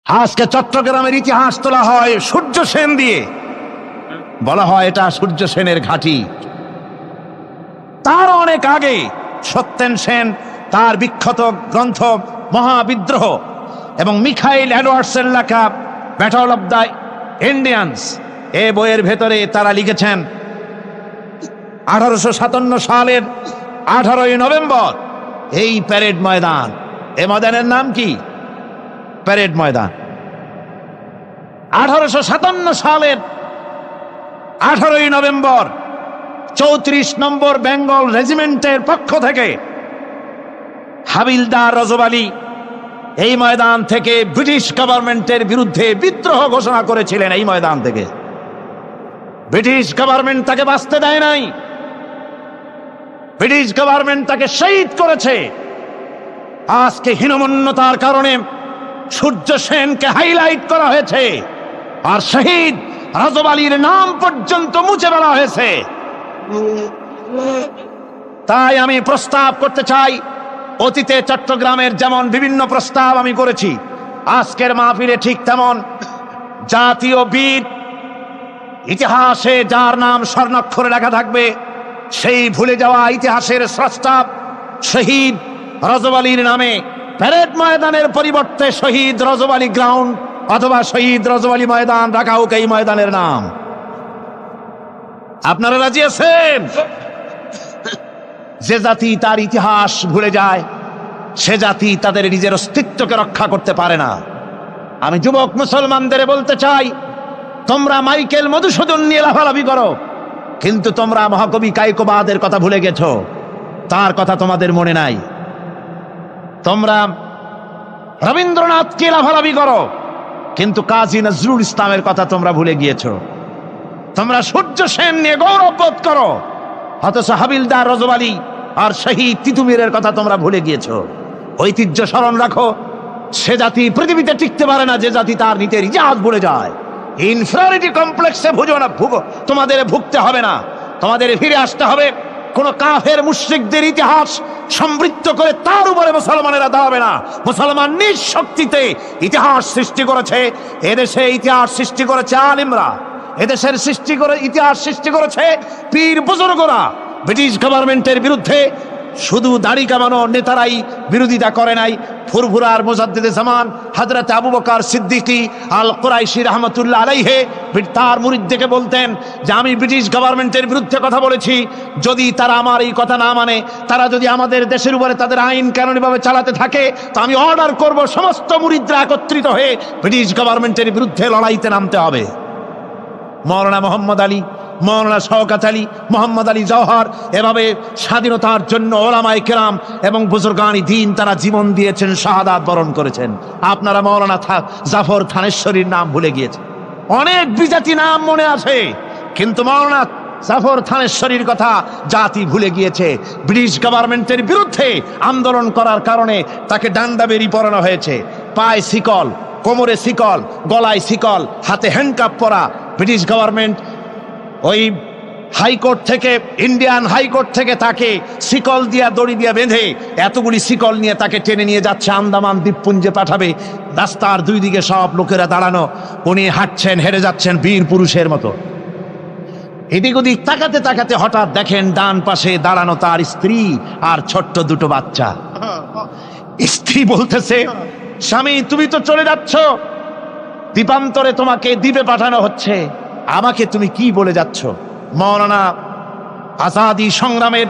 আজকে চট্টগ্রামের ইতিহাস তোলা হয় সূর্য সেন দিয়ে, বলা হয় এটা সূর্য সেনের ঘাঁটি। তার অনেক আগে সত্যেন সেন তার বিখ্যাত গ্রন্থ মহাবিদ্রোহ এবং মিখাইল এডওয়ার্ডসের লেখা ব্যাটল অব দ্য ইন্ডিয়ান্স এ বইয়ের ভেতরে তারা লিখেছেন 1857 সালের 18ই নভেম্বর এই প্যারেড ময়দান, এ ময়দানের নাম কি? প্যারেড ময়দান। 1857 সালের 18ই নভেম্বর 34 নম্বর বেঙ্গল রেজিমেন্টের পক্ষ থেকে হাবিলদার রজব আলী এই ময়দান থেকে ব্রিটিশ গভর্নমেন্টের বিরুদ্ধে বিদ্রোহ ঘোষণা করেছিলেন। এই ময়দান থেকে ব্রিটিশ গভর্নমেন্ট তাকে বাঁচতে দেয় নাই, ব্রিটিশ গভর্নমেন্ট তাকে শহীদ করেছে। আজকে হীনমন্যতার কারণে সূর্য সেনকে হাইলাইট করা হয়েছে আর শহীদ রজব আলীর নাম পর্যন্ত মুছে ফেলা হয়েছে। তাই আমি প্রস্তাব করতে চাই, অতীতে চট্টগ্রামের যেমন বিভিন্ন প্রস্তাব আমি করেছি, আজকের মাহফিলে ঠিক তেমন জাতীয় বীর, ইতিহাসে যার নাম স্বর্ণাক্ষরে লেখা থাকবে, সেই ভুলে যাওয়া ইতিহাসের স্রষ্টা শহীদ রজব আলীর নামে প্যারেড ময়দানের পরিবর্তে শহীদ রজব আলী গ্রাউন্ড অথবা শহীদ রজব আলী ময়দান রাখা হোক এই ময়দানের নাম। আপনারা রাজি আছেন? যে জাতি তার ইতিহাস ভুলে যায় সে জাতি তাদের নিজের অস্তিত্বকে রক্ষা করতে পারে না। আমি যুবক মুসলমানদের বলতে চাই, তোমরা মাইকেল মধুসূদন নিয়ে লাফালাফি করো, কিন্তু তোমরা মহাকবি কায়কোবাদের কথা ভুলে গেছো, তার কথা তোমাদের মনে নাই। তোমরা রবীন্দ্রনাথকে লাফালাফি করো, কিন্তু কাজী নজরুল ইসলামের কথা তোমরা ভুলে গিয়েছো। তোমরা সূর্য সেন নিয়ে গৌরব বোধ করো, অথচ হাবিলদার রজব আলী আর শহীদ তিতুমিরের কথা তোমরা ভুলে গিয়েছো। ঐতিহ্য স্মরণ রাখো। সে জাতি পৃথিবীতে টিকতে পারে না যে জাতি তার নিজের ইতিহাস ভুলে যায়। ইনফিরিয়রিটি কমপ্লেক্সে তোমাদের ভুগতে হবে না, তোমাদের ফিরে আসতে হবে কোন কাফের মুশরিকদের ইতিহাস সমৃদ্ধ করে তার উপরে মুসলমানেরা দাঁড়াবে না। মুসলমান নিজ শক্তিতে ইতিহাস সৃষ্টি করেছে। এদেশে ইতিহাস সৃষ্টি করেছে আলিমরা, এদেশের ইতিহাস সৃষ্টি করেছে পীর বুজুর্গরা। ব্রিটিশ গভর্নমেন্টের বিরুদ্ধে শুধু দাড়ি কামানো নেতারাই বিরোধিতা করে নাই। ফুরফুরার মুজাদ্দিদে জামান হযরত আবু বকর সিদ্দিকী আল কুরাইশি রাহমাতুল্লাহ আলাইহি তার মুরিদদেরকে বলতেন যে আমি ব্রিটিশ গভর্নমেন্টের বিরুদ্ধে কথা বলেছি, যদি তারা আমার এই কথা না মানে, তারা যদি আমাদের দেশের উপরে তাদের আইন কানুনিভাবে চালাতে থাকে, তো আমি অর্ডার করব সমস্ত মুরিদরা একত্রিত হয়ে ব্রিটিশ গভর্নমেন্টের বিরুদ্ধে লড়াইতে নামতে হবে। মৌলানা মোহাম্মদ আলী, মৌলানা শওকত আলী, মোহাম্মদ আলী জওহর, এভাবে স্বাধীনতার জন্য ওলামায়ে কেরাম এবং বুজুর্গানি দ্বীন তারা জীবন দিয়েছেন, শাহাদাত বরণ করেছেন। আপনারা মৌলানা জাফর থানেশ্বরীর নাম ভুলে গিয়েছেন। অনেক বিজাতি নাম মনে আছে, কিন্তু মৌলানা জাফর থানেশ্বরীর কথা জাতি ভুলে গিয়েছে। ব্রিটিশ গভর্নমেন্টের বিরুদ্ধে আন্দোলন করার কারণে তাকে ডান্ডা বেরি পরানো হয়েছে, পায়ে শিকল, কোমরে শিকল, গলায় শিকল, হাতে হ্যান্ডকাপ পরা। ব্রিটিশ গভর্নমেন্ট ওই হাইকোর্ট থেকে, ইন্ডিয়ান হাইকোর্ট থেকে তাকে শিকল দিয়া দড়ি দিয়া বেঁধে এতগুলি শিকল নিয়ে তাকে টেনে নিয়ে যাচ্ছে, আন্দামান দ্বীপপুঞ্জে পাঠাবে। রাস্তার দুই দিকে সব লোকেরা দাঁড়ানো, উনি হাঁটছেন, হেরে যাচ্ছেন বীর পুরুষের মতো। এদিক ওদিক তাকাতে তাকাতে হঠাৎ দেখেন ডান পাশে দাঁড়ানো তার স্ত্রী আর ছোট্ট দুটো বাচ্চা। স্ত্রী বলতেছে, স্বামী তুমি তো চলে যাচ্ছ, দ্বীপান্তরে তোমাকে দ্বীপে পাঠানো হচ্ছে, আমাকে তুমি কি বলে যাচ্ছ? মৌলানা আজাদি সংগ্রামের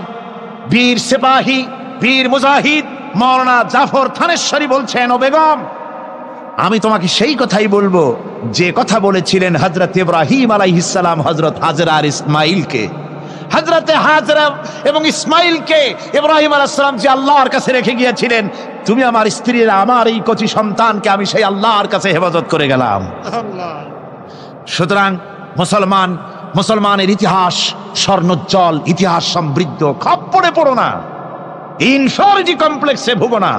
বীর সিপাহী, বীর মুজাহিদ মৌলানা জাফর থানেশ্বরী বলছেন, ও বেগম, আমি তোমাকে সেই কথাই বলবো যে কথা বলেছিলেন হযরত ইব্রাহিম আলাইহিস সালাম হযরত হাজরা আর ইসমাইলকে। হযরতে হাজরা এবং ইসমাইলকে ইব্রাহিম আলাইহিস সালাম যে আল্লাহর কাছে রেখে গিয়েছিলেন, তুমি আমার স্ত্রীরা, আমার এই কচি সন্তানকে আমি সেই আল্লাহর কাছে হেফাজত করে গেলাম। সুতরাং মুসলমানের ইতিহাস স্বর্ণোজ্জ্বল, ইতিহাস সমৃদ্ধ। খপ্পরে পড়ো না, ইনফিরিয়রিটি কমপ্লেক্সে ভুগো না,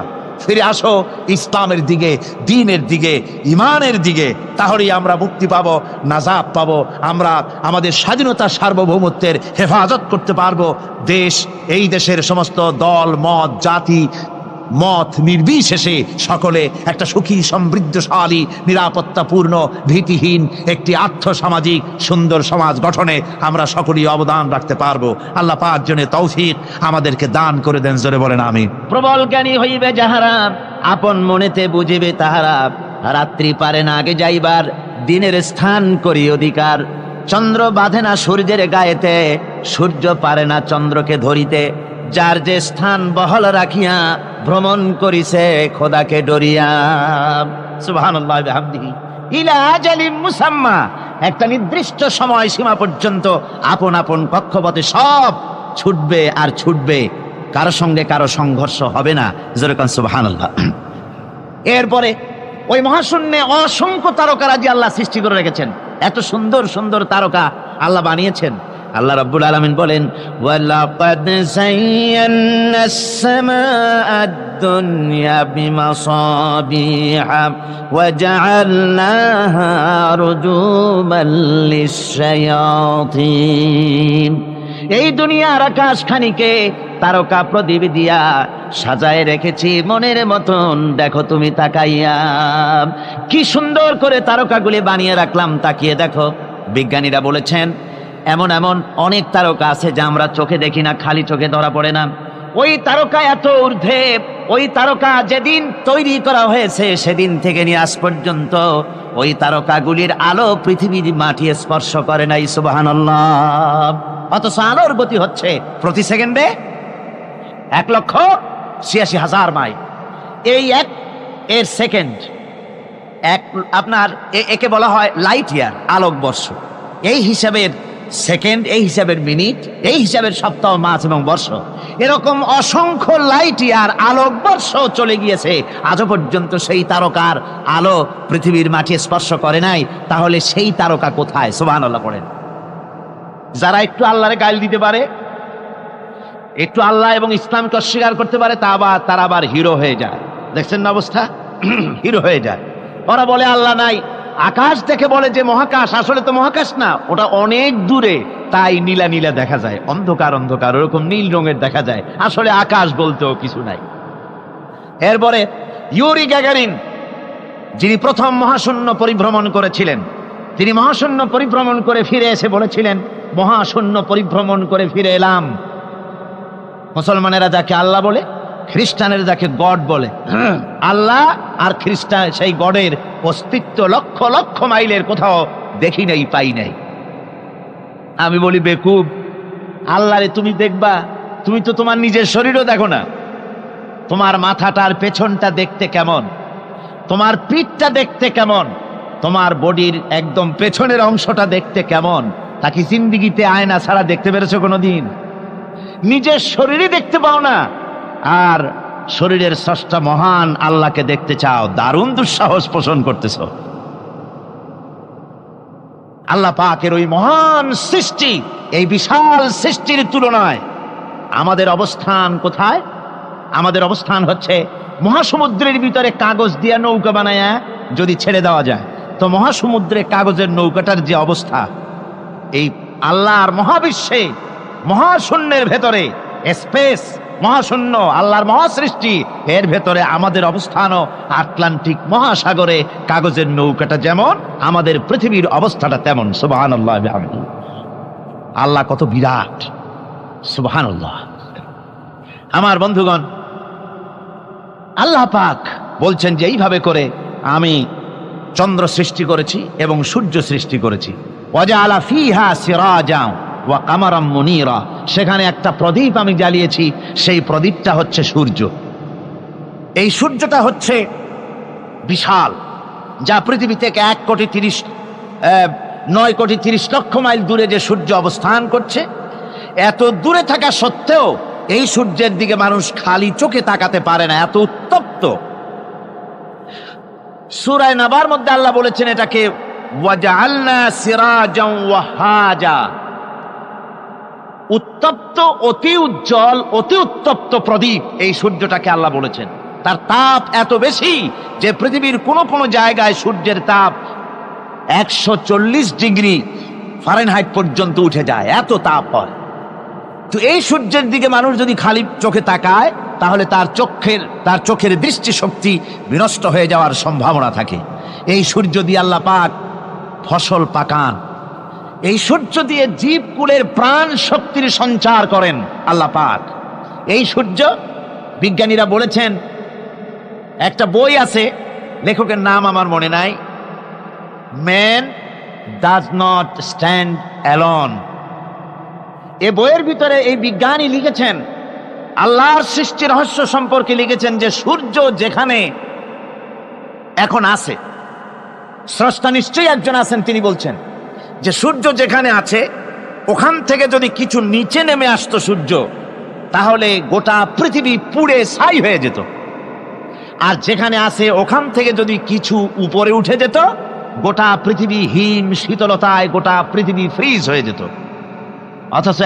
ফিরে আসো ইসলামের দিকে, দ্বীনের দিকে, ইমানের দিকে। তাহলেই আমরা মুক্তি পাবো, নাজাত পাবো, আমরা আমাদের স্বাধীনতা সার্বভৌমত্বের হেফাজত করতে পারবো। দেশ, এই দেশের সমস্ত দল মত জাতি মত নির্বিশেষে সকলে একটা সুখী সমৃদ্ধশালী নিরাপত্তাপূর্ণ ভীতিহীন একটি আর্থসামাজিক সুন্দর সমাজ গঠনে আমরা সকলেই অবদান রাখতে পারবো। আল্লাহ পাক যেন তৌফিক আমাদেরকে দান করে দেন, জোরে বলেন আমিন। প্রবল জ্ঞানী হইবে যাহারা, আপন মনেতে বুঝিবে তাহারা, রাত্রি পারে না আগে যাইবার, দিনের স্থান করি অধিকার। চন্দ্র বাঁধে না সূর্যের গায়েতে, সূর্য পারে না চন্দ্রকে ধরিতে, যার যে স্থান বহল রাখিয়া ভ্রমণ করিছে খোদাকে ডরিয়া। সুবহানাল্লাহ বিহামদিহি। ইলা আজালিম মুসাম্মা, একটা নির্দিষ্ট সময় সীমা পর্যন্ত আপন আপন কক্ষপথে সব ছুটবে আর ছুটবে, কারো সঙ্গে কারো সংঘর্ষ হবে না, যেরকম সুবহানাল্লাহ। এরপরে ওই মহাশূন্যে অসংখ্য তারকারাজি আল্লাহ সৃষ্টি করে রেখেছেন। এত সুন্দর সুন্দর তারকা আল্লাহ বানিয়েছেন। আল্লাহ রাব্বুল আলামিন বলেন, ওয়ালাকাদ যায়্যানাস সামাআদ দুনিয়া বিমাসাবিহা ওয়া জাআলনাহা রুজুমান লিশ-শায়াতিন। এই দুনিয়ার আকাশখানিকে তারকা প্রদীপ দিয়া সাজায় রেখেছি মনের মতন, দেখো তুমি তাকাইয়া। কি সুন্দর করে তারকাগুলি বানিয়ে রাখলাম, তাকিয়ে দেখো। বিজ্ঞানীরা বলেছেন এমন এমন অনেক তারকা আছে যা আমরা চোখে দেখি না, খালি চোখে ধরা পড়ে না। ওই তারকা এত ঊর্ধ্বে, ওই তারকা যেদিন তৈরি করা হয়েছে সেদিন থেকে নিয়ে আজ পর্যন্ত ওই তারকাগুলির আলো পৃথিবীর মাটি স্পর্শ করে নাই। সুবহানাল্লাহ। অথচ আলোর গতি হচ্ছে প্রতি সেকেন্ডে 1,86,000 মাইল। এই এর সেকেন্ড আপনার একে বলা হয় লাইট ইয়ার, আলোকবর্ষ। এই হিসাবের সেকেন্ড, এই হিসাবের মিনিট, এই হিসাবের সপ্তাহ, মাস এবং বর্ষ, এরকম অসংখ্য লাইট ইয়ার আলোকবর্ষ চলে গিয়েছে, আজও পর্যন্ত সেই তারকার আলো পৃথিবীর মাটি স্পর্শ করে নাই। তাহলে সেই তারকা কোথায়? সুবহানাল্লাহ পড়েন। যারা একটু আল্লাহরে গাল দিতে পারে, একটু আল্লাহ এবং ইসলামকে অস্বীকার করতে পারে, তারা আবার হিরো হয়ে যায়। দেখছেন না অবস্থা? হিরো হয়ে যায়। ওরা বলে আল্লাহ নাই, আকাশ দেখে বলে যে মহাকাশ, আসলে তো মহাকাশ না, ওটা অনেক দূরে, তাই নীলা নীলা দেখা যায়, অন্ধকার অন্ধকার ওরকম নীল রঙের দেখা যায়, আসলে আকাশ বলতেও কিছু নাই। এরপরে ইউরি গ্যাগারিন, যিনি প্রথম মহাশূন্য পরিভ্রমণ করেছিলেন, তিনি মহাশূন্য পরিভ্রমণ করে ফিরে এসে বলেছিলেন, মহাশূন্য পরিভ্রমণ করে ফিরে এলাম। মুসলমানেরা যাকে আল্লাহ বলে, খ্রিস্টানেরা যাকে গড বলে, আল্লাহ আর খ্রিস্টান সেই গডের অস্তিত্ব লক্ষ লক্ষ মাইলের কোথাও দেখি নাই, পাই নাই। আমি বলি বেকুব, আল্লাহরে তুমি দেখবা, তুমি তো তোমার নিজের শরীরও দেখো না। তোমার মাথাটার পেছনটা দেখতে কেমন, তোমার পিঠটা দেখতে কেমন, তোমার বডির একদম পেছনের অংশটা দেখতে কেমন, তা কি জিন্দিগিতে আয়না ছাড়া দেখতে পেরেছো কোনোদিন? নিজের শরীরই দেখতে পাও না, আর শরীরের স্রষ্টা মহান আল্লাহকে দেখতে চাও, দারুণ দুঃসাহস পোষণ করতেছ। আল্লাহ পাকের ওই মহান সৃষ্টি, এই বিশাল সৃষ্টির তুলনায় আমাদের অবস্থান কোথায়? আমাদের অবস্থান হচ্ছে মহাসমুদ্রের ভিতরে কাগজ দিয়ে নৌকা বানায়া যদি ছেড়ে দেওয়া যায়, তো মহাসমুদ্রে কাগজের নৌকাটার যে অবস্থা, এই আল্লাহর মহাবিশ্বে মহাশূন্যের ভেতরে স্পেস, মহাশূন্য আল্লাহর মহাসৃষ্টি, এর ভেতরে আমাদের অবস্থানও আটলান্টিক মহাসাগরে কাগজের নৌকাটা যেমন, আমাদের পৃথিবীর অবস্থাটা তেমন। সুবহানাল্লাহ। আল্লাহ কত বিরাট! সুবহানাল্লাহ। আমার বন্ধুগণ, আল্লাহ পাক বলছেন যে এইভাবে করে আমি চন্দ্র সৃষ্টি করেছি এবং সূর্য সৃষ্টি করেছি। ওয়াজআলা ফিহা সিরাজা ওয়া কামারাম মুনীরা, সেখানে একটা প্রদীপ আমি জ্বালিয়েছি, সেই প্রদীপটা হচ্ছে সূর্য। এই সূর্যটা হচ্ছে বিশাল, যা পৃথিবী থেকে 9,30,00,000 মাইল দূরে যে সূর্য অবস্থান করছে। এত দূরে থাকা সত্ত্বেও এই সূর্যের দিকে মানুষ খালি চোখে তাকাতে পারে না, এত উত্তপ্ত। সূরা নাবার মধ্যে আল্লাহ বলেছেন এটাকে ওয়াজআলনা সিরাজাও ওয়াহাজা, উত্তপ্ত, অতি উজ্জ্বল, অতি উত্তপ্ত প্রদীপ এই সূর্যটাকে আল্লাহ বলেছেন। তার তাপ এত বেশি যে পৃথিবীর কোনো কোনো জায়গায় সূর্যের তাপ 140 ডিগ্রি ফারেনহাইট পর্যন্ত উঠে যায়, এত তাপ হয়। তো এই সূর্যের দিকে মানুষ যদি খালি চোখে তাকায় তাহলে তার চোখের দৃষ্টিশক্তি বিনষ্ট হয়ে যাওয়ার সম্ভাবনা থাকে। এই সূর্য দিয়ে আল্লাহ পাক ফসল পাকান, এই সূর্য দিয়ে জীবকুলের প্রাণ শক্তির সঞ্চার করেন আল্লাহ পাক। এই সূর্য, বিজ্ঞানীরা বলেছেন, একটা বই আছে, লেখকের নাম আমার মনে নাই, man does not stand alone. এ বইয়ের ভিতরে এই বিজ্ঞানী লিখেছেন, আল্লাহর সৃষ্টি রহস্য সম্পর্কে লিখেছেন যে সূর্য যেখানে এখন আছে, স্রষ্টা নিশ্চয়ই একজন আছেন, তিনি বলছেন যে সূর্য যেখানে আছে ওখান থেকে যদি কিছু নিচে নেমে আসতো সূর্য, তাহলে গোটা পৃথিবী পুড়ে ছাই হয়ে যেত। আর যেখানে আছে ওখান থেকে যদি কিছু উপরে উঠে যেত, গোটা পৃথিবী হিম শীতলতায় গোটা পৃথিবী ফ্রিজ হয়ে যেত। অথচ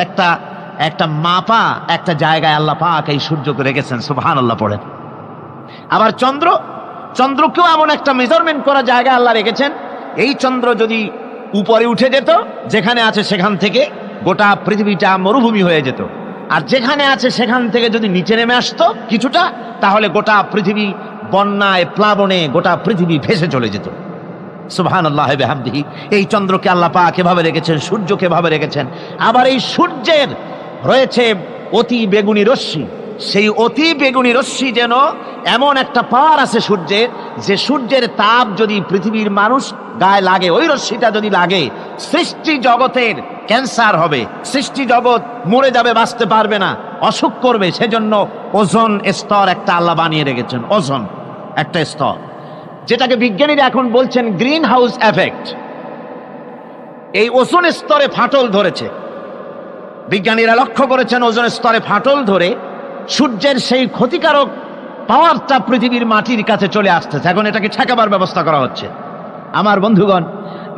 একটা মাপা একটা জায়গায় আল্লাহ পাক এই সূর্যকে রেখেছেন, সুবহানাল্লাহ পড়েন। আবার চন্দ্রকেও এমন একটা মেজারমেন্ট করা জায়গায় আল্লাহ রেখেছেন, এই চন্দ্র যদি উপরে উঠে যেত, যেখানে আছে সেখান থেকে গোটা পৃথিবীটা মরুভূমি হয়ে যেত। আর যেখানে আছে সেখান থেকে যদি নিচে নেমে আসতো কিছুটা, তাহলে গোটা পৃথিবী বন্যায় প্লাবনে গোটা পৃথিবী ভেসে চলে যেত। সুবহানাল্লাহ বিহামদিহি। এই চন্দ্রকে আল্লাহ পাক এভাবে রেখেছেন, সূর্যকে এভাবে রেখেছেন। আবার এই সূর্যের রয়েছে অতি বেগুনি রশ্মি, সেই অতি বেগুনি রশ্মি যেন এমন একটা পাওয়ার আছে সূর্যের, যে সূর্যের তাপ যদি পৃথিবীর মানুষ গায়ে লাগে, ওই রশ্মিটা যদি লাগে, সৃষ্টি জগতের ক্যান্সার হবে, সৃষ্টি জগৎ মরে যাবে, বাঁচতে পারবে না, অসুখ করবে। সেজন্য ওজোন স্তর একটা আল্লাহ বানিয়ে রেখেছেন, ওজোন একটা স্তর, যেটাকে বিজ্ঞানীরা এখন বলছেন গ্রিন হাউস এফেক্ট। এই ওজোন স্তরে ফাটল ধরেছে, বিজ্ঞানীরা লক্ষ্য করেছেন ওজোন স্তরে ফাটল ধরে সূর্যের সেই ক্ষতিকারক পাওয়ারটা পৃথিবীর মাটির কাছে চলে আসতেছে। এখন এটাকে ঠেকাবার ব্যবস্থা করা হচ্ছে। আমার বন্ধুগণ,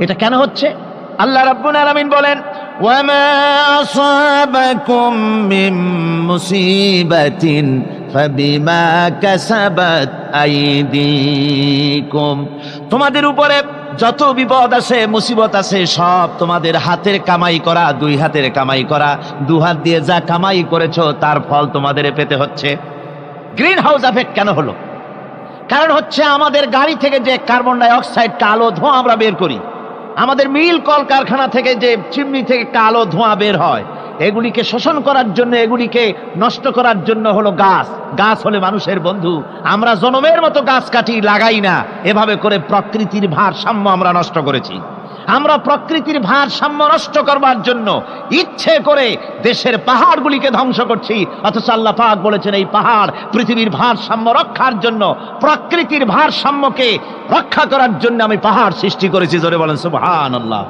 এটা কেন হচ্ছে? আল্লাহ রাব্বুল আলামিন বলেন, ওয়ামা আসাবাকুম মিন মুসিবাতিন ফাবিমা কাসাবাত আইদিকুম। তোমাদের উপরে যত বিপদ আছে, মুসিবত আছে, সব তোমাদের হাতের কামাই করা, দুই হাতের কামাই করা, দু হাত দিয়ে যা কামাই করেছো তার ফল তোমাদের পেতে হচ্ছে। গ্রিন হাউস এফেক্ট কেন হলো? কারণ হচ্ছে আমাদের গাড়ি থেকে যে কার্বন ডাই অক্সাইড, কালো ধোঁয়া আমরা বের করি, আমাদের মিল কল কারখানা থেকে যে চিমনি থেকে কালো ধোঁয়া বের হয়, এগুলিকে শোষণ করার জন্য, এগুলিকে নষ্ট করার জন্য হলো গাছ। গাছ হলে মানুষের বন্ধু। আমরা জনমের মতো গাছ কাটি, লাগাই না। এভাবে করে প্রকৃতির ভারসাম্য আমরা নষ্ট করেছি। আমরা প্রকৃতির ভারসাম্য নষ্ট করবার জন্য ইচ্ছে করে দেশের পাহাড়গুলিকে ধ্বংস করছি। অথচ আল্লাহ পাক বলেছেন, এই পাহাড় পৃথিবীর ভারসাম্য রক্ষার জন্য, প্রকৃতির ভারসাম্যকে রক্ষা করার জন্য আমি পাহাড় সৃষ্টি করেছি। জোরে বলেন সুবহানাল্লাহ।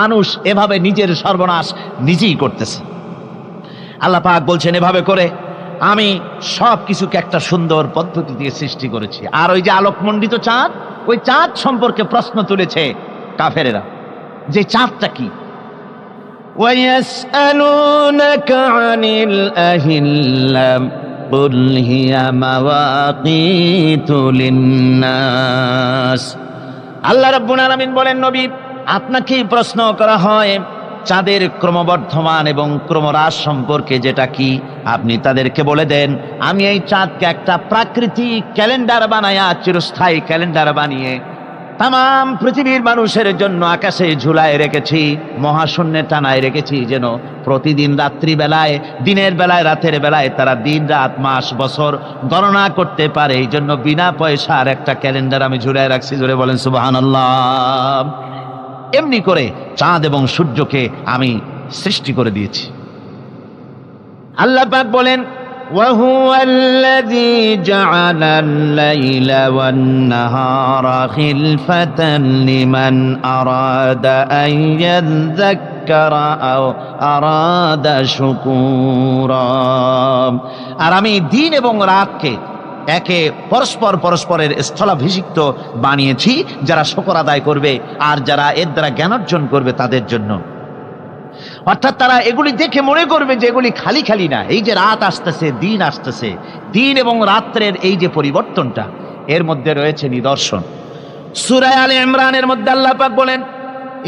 মানুষ এভাবে নিজের সর্বনাশ নিজেই করতেছে। আল্লাহ পাক বলছেন, এভাবে করে আমি সব কিছুকে একটা সুন্দর পদ্ধতি দিয়ে সৃষ্টি করেছি। আর ওই যে আলোকমণ্ডিত চাঁদ, ওই চাঁদ সম্পর্কে প্রশ্ন তুলেছে কাফেরেরা, যে চাঁদটা কি? وَيَسْأَلُونَكَ عَنِ الْأَهِلَّةِ قُلْ هِيَ مَوَاقِيتُ لِلنَّاسِ। আল্লাহ রাব্বুল আলামিন বলেন, নবী আপনাকেই প্রশ্ন করা হয় চাঁদের ক্রমবর্ধমান এবং ক্রমহ্রাস সম্পর্কে, যেটা কি আপনি তাদেরকে বলে দেন, আমি এই চাঁদকে একটা প্রাকৃতিক ক্যালেন্ডার বানায়া, চিরস্থায়ী ক্যালেন্ডার বানিয়ে তাম পৃথিবীর মানুষের জন্য আকাশে ঝুলায় রেখেছি, মহাশূন্যে টানায় রেখেছি, যেন প্রতিদিন রাত্রিবেলায়, দিনের বেলায়, রাতের বেলায় তারা দিন, রাত, মাস, বছর গণনা করতে পারে। এই জন্য বিনা পয়সার একটা ক্যালেন্ডার আমি ঝুলায় রাখছি। জোরে বলেন সুবহানাল্লাহ। এমনি করে চাঁদ এবং সূর্যকে আমি সৃষ্টি করে দিয়েছি। আল্লাহ পাক বলেন, وَهُوَ الَّذِي جَعَلَ اللَّيْلَ وَالنَّهَارَ خِلْفَةً لِمَنْ أَرَادَ أَنْ يَذَّكَّرَ أَوْ أَرَادَ شُكُورًا। আর আমি দিন এবং রাতকে একে পরস্পরের স্থলাভিষিক্ত বানিয়েছি, যারা শুকর আদায় করবে আর যারা এর দ্বারা জ্ঞান অর্জন করবে তাদের জন্য। অর্থাৎ তারা এগুলি দেখে মনে করবে যে এগুলি খালি খালি না। এই যে রাত আসতেছে, দিন আসতেছে, দিন এবং রাত্রের এই যে পরিবর্তনটা, এর মধ্যে রয়েছে নিদর্শন। সূরা আলে ইমরানের মধ্যে আল্লাহ পাক বলেন,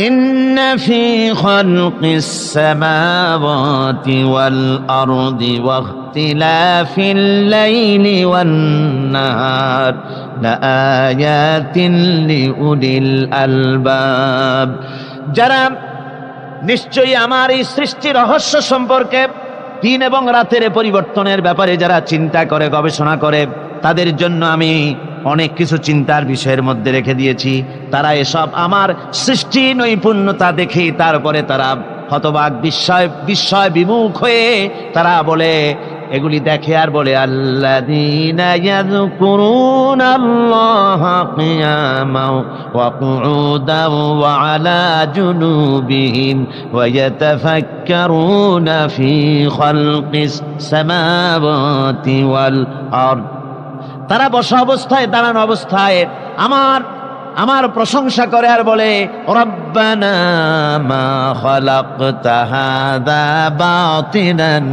ইন্না ফি খালকিস সামাওয়াতি ওয়াল আরদি ওয়া ইখতিলাফিল লাইলি ওয়ান নাহার লাআয়াতিন লিউলিল আলবাব। যারা নিশ্চয়ই আমার এই সৃষ্টি রহস্য সম্পর্কে, দিন এবং রাতের পরিবর্তনের ব্যাপারে যারা চিন্তা করে, গবেষণা করে, তাদের জন্য আমি অনেক কিছু চিন্তার বিষয়ের মধ্যে রেখে দিয়েছি। তারা এসব আমার সৃষ্টি নৈপুণ্যতা দেখে তারপরে তারা হতবাক, বিস্ময় বিমুখ হয়ে তারা বলে, এগুলি দেখে আর বলে, আল্লাযীনা ইয়াযকুরুনাল্লাহা কিয়ামান ওয়া কুউদান ওয়া আলা জুনুবিহিম ওয়া ইয়াতাফাক্কারুনা ফী খালকিস সামাওয়াতি ওয়াল আরদ। তারা বসা অবস্থায়, দাঁড়ানো অবস্থায় আমার প্রশংসা করে আর বলে, রব্বানা মা খালাকতা হাযা বাতিলান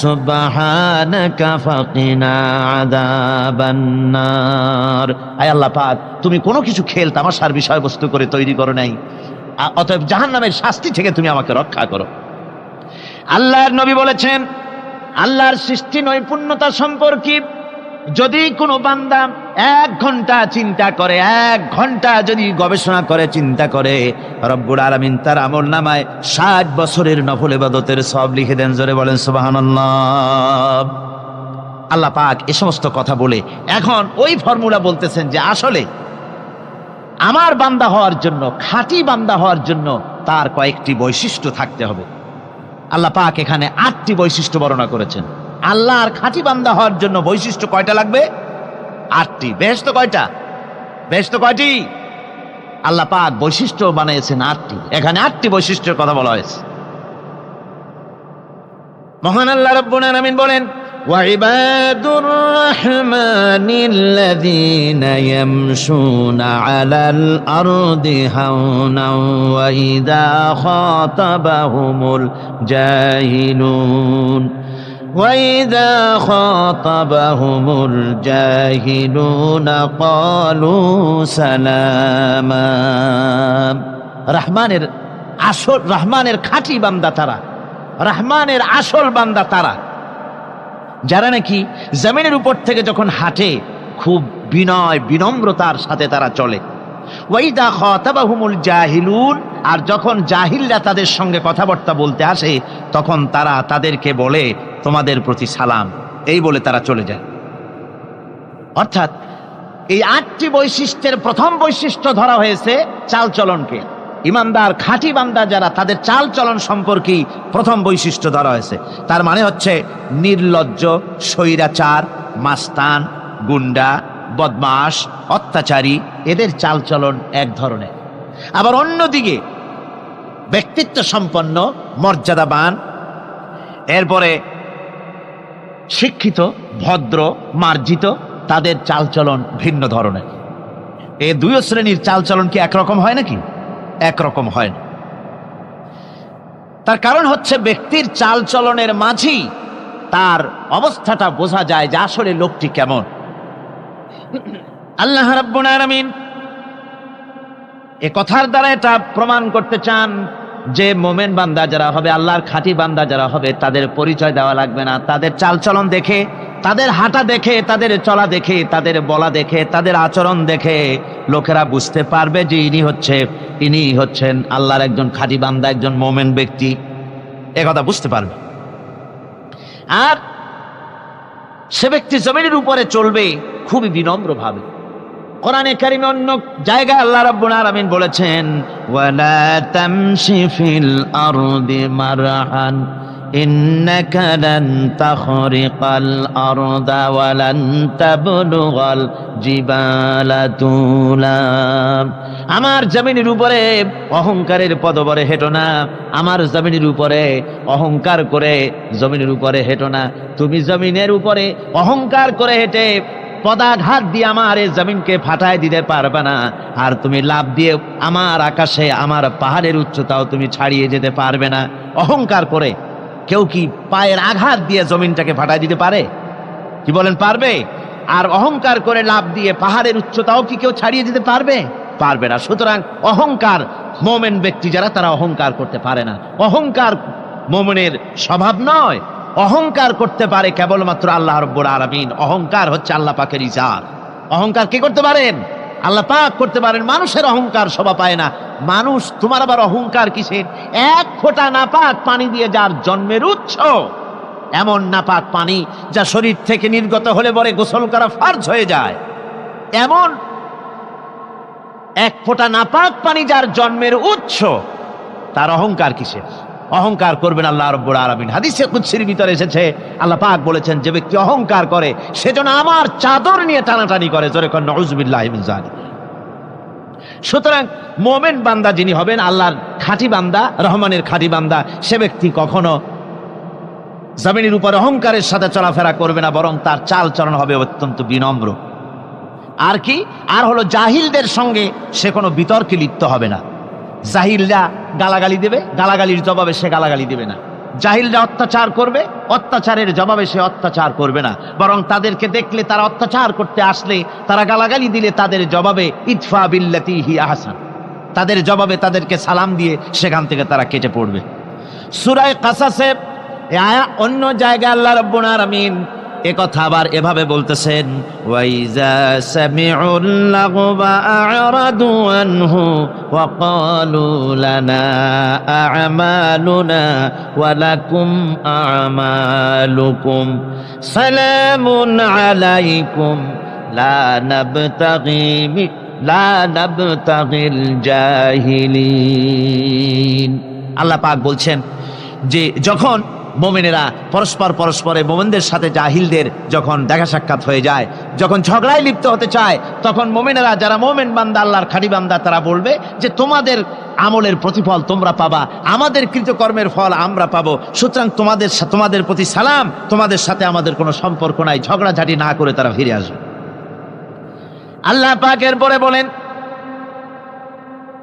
সুবহানাকা ফাকিনা আযাবান নার। আয় আল্লাহ পাক, তুমি কোনো কিছু খেল তামাশার বিষয়বস্তু করে তৈরি করো নাই, অতএব জাহান্নামের শাস্তি থেকে তুমি আমাকে রক্ষা করো। আল্লাহর নবী বলেছেন, আল্লাহর সৃষ্টি নৈপুণ্যতা সম্পর্কে যদি কোনো বান্দা 1 ঘন্টা চিন্তা করে, 1 ঘন্টা যদি গবেষণা করে, চিন্তা করে, রব্বুল আলামিন তার আমলনামায় 60 বছরের নফল ইবাদতের সওয়াব লিখে দেন। জোরে বলেন সুবহানাল্লাহ। আল্লাহ পাক এ সমস্ত কথা বলে এখন ওই ফর্মুলা বলতেছেন যে আসলে আমার বান্দা হওয়ার জন্য, খাঁটি বান্দা হওয়ার জন্য তার কয়েকটি বৈশিষ্ট্য থাকতে হবে। আল্লাহ পাক এখানে 8টি বৈশিষ্ট্য বর্ণনা করেছেন। আল্লাহর খাঁটি বান্দা হওয়ার জন্য বৈশিষ্ট্য কয়টা লাগবে? 8টি। বেহেশত কয়টা? বেহেশত কয়টি? আল্লাহ পাক বৈশিষ্ট্য বানিয়েছেন 8টি। এখানে 8টি বৈশিষ্ট্যের কথা বলা হয়েছে। মহান আল্লাহ রাব্বুল আলামিন বলেন, ওয়াইবাদুর রাহমানিল্লাযীনা ইয়ামশুনা আলাল আরদি হাওনা ওয়া ইযা খাতাবাহুমুল জাহিলুন وَإِذَا خَاطَبَهُمُ الْجَاهِلُونَ قَالُوا سَلَامًا। রহমানের খাঁটি বান্দা তারা, রহমানের আসল বান্দা তারা যারা নাকি জমিনের উপর থেকে যখন হাঁটে খুব বিনয় বিনম্রতার সাথে তারা চলে। ওয়াইদা খাতাবাহুমুল জাহিলুন, আর যখন জাহিলরা তাদের সঙ্গে কথাবার্তা বলতে আসে তখন তারা তাদেরকে বলে, তোমাদের প্রতি সালাম, এই বলে তারা চলে যায়। অর্থাৎ এই 8টি বৈশিষ্ট্যের প্রথম বৈশিষ্ট্য ধরা হয়েছে চালচলনকে। ইমানদার খাঁটি বান্দা যারা, তাদের চালচলন সম্পর্কে প্রথম বৈশিষ্ট্য ধরা হয়েছে। তার মানে হচ্ছে নির্লজ্জ, স্বৈরাচার, মাস্তান, গুন্ডা, বদমাশ, অত্যাচারী, এদের চালচলন এক ধরনের। আবার অন্যদিকে ব্যক্তিত্ব সম্পন্ন, মর্যাদাবান, এরপরে শিক্ষিত, ভদ্র, মার্জিত, তাদের চালচলন ভিন্ন ধরনের। এই 2 শ্রেণীর চালচলন কি একরকম হয় নাকি? একরকম হয় না। তার কারণ হচ্ছে ব্যক্তির চালচলনের মাঝেই তার অবস্থাটা বোঝা যায় যে আসলে লোকটি কেমন। আল্লাহ রাব্বুল আলামিন এ কথার দ্বারা এটা প্রমাণ করতে চান যে মোমেন বান্দা যারা হবে, আল্লাহর খাঁটি বান্দা যারা হবে, তাদের পরিচয় দেওয়া লাগবে না। তাদের চালচলন দেখে, তাদের হাঁটা দেখে, তাদের চলা দেখে, তাদের বলা দেখে, তাদের আচরণ দেখে লোকেরা বুঝতে পারবে যে ইনি হচ্ছেন আল্লাহর একজন খাঁটি বান্দা, একজন মোমেন ব্যক্তি, এ কথা বুঝতে পারবে। আর সে ব্যক্তি জমিনের উপরে চলবে খুবই বিনম্র ভাবে। কোরআনে কারিমে অন্য জায়গায় আল্লাহ রাব্বুল আলামিন বলেছেন, ওয়ালা তামশি ফিল আরদি মারহান ইন্নাকা লান তাখরিকাল আরদা ওয়া লান তাবলুগাল জিবালা তুলা। আমার জমিনের উপরে অহংকারের পদবরে হেঁটো না, আমার জমিনের উপরে অহংকার করে জমিনের উপরে হেঁটো না। তুমি জমিনের উপরে অহংকার করে হেঁটে পদাঘাত দিয়ে আমার এই জমিনকে ফাটায় দিতে পারবে না, আর তুমি লাভ দিয়ে আমার আকাশে, আমার পাহাড়ের উচ্চতাও তুমি ছাড়িয়ে যেতে পারবে না। অহংকার করে কেউ কি পায়ের আঘাত দিয়ে জমিনটাকে ফাটায় দিতে পারে? কি বলেন, পারবে? আর অহংকার করে লাভ দিয়ে পাহাড়ের উচ্চতাও কি কেউ ছাড়িয়ে যেতে পারবে? পারবে না। সুতরাং অহংকার, মোমেন ব্যক্তি যারা, তারা অহংকার করতে পারে না। অহংকার মোমেনের স্বভাব নয়, অহংকার করতে পারে কেবলমাত্র আল্লাহ রাব্বুল আলামিন। অহংকার হচ্ছে আল্লাহ পাকের ইজাত। অহংকার কি করতে পারেন? আল্লাহ পাক করতে পারেন। মানুষের অহংকার শোভা পায় না। মানুষ, তোমার আবার অহংকার কিসের? এক ফোঁটা নাপাক পানি দিয়ে যার জন্মের উৎস, এমন নাপাক পানি যা শরীর থেকে নির্গত হলে পরে গোসল করা ফরজ হয়ে যায়, এমন এক ফোঁটা নাপাক পানি যার জন্মের উৎস, তার অহংকার কিসের? অহংকার করবেন আল্লাহ রাব্বুল আলামিন। হাদিসে কুদসির ভিতরে এসেছে, আল্লাহ পাক বলেছেন, যে ব্যক্তি অহংকার করে সেজন্য আমার চাদর নিয়ে টানাটানি করে। জোরে কর নাউযুবিল্লাহি মিন যালিক। সুতরাং মুমিন বান্দা যিনি হবেন, আল্লাহর খাঁটি বান্দা, রহমানের খাঁটি বান্দা, সে ব্যক্তি কখনো জমিনের উপর অহংকারের সাথে চলাফেরা করবে না, বরং তার চাল চলন হবে অত্যন্ত বিনম্র। আর কি? আর হলো জাহিলদের সঙ্গে সে কোনো বিতর্কে লিপ্ত হবে না। জাহিলরা গালাগালি দেবে, গালাগালির জবাবে সে গালাগালি দেবে না। জাহিলরা অত্যাচার করবে, অত্যাচারের জবাবে সে অত্যাচার করবে না, বরং তাদেরকে দেখলে, তারা অত্যাচার করতে আসলে, তারা গালাগালি দিলে তাদের জবাবে ইদফা বিল্লাতি হিয়া আহসান, তাদের জবাবে তাদেরকে সালাম দিয়ে সেখান থেকে তারা কেটে পড়বে। সূরা কাসাসে অন্য জায়গায় আল্লাহ রাব্বুল আলামিন এ কথা আবার এভাবে বলতেছেন, ওয়াইজা সামিউল লাগবা আ'রাদু আনহু ওয়া ক্বালু লানা আ'মালুনা ওয়া লাকুম আ'মালুকুম সালামুন আলাইকুম লা নাবতাগিল জাহিলিন। আল্লাহ পাক বলছেন যে যখন মুমিনেরা পরস্পরে মুমিনদের সাথে জাহিলদের যখন দেখা সাক্ষাৎ হয়ে যায়, যখন ঝগড়ায় লিপ্ত হতে চায়, তখন মুমিনেরা, যারা মুমিন বান্দা, আল্লাহর খাঁটি বান্দা, তারা বলবে যে তোমাদের আমলের প্রতিফল তোমরা পাবা, আমাদের কৃতকর্মের ফল আমরা পাবো, সুতরাং তোমাদের প্রতি সালাম, তোমাদের সাথে আমাদের কোনো সম্পর্ক নাই। ঝগড়াঝাটি না করে তারা ফিরে আসবে। আল্লাহ পাক এরপরে বলেন,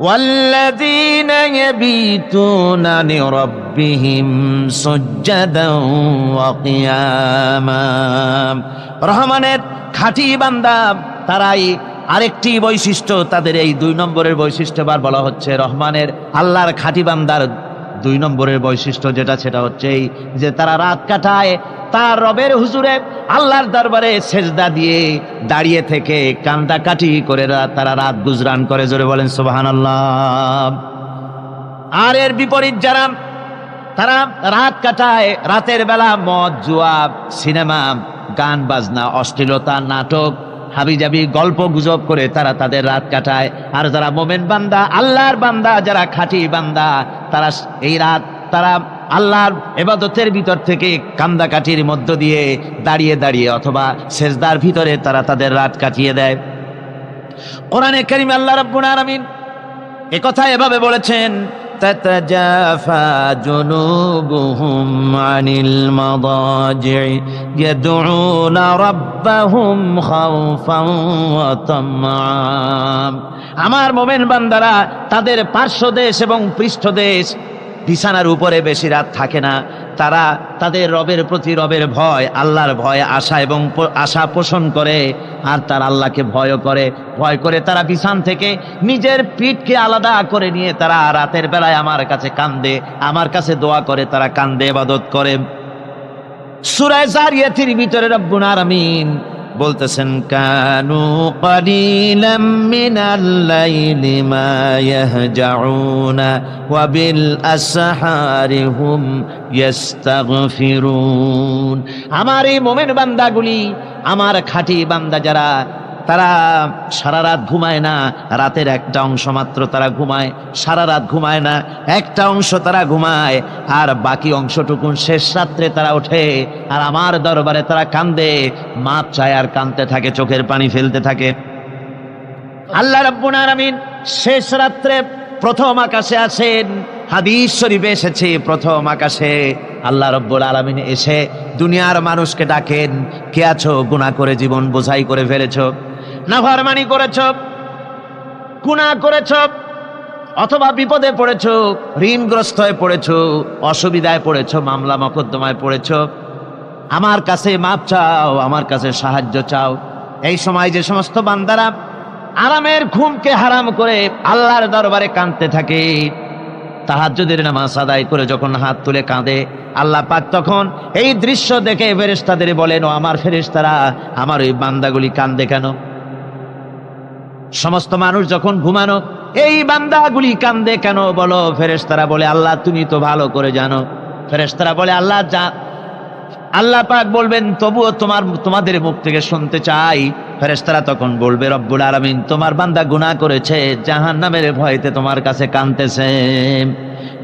والذين يبيتون لربهم سجدا وقياما। রহমানের খাঁটি বান্দা তারাই আরেকটি বৈশিষ্ট্য, তাদের এই 2 নম্বরের বৈশিষ্ট্য বার বলা হচ্ছে। রহমানের, আল্লাহর খাঁটি বান্দার 2 নম্বরের বৈশিষ্ট্য যেটা, সেটা হচ্ছে এই যে তারা রাত কাটায় তার রবের হুজুরে, আল্লাহর দরবারে সেজদা দিয়ে দাঁড়িয়ে থেকে কান্দাকাটি করে তারা রাত গুজরান করে। জোরে বলেন সুবহানাল্লাহ। আর এর বিপরীত যারা, তারা রাত কাটায়, রাতের বেলা মদ, জুয়া, সিনেমা, গান বাজনা, অশ্লীলতা, নাটক, হাবিজাবি গল্প গুজব করে তারা তাদের রাত কাটায়। আর যারা মোমেন বান্দা, আল্লাহর বান্দা, যারা খাঁটি বান্দা, তারা এই রাত তারা আল্লাহর ইবাদতের ভিতর থেকে কান্দাকাটির মধ্য দিয়ে দাঁড়িয়ে দাঁড়িয়ে অথবা সেজদার ভিতরে তারা তাদের রাত কাটিয়ে দেয়। কোরআনে কারীমে আল্লাহ রাব্বুল আলামিন একথা এভাবে বলেছেন, তাতাজাফা জুনুবুহুম আনিল মাদাজি'i ইয়াদউনা রাব্বাহুম খাওফান ওয়া তামআ। আমার মুমিন বান্দারা তাদের পার্শ্বদেশ এবং পৃষ্ঠদেশ বিছানার উপরে বেশি রাত থাকে না। তারা তাদের রবের প্রতি, রবের ভয়, আল্লাহর ভয়, আশা পোষণ করে, আর তার আল্লাহকে ভয় করে তারা বিছান থেকে নিজের পিঠকে আলাদা করে নিয়ে তারা রাতের বেলায় আমার কাছে কান্দে, আমার কাছে দোয়া করে, তারা কান্দে, ইবাদত করে। সূরা যারিয়াতের ভিতরে রব্বুল আলামিন বলতেছেন, কানু কালিলাম মিনাল লাইলি মা ইয়াহজাউনা ওয়া বিল আসহারি হুম ইস্তাগফিরুন। আমার এই মুমিন বান্দাগুলি, আমার খাঁটি বান্দা যারা, তারা সারা রাত ঘুমায় না, রাতের একটা অংশ মাত্র তারা ঘুমায়, সারা রাত ঘুমায় না, একটা অংশ তারা ঘুমায়, আর বাকি অংশটুকুন শেষ রাত্রে তারা ওঠে আর আমার দরবারে তারা কান্দে, মাপ চায় আর কাঁদতে থাকে, চোখের পানি ফেলতে থাকে। আল্লাহ রাব্বুল আলামিন শেষ রাত্রে প্রথম আকাশে আসেন। হাদিস শরীফে এসেছে, প্রথম আকাশে আল্লাহ রাব্বুল আলামিন এসে দুনিয়ার মানুষকে ডাকেন, কে আছো? গুনাহ করে জীবন বোঝাই করে ফেলেছো, নাফরমানি করেছো, গুনাহ করেছো, অথবা বিপদে পড়েছো, ঋণগ্রস্ত হয়ে পড়েছো, অসুবিধায় পড়েছো, মামলা মকদ্দমায় পড়েছো, আমার কাছে মাপ চাও, আমার কাছে সাহায্য চাও। এই সময় যে সমস্ত বান্দারা আরামের ঘুমকে হারাম করে আল্লাহর দরবারে কাঁদতে থাকে, তাহাজ্জুদের নামাজ আদায় করে যখন হাত তুলে কাঁদে, আল্লাহ পাক তখন এই দৃশ্য দেখে ফেরেশতাদের বলেন, ও আমার ফেরেশতারা, আমার ওই বান্দাগুলি কাঁদে কেন? সমস্ত মানুষ যখন ঘুমানো, এই বান্দাগুলি কাঁদে কেন বলো? ফেরেশতারা বলে, আল্লাহ তুমি তো ভালো করে জানো। ফেরেশতারা বলে, আল্লাহ আল্লাহ পাক বলবেন, তবুও তোমাদের মুখ থেকে শুনতে চাই। ফেরেশতারা তখন বলবে, রব্বুল আলামিন তোমার বান্দা গুনাহ করেছে, জাহান্নামের ভয়তে তোমার কাছে কাঁদতেছে,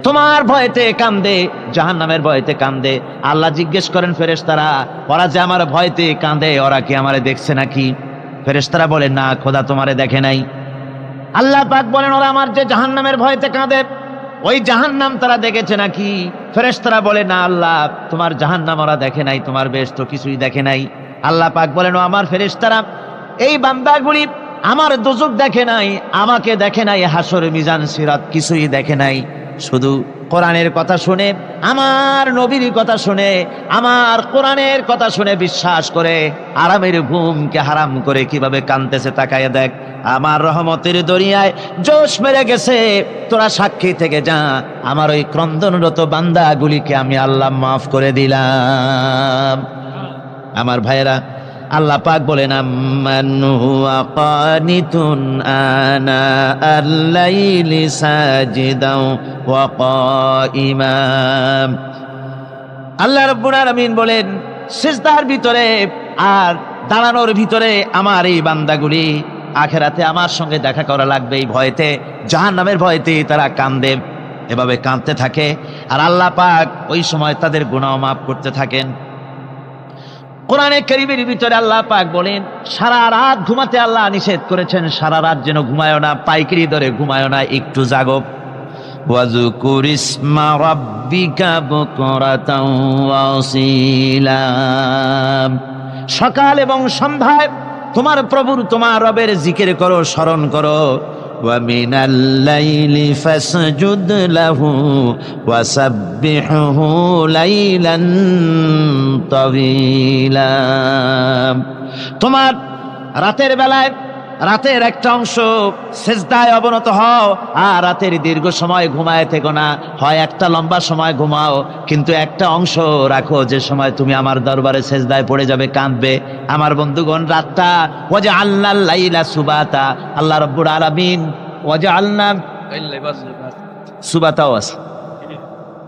তোমার ভয়তে কাঁদে, জাহান্নামের ভয়তে কাঁদে। আল্লাহ জিজ্ঞেস করেন, ফেরেশতারা, ওরা যে আমার ভয়তে কাঁদে, ওরা কি আমারে দেখছে নাকি? ফেরেশতারা বলে, না খোদা তোমারে দেখে নাই। আল্লাহ পাক বলেন, ওরা আমার যে জাহান্নামের ভয়তে কাঁদে, ওই জাহান্নাম তারা দেখেছে নাকি? ফেরেশতারা বলে, না আল্লাহ, তোমার জাহান্নাম ওরা দেখে নাই, তোমার বেহেশত কিছুই দেখে নাই। আল্লাহ পাক বলেন, ও আমার ফেরেশতারা, এই বান্দাগুলি আমার দোজখ দেখে নাই, আমাকে দেখে নাই, হাসর মিজান সিরাত কিছুই দেখে নাই, শুধু কোরআনের কথা শুনে, আমার নবীর কথা শুনে, আমার কোরআনের কথা শুনে বিশ্বাস করে আরামের ঘুমকে হারাম করে কিভাবে কাঁদতেছে তাকায় দেখ। আমার রহমতের দরিয়ায় জোশ মেরে গেছে, তোরা সাক্ষী থেকে যা, আমার ওই ক্রন্দনরত বান্দাগুলিকে আমি আল্লাহ মাফ করে দিলাম। আমার ভাইয়েরা, আল্লাহ পাক বলেন, আম্মান হুয়া কানিতুন আনা আল-লাইলি সাজিদাও ওয়া কাইমা। আল্লাহ রাব্বুল আলামিন বলেন, সিজদার ভিতরে আর দাঁড়ানোর ভিতরে আমার এই বান্দাগুলি আখিরাতে আমার সঙ্গে দেখা করা লাগবে, এই ভয়তে, জাহান্নামের ভয়তে তারা কাঁদে, এভাবে কাঁদতে থাকে। আর আল্লাহ পাক ওই সময় তাদের গুনাহ মাফ করতে থাকেন। কোরআনে কারীমের ভিতরে আল্লাহ পাক বলেন, সারা রাত ঘুমাতে আল্লাহ নিষেধ করেছেন, সারা রাত যেন ঘুমায় না, পাইকারি দরে ঘুমায় না, একটু জাগো। ওয়াজকুর ইসমা রাব্বিকা বুকরাতাও ওয়া আসীলা। সকাল এবং সন্ধ্যায় তোমার প্রভুর, তোমার রবের জিকির করো, স্মরণ করো। ওয়া মিনাল লাইলি ফাসজুদ লাহু ওয়া সাব্বিহহু লাইলান তাওয়িলা। তোমার রাতের বেলায়, রাতের একটা অংশ সিজদায় অবনত হও, আর রাতের দীর্ঘ সময় ঘুমায় থেকো না, হয় একটা লম্বা সময় ঘুমাও, কিন্তু একটা অংশ রাখো যে সময় তুমি আমার দরবারে সিজদায় পড়ে যাবে, কাঁদবে। আমার বন্ধুগণ, রাতটা ওয়াজআলনাল লাইলা সুবাতা, আল্লাহ রাব্বুল আলামিন ওয়াজআলনা সুবাতাও আছে,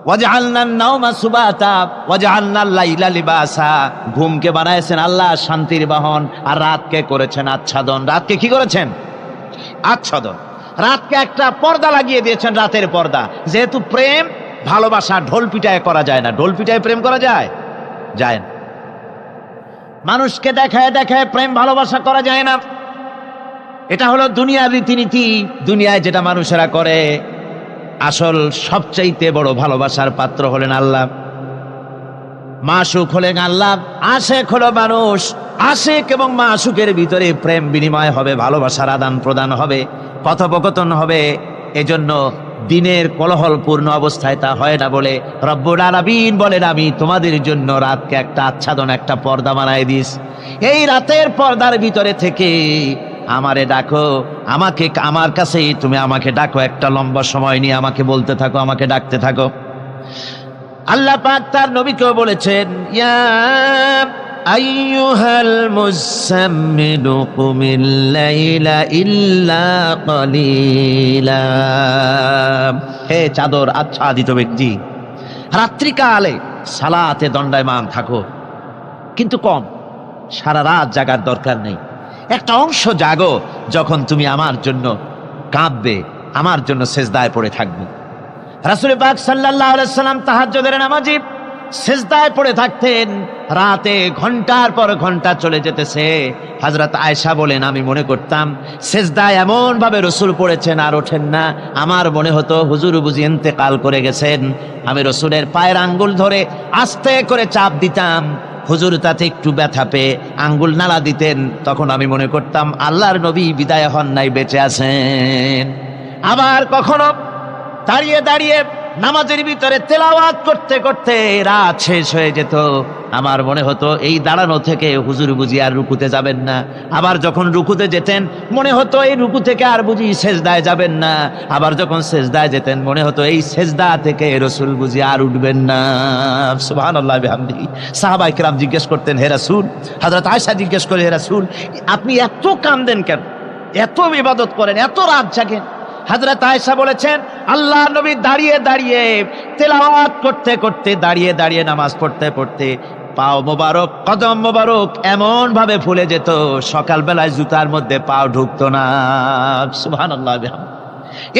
ওয়াজআলনান নাওমা সুবাতা ওয়াজআলনাল লাইলা লিবাসা। ঘুমকে বানাইছেন আল্লাহ শান্তির বাহন, আর রাতকে করেছেন আচ্ছাদন। রাতকে কি করেছেন? আচ্ছাদন। রাতকে একটা পর্দা লাগিয়ে দিয়েছেন, রাতের পর্দা। যেহেতু প্রেম ভালোবাসা ঢোল পিটায় করা যায় না। ঢোল পিটায় প্রেম করা যায়? যায় না। মানুষকে দেখায় দেখায় প্রেম ভালোবাসা করা যায় না। এটা হলো দুনিয়ার রীতিনীতি, দুনিয়ায় যেটা মানুষেরা করে। আসল সবচাইতে বড় ভালোবাসার পাত্র হলেন আল্লাহ, মাশুক হলেন আল্লাহ, আশেক হলো মানুষ। আশেক এবং মাশুকের ভিতরে প্রেম বিনিময় হবে, ভালোবাসার আদান প্রদান হবে, কথোপকথন হবে। এজন্য দিনের কোলাহলপূর্ণ অবস্থায় তা হয় না বলে রব্বুল আলামিন বলেন, আমি তোমাদের জন্য রাতকে একটা আচ্ছাদন, একটা পর্দা বানায় দিস। এই রাতের পর্দার ভিতরে থেকে আমারে ডাকো, আমাকে, আমার কাছেই তুমি আমাকে ডাকো, একটা লম্বা সময় নিয়ে আমাকে বলতে থাকো, আমাকে ডাকতে থাকো। আল্লাহ পাক তার নবীকেও বলেছেন, ইয়া আইয়ুহাল মুযাম্মিলু কুমিল লাইলা ইল্লা কালিলা। হে চাদর আচ্ছাদিত ব্যক্তি, রাত্রিকালে সালাতে দণ্ডায়মান থাকো, কিন্তু কম। সারা রাত জাগার দরকার নেই, একটা অংশ জাগো, যখন তুমি আমার জন্য কাঁদবে, আমার জন্য সিজদায় পড়ে থাকবে। রাসূল পাক সাল্লাল্লাহু আলাইহি সাল্লাম তাহাজ্জুদের নামাজি সিজদায় পড়ে থাকতেন, রাতে ঘন্টার পর ঘন্টা চলে যেতেছে। হযরত আয়েশা বলেন, আমি মনে করতাম সিজদায় এমন ভাবে রাসূল পড়েছেন আর ওঠেন না, আমার মনে হতো হুজুর বুঝি ইন্তেকাল করে গেছেন। আমি রাসূলের পায়ের আঙ্গুল ধরে আস্তে করে চাপ দিতাম, হুজুর তাতে একটু ব্যথা পেয়ে আঙ্গুল নাড়া দিতেন, তখন আমি মনে করতাম আল্লাহর নবী বিদায় হন নাই, বেঁচে আছেন। আবার কখনো দাঁড়িয়ে দাঁড়িয়ে নামাজের ভিতরে তেলাওয়াত করতে করতে রাত শেষ হয়ে যেত। আমার মনে হতো এই দাঁড়ানো থেকে হুজুর বুঝি আর রুকুতে যাবেন না। আবার যখন রুকুতে যেতেন মনে হতো এই রুকু থেকে আর বুঝি সেজদায় যাবেন না। আবার যখন সেজদায় যেতেন মনে হতো এই সেজদা থেকে রাসূল বুঝি আর উঠবেন না। সুবহানাল্লাহ বিহামদিহি। সাহাবায়ে কেরাম জিজ্ঞেস করতেন, হে রাসূল, হযরত আয়েশা জিজ্ঞেস করে, হে রাসূল, আপনি এত কাঁদেন কেন, এত ইবাদত করেন, এত রাত জাগেন? হযরত আয়েশা বলেছেন, আল্লাহর নবী দাঁড়িয়ে দাঁড়িয়ে তেলাওয়াত করতে করতে, দাঁড়িয়ে দাঁড়িয়ে নামাজ পড়তে পড়তে পাও মোবারক, কদম মোবারক এমন ভাবে ফুলে যেত সকালবেলায় জুতার মধ্যে পাও ঢুকতো না। সুবহানাল্লাহ বিহামদিহি।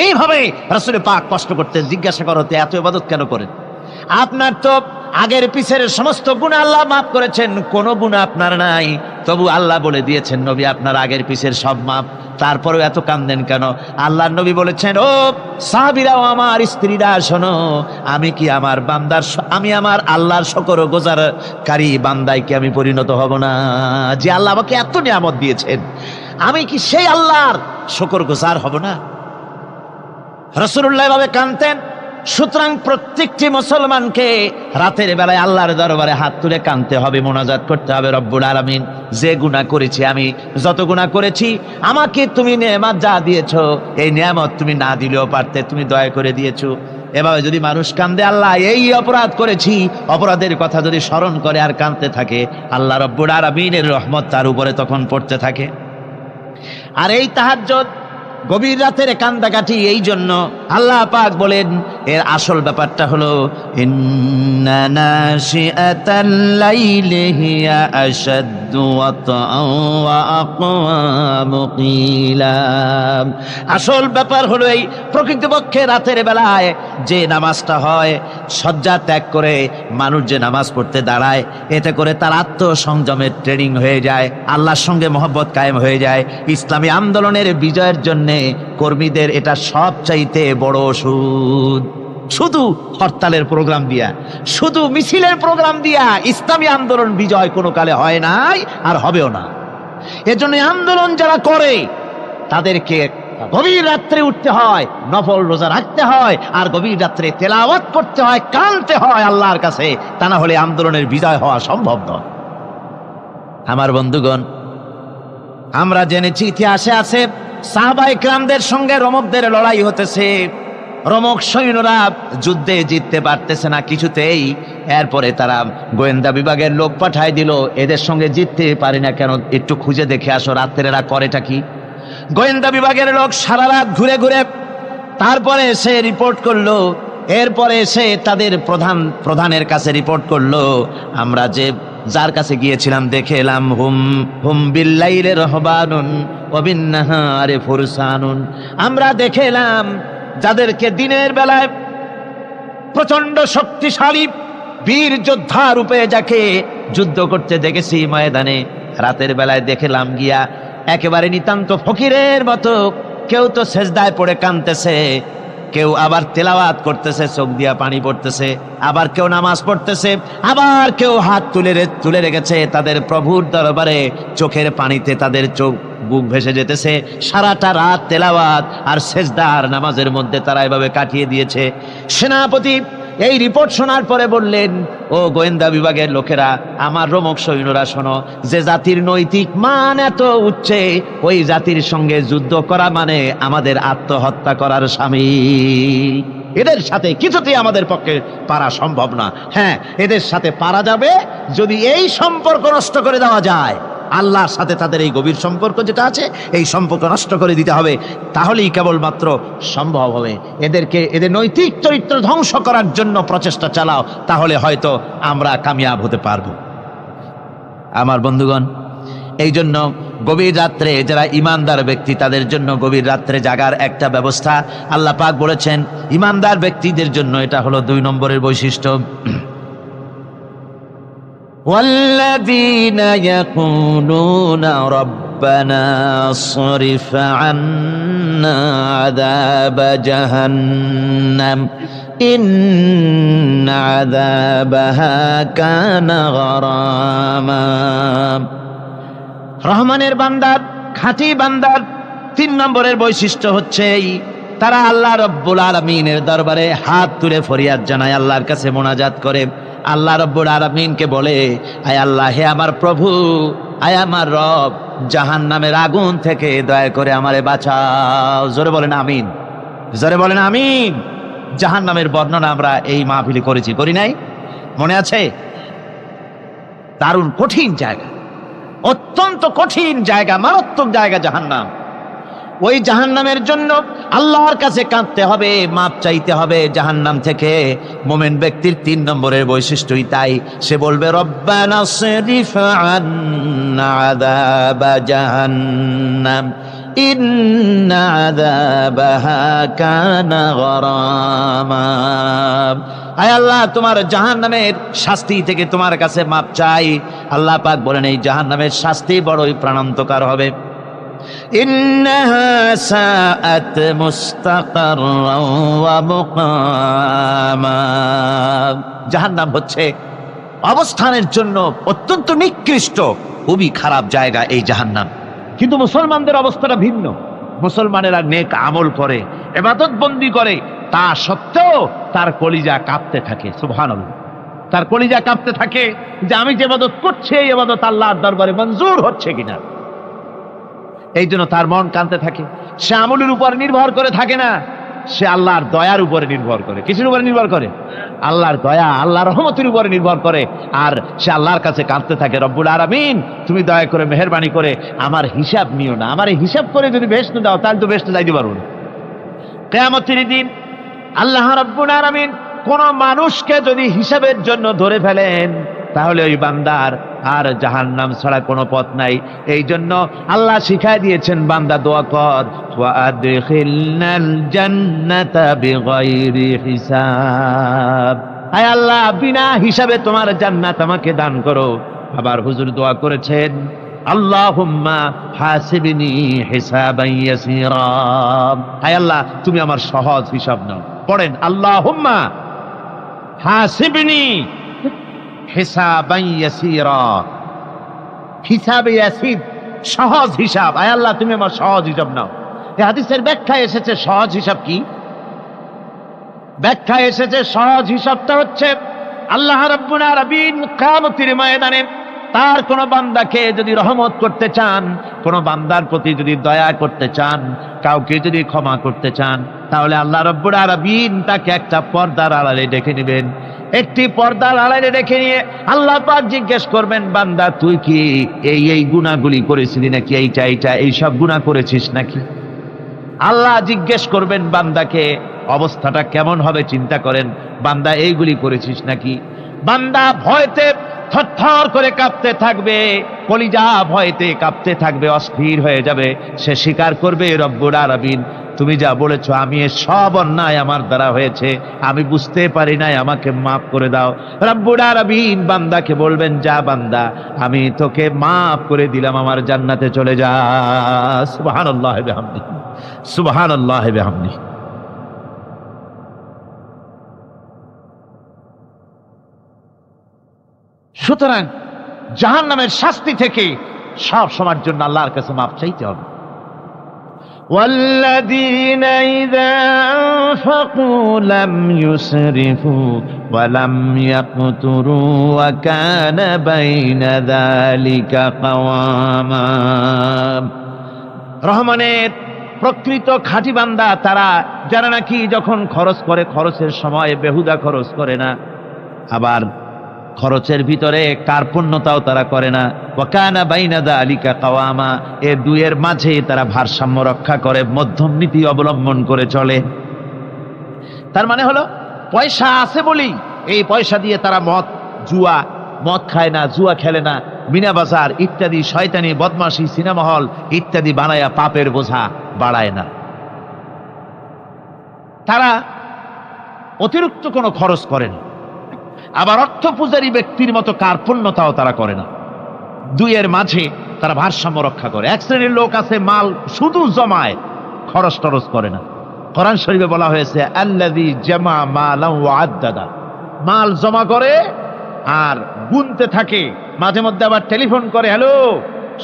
এইভাবে রাসূল পাক কষ্ট করতেন। জিজ্ঞাসা করতে এত ইবাদত কেন করেন? আপনার তো আগের পিছের সমস্ত গুনাহ আল্লাহ মাফ করেছেন, কোনো গুনাহ আপনার নাই। তবু আল্লাহ বলে দিয়েছেন, নবী আপনার আগের পিছের সব মাফ, তারপরেও এত কাঁদেন কেন? আল্লাহর নবী বলেছেন, ও সাহাবীরাও, আমার স্ত্রীরা শোনো, আমি কি আমার বান্দার, আমি আমার আল্লাহর শুকরগুজারকারী বান্দায় কি আমি পরিণত হব না? যে আল্লাহ আমাকে এত নিয়ামত দিয়েছেন, আমি কি সেই আল্লাহর শুকরগুজার হব না? রাসূলুল্লাহ এভাবে কাঁদতেন। সুতরাং প্রত্যেকটি মুসলমানকে রাতের বেলায় আল্লাহর দরবারে হাত তুলে কাঁদতে হবে, মোনাজাত করতে হবে, রব্বুল আলামিন, যে গুনাহ করেছি, আমি যত গুনাহ করেছি, আমাকে তুমি নেয়ামত যা দিয়েছো, এই নেয়ামত তুমি না দিলেও পারতে, তুমি দয়া করে দিয়েছো। এভাবে যদি মানুষ কাঁদে, আল্লাহ এই অপরাধ করেছি, অপরাধের কথা যদি স্মরণ করে আর কাঁদতে থাকে, আল্লাহ রব্বুল আলামিনের রহমত তার উপরে তখন পড়তে থাকে। আর এই তাহাজ্জুদ, গভীর রাতের কান্দাকাটি, এই জন্য আল্লাহ পাক বলেন, এর আসল ব্যাপারটা হলো ইন্না নাশিআতাল লাইলি হিয়া আশাদ্দু ওয়াতআন ওয়া আকওয়ামু কিলা। আসল ব্যাপার হলো এই প্রকৃতপক্ষে রাতের বেলায় যে নামাজটা হয়, শয্যা ত্যাগ করে মানুষ যে নামাজ পড়তে দাঁড়ায়, এতে করে তার আত্মসংযমের ট্রেনিং হয়ে যায়, আল্লাহর সঙ্গে মহব্বত কায়েম হয়ে যায়। ইসলামী আন্দোলনের বিজয়ের জন্য কর্মীদের এটা সবচাইতে বড় ওষুধ। শুধু হরতালের প্রোগ্রাম দিয়া, শুধু মিছিলের প্রোগ্রাম দিয়া ইসলামী আন্দোলন বিজয় কোনো কালে হয় নাই আর হবেও না। এজন্য আন্দোলন যারা করে তাদেরকে গভীর রাত্রে উঠতে হয়, নফল রোজা রাখতে হয়, আর গভীর রাত্রে তেলাওয়াত করতে হয়, কাঁদতে হয় আল্লাহর কাছে, তা না হলে আন্দোলনের বিজয় হওয়া সম্ভব নয়। আমার বন্ধুগণ, আমরা জেনেছি ইতিহাসে আছে সাহাবায়ে কেরামদের সঙ্গে রোমকদের লড়াই হতেছে। রোমক সৈন্যরা যুদ্ধে জিততে পারতেছে না কিছুতেই। এরপরে তারা গোয়েন্দা বিভাগের লোক পাঠায় দিল, এদের সঙ্গে জিততে পারি না কেন, একটু খুঁজে দেখে আসো রাত্রে এরা করেটা কি। গোয়েন্দা বিভাগের লোক সারা রাত ঘুরে ঘুরে তারপরে এসে রিপোর্ট করলো। এরপরে এসে তাদের প্রধানের কাছে রিপোর্ট করলো, আমরা যে যার কাছে গিয়েছিলাম দেখে এলাম, হুম হুম বিল্লাইলি রাহবানুন ওয়া বিন্নাহারি ফুরসানুন, আমরা দেখে এলাম যাদেরকে দিনের বেলায় প্রচন্ড শক্তিশালী বীর যোদ্ধা রূপে যাকে যুদ্ধ করতে দেখেছি ময়দানে, রাতের বেলায় দেখলাম গিয়া একেবারে নিতান্ত ফকিরের মতো, কেউ তো সেজদায় পড়ে কাঁদতেছে, কেউ আবার তেলাওয়াত করতেছে, চোখ দিয়া পানি পড়তেছে, আবার কেউ নামাজ পড়তেছে, আবার কেউ হাত তুলে রেখেছে তাদের প্রভুর দরবারে, চোখের পানিতে তাদের চোখ বুক ভেসে যেতেছে। সারাটা রাত তেলাওয়াত আর সেজদা আর নামাজের মধ্যে তারা এভাবে কাটিয়ে দিয়েছে। সেনাপতি এই রিপোর্ট শোনার পরে বললেন, ও গোয়েন্দা বিভাগের লোকেরা, আমার রোমক সৈন্যরা শোনো, যে জাতির নৈতিক মান এত উচ্চে, ওই জাতির সঙ্গে যুদ্ধ করা মানে আমাদের আত্মহত্যা করার শামিল। এদের সাথে কিছুতেই আমাদের পক্ষে পারা সম্ভব না। হ্যাঁ, এদের সাথে পারা যাবে যদি এই সম্পর্ক নষ্ট করে দেওয়া যায়। আল্লাহর সাথে তাদের এই গভীর সম্পর্ক যেটা আছে, এই সম্পর্ক নষ্ট করে দিতে হবে, তাহলেই কেবলমাত্র সম্ভব হবে। এদের নৈতিক চরিত্র ধ্বংস করার জন্য প্রচেষ্টা চালাও, তাহলে হয়তো আমরা কামিয়াব হতে পারবো। আমার বন্ধুগণ, এই জন্য গভীর রাত্রে যারা ইমানদার ব্যক্তি, তাদের জন্য গভীর রাত্রে জাগার একটা ব্যবস্থা আল্লাহ পাক বলেছেন। ইমানদার ব্যক্তিদের জন্য এটা হলো 2 নম্বরের বৈশিষ্ট্য। والذين يقولون ربنا اصرف عنا عذاب جهنم إن عذابها كان غراما। রহমানের বান্দার, খাঁটি বান্দার 3 নম্বরের বৈশিষ্ট্য হচ্ছে তারা আল্লাহ রব্বুল আলামিনের দরবারে হাত তুলে ফরিয়াদ জানায়, আল্লাহর কাছে মোনাজাত করে, আল্লাহ রব্বুল আলামিনকে বলে, আয় আল্লাহ, হে আমার প্রভু, আয় আমার রব, জাহান্নামের আগুন থেকে দয়া করে আমারে বাঁচাও। জোরে বলেন আমিন, জোরে বলেন আমিন। জাহান্নামের বর্ণনা আমরা এই মাহফিলে করেছি, করি নাই? মনে আছে? দারুণ কঠিন জায়গা, অত্যন্ত কঠিন জায়গা, মারাত্মক জায়গা জাহান্নাম। ওই জাহান্নামের জন্য আল্লাহর কাছে কাঁদতে হবে, মাপ চাইতে হবে জাহান্নাম থেকে। মোমেন ব্যক্তির 3 নম্বরের বৈশিষ্ট্যই তাই, সে বলবে রব্বানা সরিফ আন্না আযাবা জাহান্নাম ইন্না আযাবাহা কানা গরামা। আয় আল্লাহ, তোমার জাহান্নামের শাস্তি থেকে তোমার কাছে মাপ চাই। আল্লাহ পাক বলেন, এই জাহান্নামের শাস্তি বড়ই প্রাণান্তকার হবে। ইন্নাহা সাআত মুস্তাকাররান ওয়া মুকামা। জাহান্নাম হচ্ছে অবস্থানের জন্য অত্যন্ত নিকৃষ্ট, খুবই খারাপ জায়গা এই জাহান্নাম। কিন্তু মুসলমানদের অবস্থাটা ভিন্ন। মুসলমানেরা নেক আমল করে, ইবাদত বন্দি করে, তা সত্ত্বেও তার কলিজা কাঁপতে থাকে। সুবহানাল্লাহ, তার কলিজা কাঁপতে থাকে যে আমি যে ইবাদত করছি এই ইবাদত আল্লাহর দরবারে মঞ্জুর হচ্ছে কিনা। এই জন্য তার মন কাঁদতে থাকে। সে আমলের উপর নির্ভর করে থাকে না, সে আল্লাহর দয়ার উপরে নির্ভর করে। কিসের উপরে নির্ভর করে? আল্লাহর দয়া, আল্লাহর রহমতের উপরে নির্ভর করে। আর সে আল্লাহর কাছে কাঁদতে থাকে, রব্বুল আলামিন, তুমি দয়া করে মেহেরবানি করে আমার হিসাব নিও না। আমার এই হিসাব করে যদি বেহেশতে দাও তাহলে তো বেহেশতে যাইতে পারবো না। কিয়ামতের দিন আল্লাহ রব্বুল আলামিন কোন মানুষকে যদি হিসাবের জন্য ধরে ফেলেন, তাহলে ওই বান্দার আর জাহান্নাম ছাড়া কোনো পথ নাই। এই জন্য আল্লাহ শিখাই দিয়েছেন, বান্দা দোয়া কর, ওয়া আদখিলনাল জান্নাতা বিগাইরি হিসাব। আয় আল্লাহ, বিনা হিসাবে তোমার জান্নাত আমাকে দান করো। আবার হুজুর দোয়া করেছেন, আল্লাহুম্মা হাসিবনি হিসাবান ইয়াসীরা। আয় আল্লাহ, তুমি আমার সহজ হিসাব নাও। পড়েন, আল্লাহুম্মা হাসিবনি হিসাবান ইয়াসীরা। হিসাবে ইয়াসির, সহজ হিসাব। আয় আল্লাহ, তুমি আমার সহজ হিসাব নাও। এই হাদিসের ব্যাখ্যায় এসেছে সহজ হিসাব কি? ব্যাখ্যায় এসেছে সহজ হিসাবটা হচ্ছে আল্লাহ রাব্বুল আলামিন কিয়ামতের ময়দানে তার কোন বান্দাকে যদি রহমত করতে চান, কোন বান্দার প্রতি যদি দয়া করতে চান, কাউকে যদি ক্ষমা করতে চান, তাহলে আল্লাহ রাব্বুল আলামিন তাকে একটা পর্দার আড়ালে ডেকে নেবেন। একটি পর্দার আড়ালে রেখে নিয়ে আল্লাহ পাক জিজ্ঞেস করবেন, বান্দা তুই কি এই গুনাহগুলি করেছিলি নাকি? এই সব গুনাহ করেছিস নাকি? আল্লাহ জিজ্ঞেস করবেন বান্দাকে, অবস্থাটা কেমন হবে চিন্তা করেন। বান্দা এইগুলি করেছিস নাকি? বান্দা ভয়তে থরথর করে কাঁপতে থাকবে, কলিজা ভয়তে কাঁপতে থাকবে, অস্থির হয়ে যাবে। সে স্বীকার করবে, রব্বুল আলামিন, তুমি যা বলেছো আমি এর সব অন্যায় আমার দ্বারা হয়েছে, আমি বুঝতে পারি নাই, আমাকে মাফ করে দাও। রব্বুল আলামিন বান্দাকে বলবেন, যা বান্দা, আমি তোকে মাফ করে দিলাম, আমার জান্নাতে চলে যা। সুবহানাল্লাহি ওয়া বিহামদিহি, সুবহানাল্লাহি ওয়া বিহামদিহি। সুতরাং জাহান্নামের শাস্তি থেকে সব সময়ের জন্য আল্লাহর কাছে মাফ চাইতে হবে। والذين إذا أنفقوا لم يسرفوا ولم يقتروا وكان بين ذلك قواما। রহমানের প্রকৃত খাঁটি বান্দা তারা, যারা নাকি যখন খরচ করে খরচের সময় বেহুদা খরচ করে না, আবার খরচের ভিতরে কার্পণ্যতাও তারা করে না। ওয়াকানা বাইনা যালিকা কাওয়ামা, এই দুইয়ের মাঝে তারা ভারসাম্য রক্ষা করে, মধ্যম নীতি অবলম্বন করে চলে। তার মানে হলো পয়সা আছে বলি এই পয়সা দিয়ে তারা মদ খায় না, জুয়া খেলে না, মিনা বাজার ইত্যাদি শয়তানি বদমাশি সিনেমা হল ইত্যাদি বানায়া পাপের বোঝা বাড়ায় না। তারা অতিরিক্ত কোনো খরচ করে না, আবার অর্থ পূজারী ব্যক্তির মতো কার্পণ্যতাও তারা করে না। দুইয়ের মাঝে তারা ভারসাম্য রক্ষা করে। এক শ্রেণীর লোক আছে মাল শুধু জমায়, খরচ টরচ করে না। কোরআন শরীফে বলা হয়েছে, আল্লাযী জামা মালান ওয়া আদ্দাদা, মাল জমা করে আর গুনতে থাকে, মাঝে মধ্যে আবার টেলিফোন করে, হ্যালো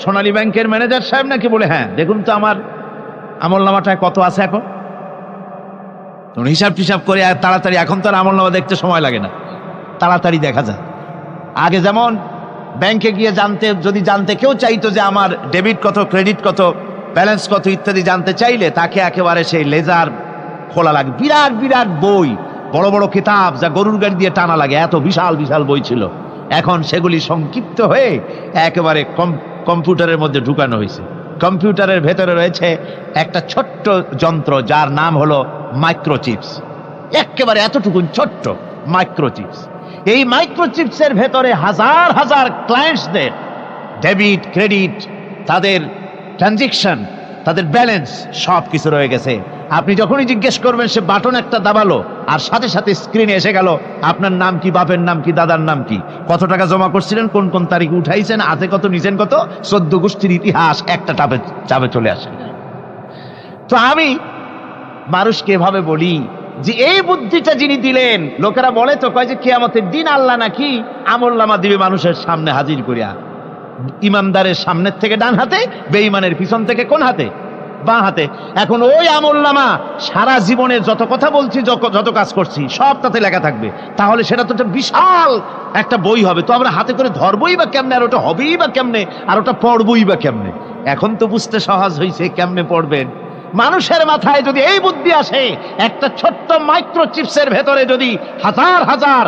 সোনালী ব্যাংকের ম্যানেজার সাহেব নাকি? বলে হ্যাঁ, দেখুন তো আমার আমল নামাটায় কত আছে এখন। তখন হিসাব টিসাব করে আর তাড়াতাড়ি, এখন তো আর আমলনামা দেখতে সময় লাগে না, তাড়াতাড়ি দেখা যায়। আগে যেমন ব্যাংকে গিয়ে যদি জানতে কেউ চাইতো যে আমার ডেবিট কত, ক্রেডিট কত, ব্যালেন্স কত ইত্যাদি জানতে চাইলে তাকে একেবারে সেই লেজার খোলা লাগে, বিরাট বিরাট বই, বড় বড় কিতাব যা গরুর গাড়ি দিয়ে টানা লাগে, এত বিশাল বিশাল বই ছিল। এখন সেগুলি সংক্ষিপ্ত হয়ে একেবারে কম্পিউটারের মধ্যে ঢুকানো হয়েছে। কম্পিউটারের ভেতরে রয়েছে একটা ছোট্ট যন্ত্র যার নাম হলো মাইক্রোচিপস, একেবারে এতটুকু ছোট্ট মাইক্রোচিপস। এই মাইক্রোচিপসের ভেতরে হাজার হাজার ক্লায়েন্টসদের ডেবিট, ক্রেডিট, তাদের ট্রানজেকশন, তাদের ব্যালেন্স সব কিছু রয়ে গেছে। আপনি যখনই জিজ্ঞেস করবেন সে বাটন একটা দাবালো আর সাথে সাথে স্ক্রিনে এসে গেল আপনার নাম কি, বাপের নাম কি, দাদার নাম কি, কত টাকা জমা করছিলেন, কোন কোন তারিখে উঠাইছেন, হাতে কত, নিচেন কত, 14 গোষ্ঠীর ইতিহাস একটা চাপে চলে আসে। তো আমি মানুষকে এভাবে বলি যে এই বুদ্ধিটা যিনি দিলেন, লোকেরা বলে তো কয় যে কিয়ামতের দিন আল্লাহ নাকি আমলনামা দিবে মানুষের সামনে হাজির করিয়া, ইমানদারের সামনের থেকে ডান হাতে, বেঈমানের পিছন থেকে কোন হাতে, বাঁ হাতে। এখন ওই আমলনামা সারা জীবনে যত কথা বলছি, যত কাজ করছি সব তাতে লেখা থাকবে। তাহলে সেটা তো একটা বিশাল একটা বই হবে, তো আমরা হাতে করে ধরবই বা কেমনে, আর ওটা হবেই বা কেমনে, আর ওটা পড়বই বা কেমনে। এখন তো বুঝতে সহজ হয়েছে কেমনে পড়বেন। মানুষের মাথায় যদি এই বুদ্ধি আসে, একটা ছোট্ট মাইক্রোচিপসের ভেতরে যদি হাজার হাজার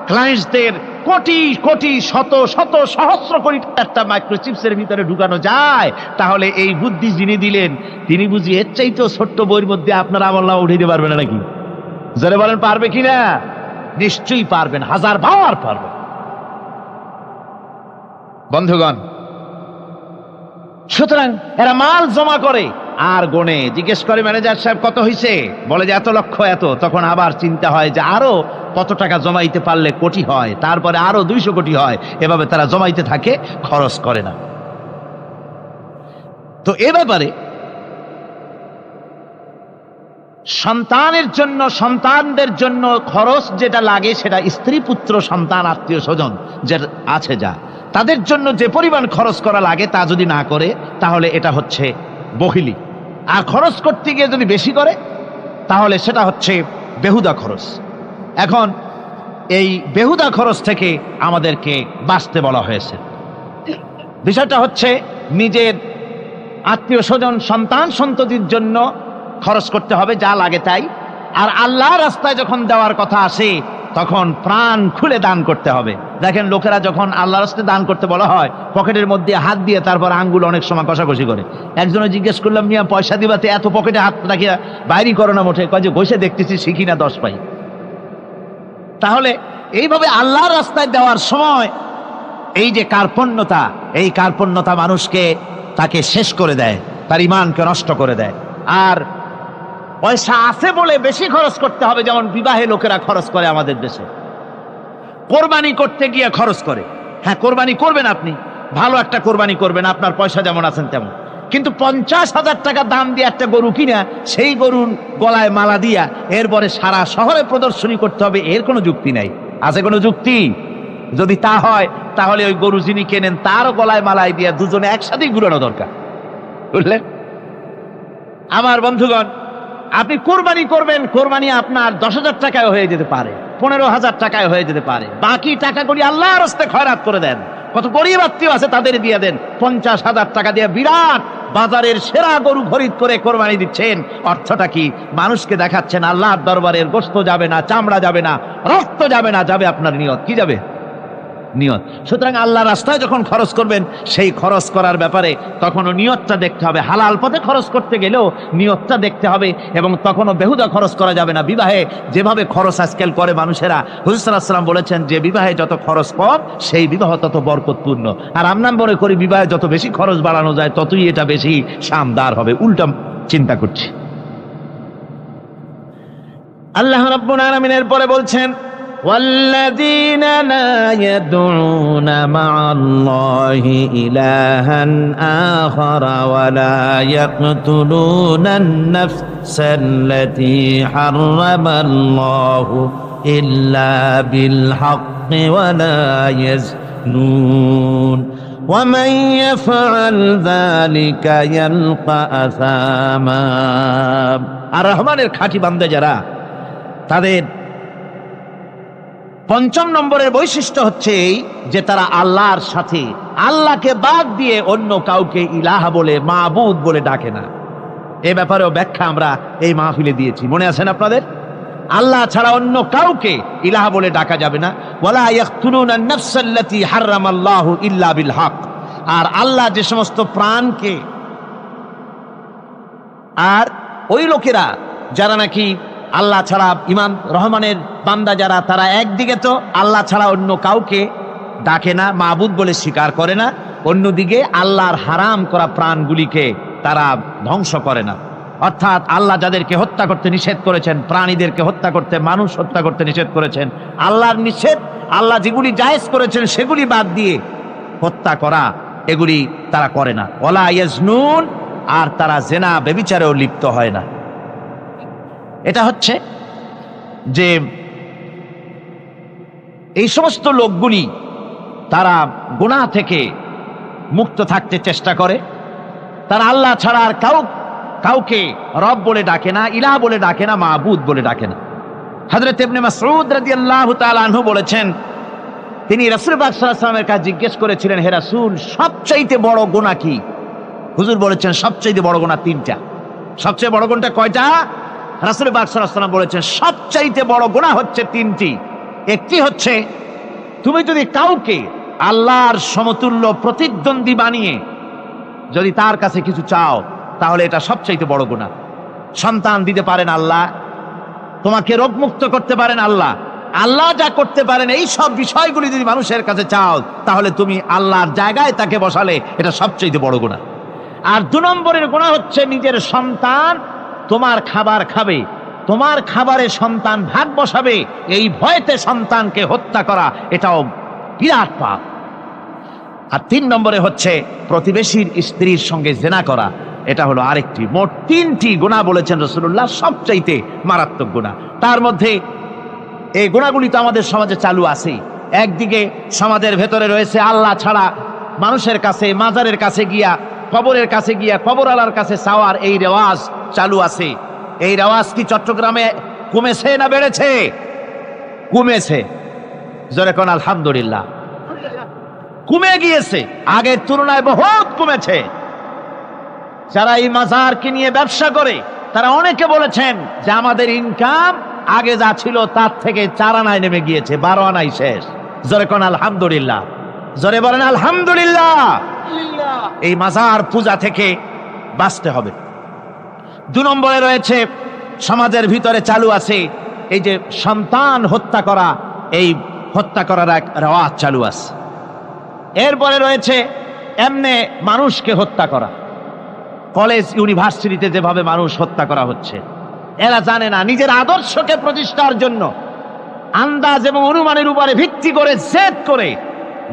ক্লায়েন্টসদের কোটি কোটি শত শত সহস্র কোটি একটা মাইক্রোচিপসের ভিতরে ঢুকানো যায়, তাহলে এই বুদ্ধি যিনি দিলেন তিনি বুঝি এর চাইতেও ছোট্ট বইয়ের মধ্যে আপনার আমলনামা উঠাইতে পারবে না নাকি? যারা বলেন পারবে কিনা? নিশ্চয়ই পারবেন, হাজার বার পারবেন। বন্ধুগণ, সুতরাং এরা মাল জমা করে আর গোনে, জিজ্ঞেস করে ম্যানেজার সাহেব কত হয়েছে, বলে যে এত লক্ষ এত, তখন আবার চিন্তা হয় যে আরো কত টাকা জমাইতে পারলে কোটি হয়, তারপরে আরো 200 কোটি হয়, এভাবে তারা জমাইতে থাকে, খরচ করে না। তো এ ব্যাপারে সন্তানদের জন্য খরচ যেটা লাগে সেটা স্ত্রী, পুত্র, সন্তান, আত্মীয় স্বজন যে আছে যা, তাদের জন্য যে পরিমাণ খরচ করা লাগে তা যদি না করে তাহলে এটা হচ্ছে বখিলি। আর খরচ করতে গিয়ে যদি বেশি করে তাহলে সেটা হচ্ছে বেহুদা খরচ। এখন এই বেহুদা খরচ থেকে আমাদেরকে বাঁচতে বলা হয়েছে। বিষয়টা হচ্ছে নিজের আত্মীয় স্বজন, সন্তান সন্ততির জন্য খরচ করতে হবে যা লাগে তাই। আর আল্লাহ রাস্তায় যখন দেওয়ার কথা আসে তখন প্রাণ খুলে দান করতে হবে। দেখেন লোকেরা যখন আল্লাহ রাস্তায় দান করতে বলা হয়, পকেটের মধ্যে হাত দিয়ে তারপর আঙ্গুল অনেক সময় কষাকষি করে। একজনে জিজ্ঞেস করলাম, মিয়া পয়সা দিবাতে এত পকেটে হাত রাখিয়া বাইরে করো না মোটে? কয় যে ঘষে দেখতেছি, শিখি না 10 পাই। তাহলে এইভাবে আল্লাহর রাস্তায় দেওয়ার সময় এই যে কার্পণ্যতা, এই কার্পণ্যতা মানুষকে তাকে শেষ করে দেয়, তার ঈমানকে নষ্ট করে দেয়। আর পয়সা আছে বলে বেশি খরচ করতে হবে, যেমন বিবাহে লোকেরা খরচ করে আমাদের দেশে, কোরবানি করতে গিয়ে খরচ করে। হ্যাঁ, কোরবানি করবেন, আপনি ভালো একটা কোরবানি করবেন, আপনার পয়সা যেমন আছেন তেমন, কিন্তু 50,000 টাকা দাম দিয়ে একটা গরু কিনা সেই গরুর গলায় মালা দিয়া এরপরে সারা শহরে প্রদর্শনী করতে হবে, এর কোনো যুক্তি নাই। আছে কোনো যুক্তি? যদি তা হয় তাহলে ওই গরু যিনি কেনেন তারও গলায় মালাই দিয়া দুজনে একসাথেই ঘুরানো দরকার, বুঝলেন? আমার বন্ধুগণ, আপনি কোরবানি করবেন, কোরবানি আপনার 10,000 টাকায় হয়ে যেতে পারে, 15,000 টাকায় হয়ে যেতে পারে। বাকি টাকাগুলি আল্লাহর রাস্তায় খয়রাত করে দেন। কত গরিব আত্মীয় আছে তাদের দিয়ে দেন। 50,000 টাকা দিয়ে বিরাট বাজারের সেরা গরু খরিদ করে কোরবানি দিচ্ছেন। অর্থটা কি? মানুষকে দেখাচ্ছেন আল্লাহর দরবারের গোশত যাবে না, চামড়া যাবে না, রক্ত যাবে না, যাবে আপনার নিয়ত। কি যাবে? নিয়ত। সুতরাং আল্লাহ রাস্তায় যখন খরচ করবেন সেই খরচ করার ব্যাপারে তখনও নিয়তটা দেখতে হবে। হালাল পথে খরচ করতে গেলেও নিয়তটা দেখতে হবে, এবং তখনও বেহুদা খরচ করা যাবে না। বিবাহে যেভাবে খরচ আজকাল করে মানুষেরা, হুজুর সাল্লাল্লাহু আলাইহি ওয়াসাল্লাম বলেছেন যে বিবাহে যত খরচ কম সেই বিবাহ তত বরকতপূর্ণ। আর আমরা মনে করি বিবাহে যত বেশি খরচ বাড়ানো যায় ততই এটা বেশি শানদার হবে। উল্টা চিন্তা করছি। আল্লাহ রাব্বুল আলামিন এরপরে বলছেন, والذين لا يدعون مع الله إلها آخر ولا يقتلون النفس التي حرم الله إلا بالحق ولا يزنون ومن يفعل ذلك يلقى أثاما। আর রহমানের খাঁটি বান্দা যারা তাদের পঞ্চম নম্বরের বৈশিষ্ট্য হচ্ছে এই যে তারা আল্লাহর সাথে আল্লাহকে বাদ দিয়ে অন্য কাউকে ইলাহা বলে মাবুদ বলে ডাকে না। এ ব্যাপারেও ব্যাখ্যা আমরা এই মাহফিলে দিয়েছি, মনে আছেন আপনাদের? আল্লাহ ছাড়া অন্য কাউকে ইলাহা বলে ডাকা যাবে না। ওয়ালা ইয়াকতুলুনা আন-নাফসাল্লাতী হারামাল্লাহু ইল্লা বিল হক। আর আল্লাহ যে সমস্ত প্রাণকে, আর ওই লোকেরা যারা নাকি আল্লাহ ছাড়া ইমান রহমানের বান্দা যারা, তারা একদিকে তো আল্লাহ ছাড়া অন্য কাউকে ডাকে না, মাবুদ বলে স্বীকার করে না, অন্যদিকে আল্লাহর হারাম করা প্রাণগুলিকে তারা ধ্বংস করে না। অর্থাৎ আল্লাহ যাদেরকে হত্যা করতে নিষেধ করেছেন, প্রাণীদেরকে হত্যা করতে, মানুষ হত্যা করতে নিষেধ করেছেন, আল্লাহর নিষেধ, আল্লাহ যেগুলি জায়েজ করেছেন সেগুলি বাদ দিয়ে হত্যা করা, এগুলি তারা করে না। ওয়ালা ইয়াজনুন, আর তারা জেনা ব্যভিচারেও লিপ্ত হয় না। এটা হচ্ছে যে এই সমস্ত লোকগুলি তারা গুনাহ থেকে মুক্ত থাকতে চেষ্টা করে। তারা আল্লাহ ছাড়া আর কাউকে রব বলে ডাকে না, ইলাহ বলে ডাকে না, মাবুদ বলে ডাকে না। হযরত ইবনে মাসউদ রাদিয়াল্লাহু তাআলা আনহু বলেছেন, তিনি রাসূল পাক সাল্লাল্লাহু আলাইহি ওয়াসাল্লামের কাছে জিজ্ঞেস করেছিলেন, হে রাসূল, সবচাইতে বড় গুনাহ কি? হুজুর বলেছেন সবচাইতে বড় গুনাহ তিনটা। সবচেয়ে বড় গুনাহটা কয়টা? রাসূল পাক সাল্লাল্লাহু আলাইহি ওয়াসাল্লাম বলেছেন সবচাইতে বড় গুনাহ হচ্ছে তিনটি। একটি হচ্ছে তুমি যদি কাউকে আল্লাহর সমতুল্য প্রতিদ্বন্দ্বী বানিয়ে যদি তার কাছে কিছু চাও, তাহলে এটা সবচাইতে বড় গুনাহ। সন্তান দিতে পারেন আল্লাহ, তোমাকে রোগমুক্ত করতে পারেন আল্লাহ, আল্লাহ যা করতে পারেন এই সব বিষয়গুলি যদি মানুষের কাছে চাও, তাহলে তুমি আল্লাহর জায়গায় তাকে বসালে, এটা সবচাইতে বড় গুনাহ। আর 2 নম্বরের গুনাহ হচ্ছে নিজের সন্তান তোমার খাবার খাবে, তোমার খাবারে সন্তান ভাগ বসাবে, এই ভয়তে সন্তানকে হত্যা করা, এটাও বিরাট পাপ। আর 3 নম্বরে হচ্ছে প্রতিবেশীর স্ত্রীর সঙ্গে জেনা করা, এটা হলো আরেকটি। মোট 3টি গুনাহ বলেছেন রাসূলুল্লাহ, সবচাইতে মারাত্মক গুনাহ। তার মধ্যে এই গুনাহগুলি তো আমাদের সমাজে চালু আছে। একদিকে সমাজের ভেতরে রয়েছে আল্লাহ ছাড়া মানুষের কাছে, মাজারের কাছে গিয়া, কবরের কাছে গিয়া, কবরওয়ালার কাছে চাওয়ার এই রেওয়াজ চালু আছে। এই রেওয়াজ কি চট্টগ্রামে কমেছে না বেড়েছে? কমেছে। জোরে কোন আলহামদুলিল্লাহ। কমে গিয়েছে, আগের তুলনায় বহুত কমেছে। যারা এই মাজারকে নিয়ে ব্যবসা করে, তারা অনেকে বলেছেন যে আমাদের ইনকাম আগে যা ছিল তার থেকে 4 আনায় নেমে গিয়েছে, 12 আনাই শেষ। জোরে কোন আলহামদুলিল্লাহ, জোরে বলেন আলহামদুলিল্লাহ। এই মাজার পূজা থেকে বাঁচতে হবে। 2 নম্বরে রয়েছে সমাজের ভিতরে চালু আছে এই যে সন্তান হত্যা করা, এই হত্যা করার এক রেওয়াজ চালু আছে। এরপরে রয়েছে এমনে মানুষকে হত্যা করা। কলেজ ইউনিভার্সিটিতে যেভাবে মানুষ হত্যা করা হচ্ছে, এরা জানে না নিজের আদর্শকে প্রতিষ্ঠার জন্য আন্দাজ এবং অনুমানের উপরে ভিত্তি করে জেদ করে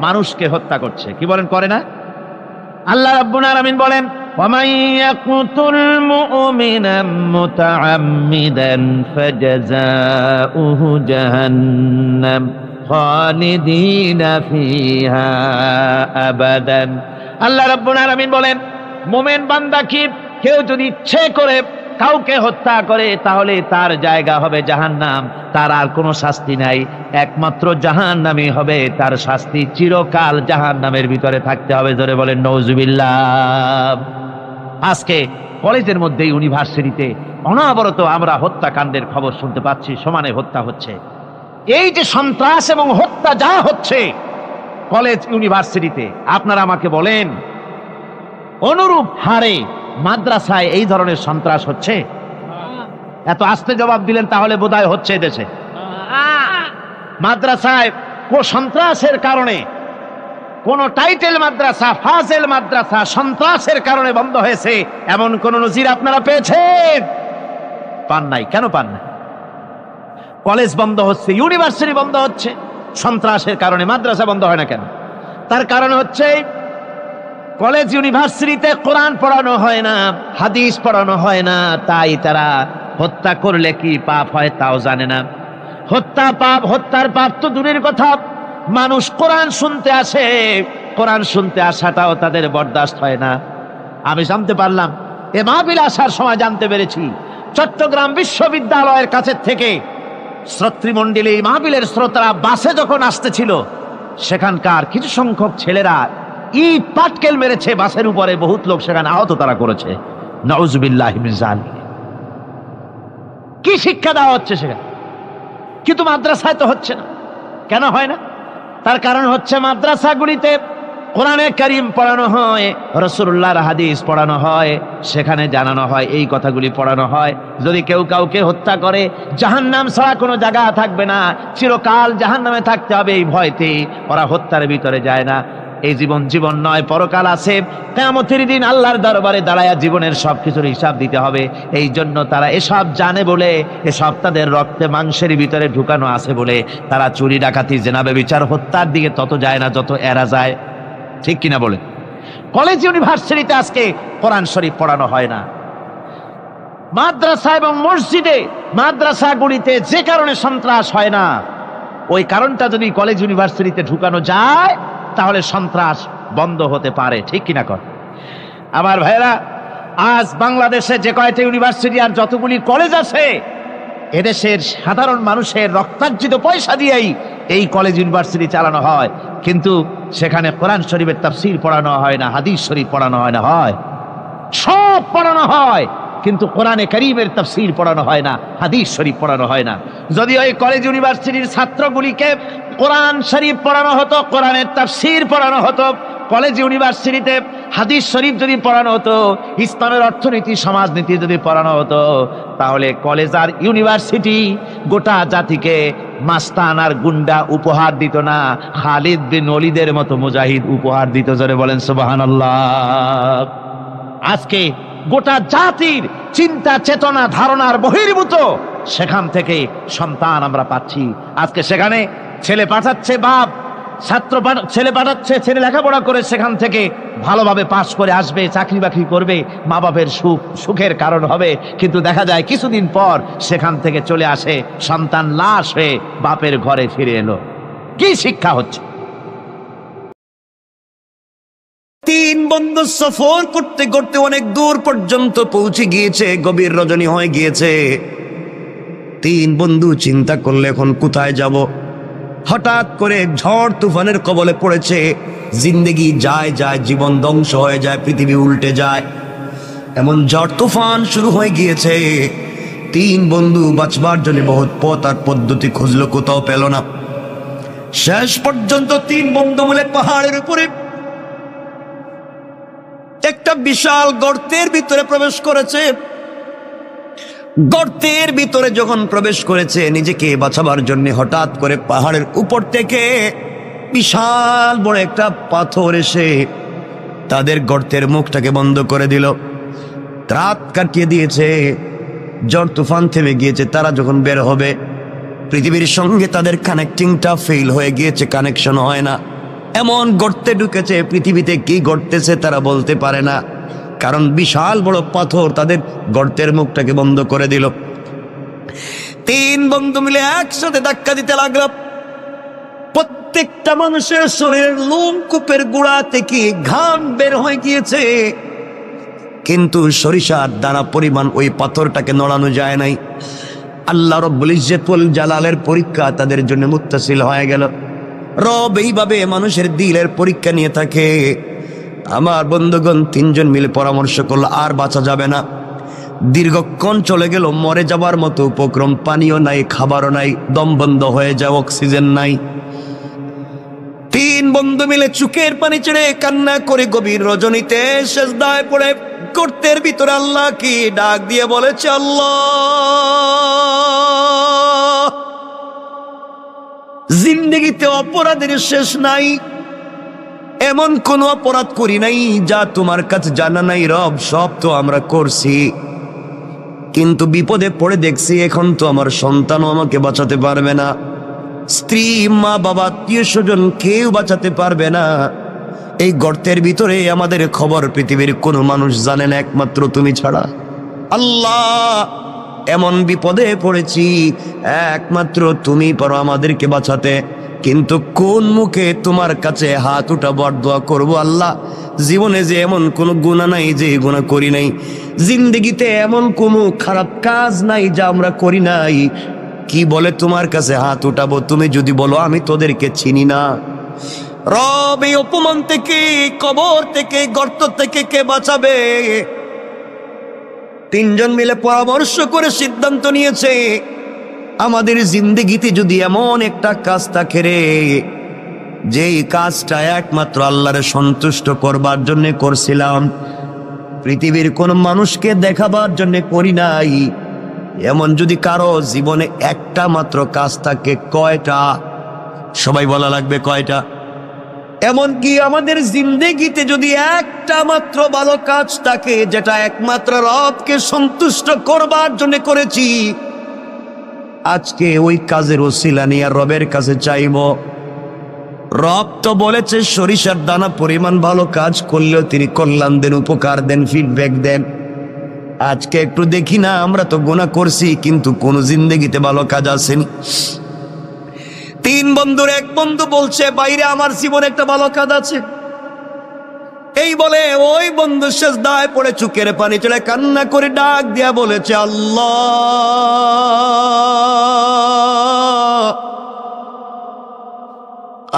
মানুষকে হত্যা করছে। কি বলেন, করে না? আল্লাহ রাব্বুল আলামিন বলেন, وَمَن يَقْتُلْ مُؤْمِنًا مُتَعَمِّدًا فَجَزَاؤُهُ جَهَنَّمُ خَالِدِينَ فِيهَا أَبَدًا। আল্লাহ রাব্বুল আলামিন বলেন, মুমিন বান্দা কি কেউ যদি ইচ্ছে করে কাউকে হত্যা করে, তাহলে তার জায়গা হবে জাহান্নাম, তার আর কোনো শাস্তি নাই, একমাত্র জাহান্নামই হবে তার শাস্তি, চিরকাল জাহান্নামের ভিতরে থাকতে হবে। জোরে বলেন নাউজুবিল্লাহ। আজকে কলেজের মধ্যে, ইউনিভার্সিটিতে অনবরত আমরা হত্যাকাণ্ডের খবর শুনতে পাচ্ছি, সমানে হত্যা হচ্ছে। এই যে সন্ত্রাস এবং হত্যা যা হচ্ছে কলেজ ইউনিভার্সিটিতে, আপনারা আমাকে বলেন অনুরূপ হারে মাদ্রাসায় এই ধরনের সন্ত্রাস হচ্ছে? এত আস্তে জবাব দিলেন, তাহলে বোধহয় হচ্ছে দেশে। মাদ্রাসায় সন্ত্রাসের কারণে, কোন টাইটেল মাদ্রাসা, ফাজেল মাদ্রাসা সন্ত্রাসের কারণে বন্ধ হয়েছে, এমন কোন নজির আপনারা পেয়েছেন? পান নাই। কেন পান নাই? কলেজ বন্ধ হচ্ছে, ইউনিভার্সিটি বন্ধ হচ্ছে সন্ত্রাসের কারণে, মাদ্রাসা বন্ধ হয় না কেন? তার কারণ হচ্ছে কলেজ ইউনিভার্সিটিতে কোরআন পড়ানো হয় না, হাদিস পড়ানো হয় না, তাই তারা হত্যা করলে কি পাপ হয় তাও জানে না। হত্যা পাপ, হত্যার পাপ তো দূরের কথা, মানুষ কোরআন শুনতে আসে, কোরআন শুনতে আসাটাও তাদের বরদাস্ত হয় না। আমি জানতে পারলাম, এ মাহফিল আসার সময় জানতে পেরেছি, চট্টগ্রাম বিশ্ববিদ্যালয়ের কাছে থেকে শ্রোতৃমণ্ডলী মাহফিলের শ্রোতারা বাসে যখন আসতেছিল, সেখানকার কিছু সংখ্যক ছেলেরা ইট পাটকেল মেরেছে বাসের উপরে, বহুত লোক সেখানে আহত তারা করেছে। নাউজুবিল্লাহি মিন যালিক। কি শিক্ষা দেওয়া হচ্ছে সেখানে? কিন্তু মাদ্রাসায় তো হচ্ছে না। কেন হয় না? তার কারণ হচ্ছে মাদ্রাসাগুলিতে কোরআনে কারীম পড়ানো হয়, রাসূলুল্লাহর হাদিস পড়ানো হয়, সেখানে জানানো হয়, এই কথাগুলি পড়ানো হয়। যদি কেউ কাউকে হত্যা করে, জাহান্নাম ছাড়া কোনো জায়গা থাকবে না, চিরকাল জাহান্নামে থাকতে হবে, এই ভয়তে ওরা হত্যার ভিতরে যায় না। এই জীবন জীবন নয়, পরকাল আছে, কিয়ামতের দিন আল্লাহর দরবারে দাঁড়ায়া জীবনের সবকিছুর হিসাব দিতে হবে। এই জন্য তারা এসব জানে বলে, এসব তাদের রক্তে মাংসের ভিতরে ঢুকানো আছে বলে তারা চুরি ডাকাতি জেনা ব্যভিচার হত্যার দিকে তত যায় না যত এরা যায়। ঠিক কিনা বলে? কলেজ ইউনিভার্সিটিতে আজকে কোরআন শরীফ পড়ানো হয় না। মাদ্রাসা এবং মসজিদে, মাদ্রাসাগুলিতে যে কারণে সন্ত্রাস হয় না, ওই কারণটা যদি কলেজ ইউনিভার্সিটিতে ঢুকানো যায় তাহলে সন্ত্রাস বন্ধ হতে পারে। ঠিক কিনা কর? আমার ভাইরা, আজ বাংলাদেশে যে কয়টা ইউনিভার্সিটি আর যতগুলি কলেজ আছে, এদেশের সাধারণ মানুষের রক্তার্জিত পয়সা দিয়েই এই কলেজ ইউনিভার্সিটি চালানো হয়, কিন্তু সেখানে কোরআন শরীফের তাফসীর পড়ানো হয় না, হাদিস শরীফ পড়ানো হয় না। হয় সব পড়ানো হয়, কিন্তু কোরআনে কারীমের তাফসীর পড়ানো হয় না, হাদিস শরীফ পড়ানো হয় না। যদি ওই কলেজ ইউনিভার্সিটির ছাত্রগুলিকে কোরআন শরীফ পড়ানো হতো, কোরআনের তাফসীর পড়ানো হতো, কলেজ ইউনিভার্সিটিতে হাদিস শরীফ যদি পড়ানো হতো, ইসলামের অর্থনীতি সমাজনীতি যদি পড়ানো হতো, তাহলে কলেজ আর ইউনিভার্সিটি গোটা জাতিকে মাস্তান আর গুন্ডা উপহার দিত না, খালিদ বিন ওলীদের মতো মুজাহিদ উপহার দিত। জোরে বলেন সুবহানাল্লাহ। আজকে গোটা জাতির চিন্তা চেতনা ধারণার বহির্ভূত সেখান থেকে সন্তান আমরা পাচ্ছি। আজকে সেখানে ছেলে পাঠাচ্ছে বাপ, ছেলে পাঠাচ্ছে, ছেলে লেখাপড়া করে সেখান থেকে ভালোভাবে পাশ করে আসবে, চাকরি বাকরি করবে, মা বাপের সুখের কারণ হবে। কিন্তু দেখা যায় কিছুদিন পর সেখান থেকে চলে আসে সন্তান লাশ হয়ে বাপের ঘরে ফিরে এলো। কি শিক্ষা হচ্ছে? তিন বন্ধু সফর করতে করতে অনেক দূর পর্যন্ত পৌঁছে গিয়েছে, গভীর রজনী হয়ে গিয়েছে। তিন বন্ধু চিন্তা করলে এখন কোথায় যাব। হঠাৎ করে ঝড় তুফানের কবলে পড়েছে, জিন্দেগি যায় যায়, জীবন ধ্বংস হয়ে যায়, পৃথিবী উল্টে যায়, এমন ঝড় তুফান শুরু হয়ে গিয়েছে। তিন বন্ধু বাঁচবার জন্য বহুত পথ আর পদ্ধতি খুঁজলো, কোথাও পেল না। শেষ পর্যন্ত তিন বন্ধু মিলে পাহাড়ের উপরে একটা বিশাল গর্তের ভিতরে প্রবেশ করেছে। গর্তের ভিতরে যখন প্রবেশ করেছে নিজেকে বাঁচাবার জন্য, হঠাৎ করে পাহাড়ের উপর থেকে বিশাল বড় একটা পাথর এসে তাদের গর্তের মুখটাকে বন্ধ করে দিল, রাত কাটিয়ে দিয়েছে। ঝড় তুফান থেমে গিয়েছে। তারা যখন বের হবে, পৃথিবীর সঙ্গে তাদের কানেক্টিংটা ফেল হয়ে গিয়েছে, কানেকশন হয় না। এমন গর্তে ঢুকেছে, পৃথিবীতে কি ঘটতেছে তারা বলতে পারে না, কারণ বিশাল বড় পাথর তাদের গর্তের মুখটাকে বন্ধ করে দিল। তিন বন্ধু মিলে একসাথে ধাক্কা দিতে লাগলো। প্রত্যেকটা মানুষের শরীরের লোমকূপের গোড়া থেকে ঘাম বের হয়ে গিয়েছে, কিন্তু সরিষার দানা পরিমাণ ওই পাথরটাকে নড়ানো যায় নাই। আল্লাহ রব্বুল ইজ্জতুল জালালের পরীক্ষা তাদের জন্য মুত্তাসিল হয়ে গেল। রব এইভাবে মানুষের দিলের পরীক্ষা নিয়ে থাকে। আমার বন্ধুগণ তিনজন মিলে পরামর্শ করলো, আর বাঁচা যাবে না। দীর্ঘক্ষণ চলে গেল, মরে যাবার মতো উপক্রম, পানিও নাই, খাবারও নাই, দম বন্ধ হয়ে যায়, অক্সিজেন নাই। তিন বন্ধু মিলে চোখের পানি ছেড়ে কান্না করে গভীর রজনীতে সেজদায় পড়ে গর্তের ভিতরে আল্লাহ কি ডাক দিয়ে বলেছে, আল্লাহ, জিন্দেগিতে অপরাধের শেষ নাই, এমন কোন অপরাধ করি নাই যা তোমার কাছে জানা নাই। রব, সব তো আমরা করছি, কিন্তু বিপদে পড়ে দেখছি এখন তো আমার সন্তানও আমাকে বাঁচাতে পারবে না, স্ত্রী, মা, বাবা, আত্মীয় স্বজন কেউ বাঁচাতে পারবে না। এই গর্তের ভিতরে আমাদের খবর পৃথিবীর কোনো মানুষ জানে না, একমাত্র তুমি ছাড়া। আল্লাহ, এমন বিপদে পড়েছি, একমাত্র তুমি পারো আমাদেরকে বাঁচাতে, কিন্তু কোন মুখে তোমার কাছে হাত উঠাবো আর দোয়া করবো? আল্লাহ, জীবনে যে এমন কোনো গুনাহ নাই যে গুনাহ করি নাই, জিন্দেগিতে এমন কোনো খারাপ কাজ নাই যা আমরা করি নাই, কি বলে তোমার কাছে হাত উঠাবো? তুমি যদি বলো আমি তোদেরকে চিনি না। রব এই অপমান থেকে, কবর থেকে, গর্ত থেকে কে বাঁচাবে? তিনজন মিলে পরামর্শ করে সিদ্ধান্ত নিয়েছে, আমাদের জিন্দেগিতে যদি এমন একটা কাজ থাকে রে, যেই কাজটা একমাত্র আল্লাহরে সন্তুষ্ট করবার জন্য করছিলাম, পৃথিবীর কোন মানুষকে দেখাবার জন্য করি নাই, এমন যদি কারো জীবনে একটা মাত্র কাজ থাকে, কয়টা? সবাই বলা লাগবে কয়টা? এমনকি আমাদের জিন্দেগিতে যদি একটা মাত্র ভালো কাজ থাকে, যেটা একমাত্র রবকে সন্তুষ্ট করবার জন্য করেছি, আজকে ওই কাজের ওসিলা নিয়ে রবের কাছে চাইব। রব তো বলেছে সরিষার দানা পরিমাণ ভালো কাজ করলেও তিনি কল্যাণ দেন, উপকার দেন, ফিডব্যাক দেন। আজকে একটু দেখি না, আমরা তো গুনাহ করছি কিন্তু কোন জিন্দেগিতে ভালো কাজ আসেনি। তিন বন্ধুর এক বন্ধু বলছে, বাইরে আমার জীবনে একটা ভালো কাজ আছে। এই বলে ওই বন্ধু সেজদায় পড়ে চোখের পানি চলে কান্না করে ডাক দিয়া বলেছে, আল্লাহ,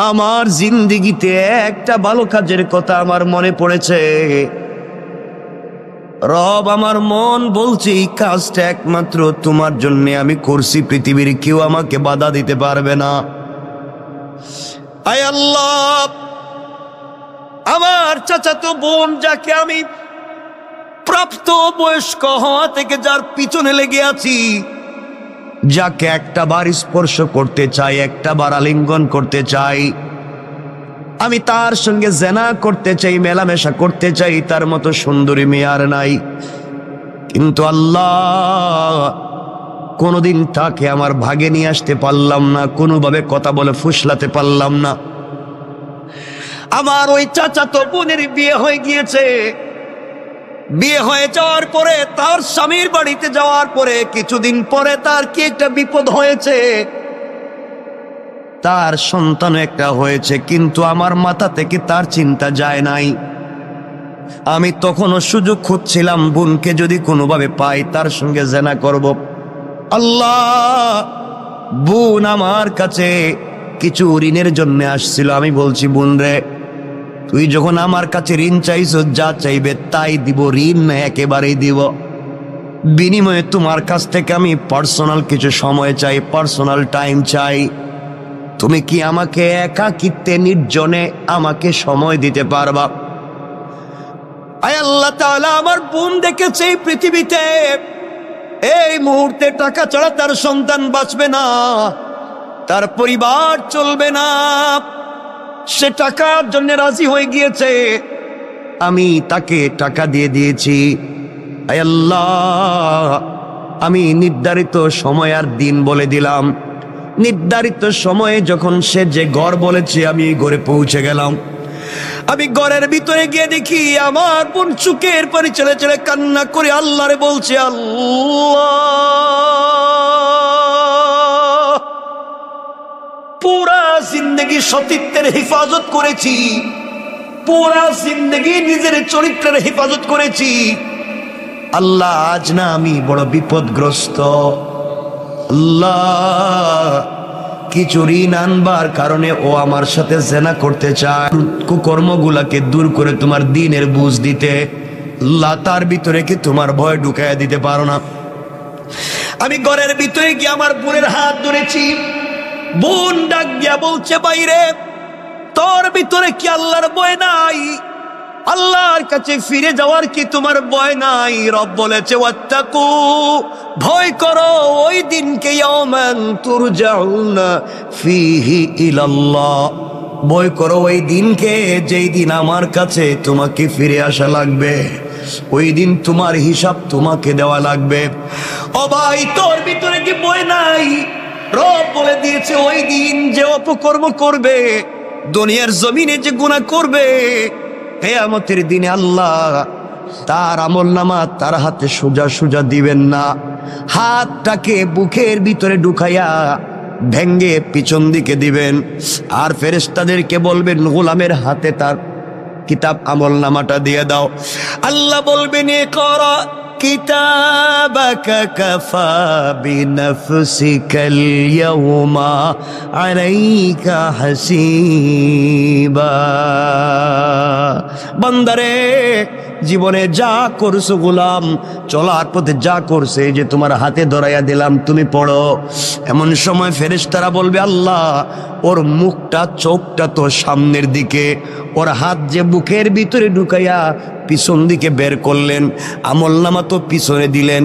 আমার জিন্দেগিতে একটা ভালো কাজের কথা আমার মনে পড়েছে। রব, আমার মন বলছে এই কাজটা একমাত্র তোমার জন্য আমি করছি, পৃথিবীর কেউ আমাকে বাধা দিতে পারবে না। আয় আল্লাহ, আমার চাচাতো বোন, যাকে আমি প্রাপ্ত বয়স্ক হওয়া থেকে যার পিছনে লেগে আছি, যাকে একটা বার স্পর্শ করতে চাই, একটা বার আলিঙ্গন করতে চাই, আমি তার সঙ্গে জেনা করতে চাই, মেলামেশা করতে চাই, তার মতো সুন্দরী মেয়ে আর নাই। কিন্তু আল্লাহ, কোনোদিন তাকে আমার ভাগে নিয়ে আসতে পারলাম না, কোনোভাবে কথা বলে ফুসলাতে পারলাম না। আমার ওই চাচাতো বোনের বিয়ে হয়ে গিয়েছে। বিয়ে হয়ে যাওয়ার পরে, তার স্বামীর বাড়িতে যাওয়ার পরে কিছুদিন পরে তার কি একটা বিপদ হয়েছে, তার সন্তান একটা হয়েছে, কিন্তু আমার মাথা থেকে তার চিন্তা যায় নাই। আমি তখনও সুযোগ খুঁজছিলাম, বোনকে যদি কোনোভাবে পাই তার সঙ্গে জেনা করব। আল্লাহ, বোন আমার কাছে কিছু ঋণের জন্য আসছিল। আমি বলছি, বোন রে, তুই যখন আমার কাছে ঋণ চাইছ, যা চাইবে তাই দিব, ঋণ না একেবারেই দিব। বিনিময়ে তোমার কাছ থেকে আমি পার্সোনাল কিছু সময় চাই, পার্সোনাল টাইম চাই। তুমি কি আমাকে একাকিত্বে নির্জনে আমাকে সময় দিতে পারবা? আয় আল্লাহ তাআলা, আমার বোন দেখেছে এই পৃথিবীতে এই মুহূর্তে টাকা ছাড়া তার সন্তান বাঁচবে না, তার পরিবার চলবে না। সে টাকার জন্য রাজি হয়ে গিয়েছে, আমি তাকে টাকা দিয়ে দিয়েছি। আয় আল্লাহ, আমি নির্ধারিত সময় আর দিন বলে দিলাম। নির্ধারিত সময়ে যখন সে যে ঘর বলেছে, আমি ঘরে পৌঁছে গেলাম। আমি ঘরের ভিতরে গিয়ে দেখি আমার বোন চোখের পানি ছেড়ে ছেড়ে কান্না করে আল্লাহরে বলছে, আল্লাহ, পুরা জিন্দগি সতীত্বের হেফাজত করেছি, পুরা জিন্দগি নিজের চরিত্রের হেফাজত করেছি। আল্লাহ, আজ না আমি বড় বিপদগ্রস্ত। আল্লাহ, কিছু ঋণ আনবার কারণে ও আমার সাথে জেনা করতে চায়, কুকর্মগুলাকে দূর করে তোমার দ্বীনের বুঝ দিতে। আল্লাহ, তার ভিতরে কি তোমার ভয় ঢুকাইয়া দিতে পারো না? আমি ঘরের ভিতরে গিয়ে আমার বোনের হাত ধরেছি। বোন ডাক দিয়া বলছে, বাইরে তোর ভিতরে কি আল্লাহর ভয় নাই? আল্লাহর কাছে ফিরে যাওয়ার কি তোমার ভয় নাই? রব বলেছে, ওয়াত্তাকু, ভয় করো ওই দিনকে, ইয়াওমান তুরজাউনা ফীহি ইলাল্লাহ, ভয় করো ওই দিনকে যেই দিন আমার কাছে তোমাকে ফিরে আসা লাগবে, ওই দিন তোমার হিসাব তোমাকে দেওয়া লাগবে। ও ভাই, তোর ভিতরে কি ভয় নাই? রব বলে দিয়েছে, ওই দিন যে অপকর্ম করবে, দুনিয়ার জমিনে যে গুনাহ করবে, কিয়ামতের দিনে আল্লাহ তার আমলনামা তার হাতে সোজা সোজা দিবেন না। হাতটাকে বুকের ভিতরে ঢুকাইয়া ভেঙ্গে পিছন দিকে দিবেন, আর ফেরেশতাদেরকে বলবেন, গোলামের হাতে তার কিতাব আমলনামাটা দিয়ে দাও। আল্লাহ বলবেন, ইকরা কিতাবাকা কাফা বিনফসিকাল ইয়াউমা আলাইকা হাসিবা। বান্দারে, জীবনে যা করছো গোলাম, চলার পথে যা করছে যে তোমার হাতে ধরাইয়া দিলাম, তুমি পড়ো। এমন সময় ফেরেশতারা বলবে, আল্লাহ ওর মুখটা চোখটা তো সামনের দিকে, ওর হাত যে বুকের ভিতরে ঢুকাইয়া পিছন দিকে বের করলেন, আমল নামা তো পিছনে দিলেন,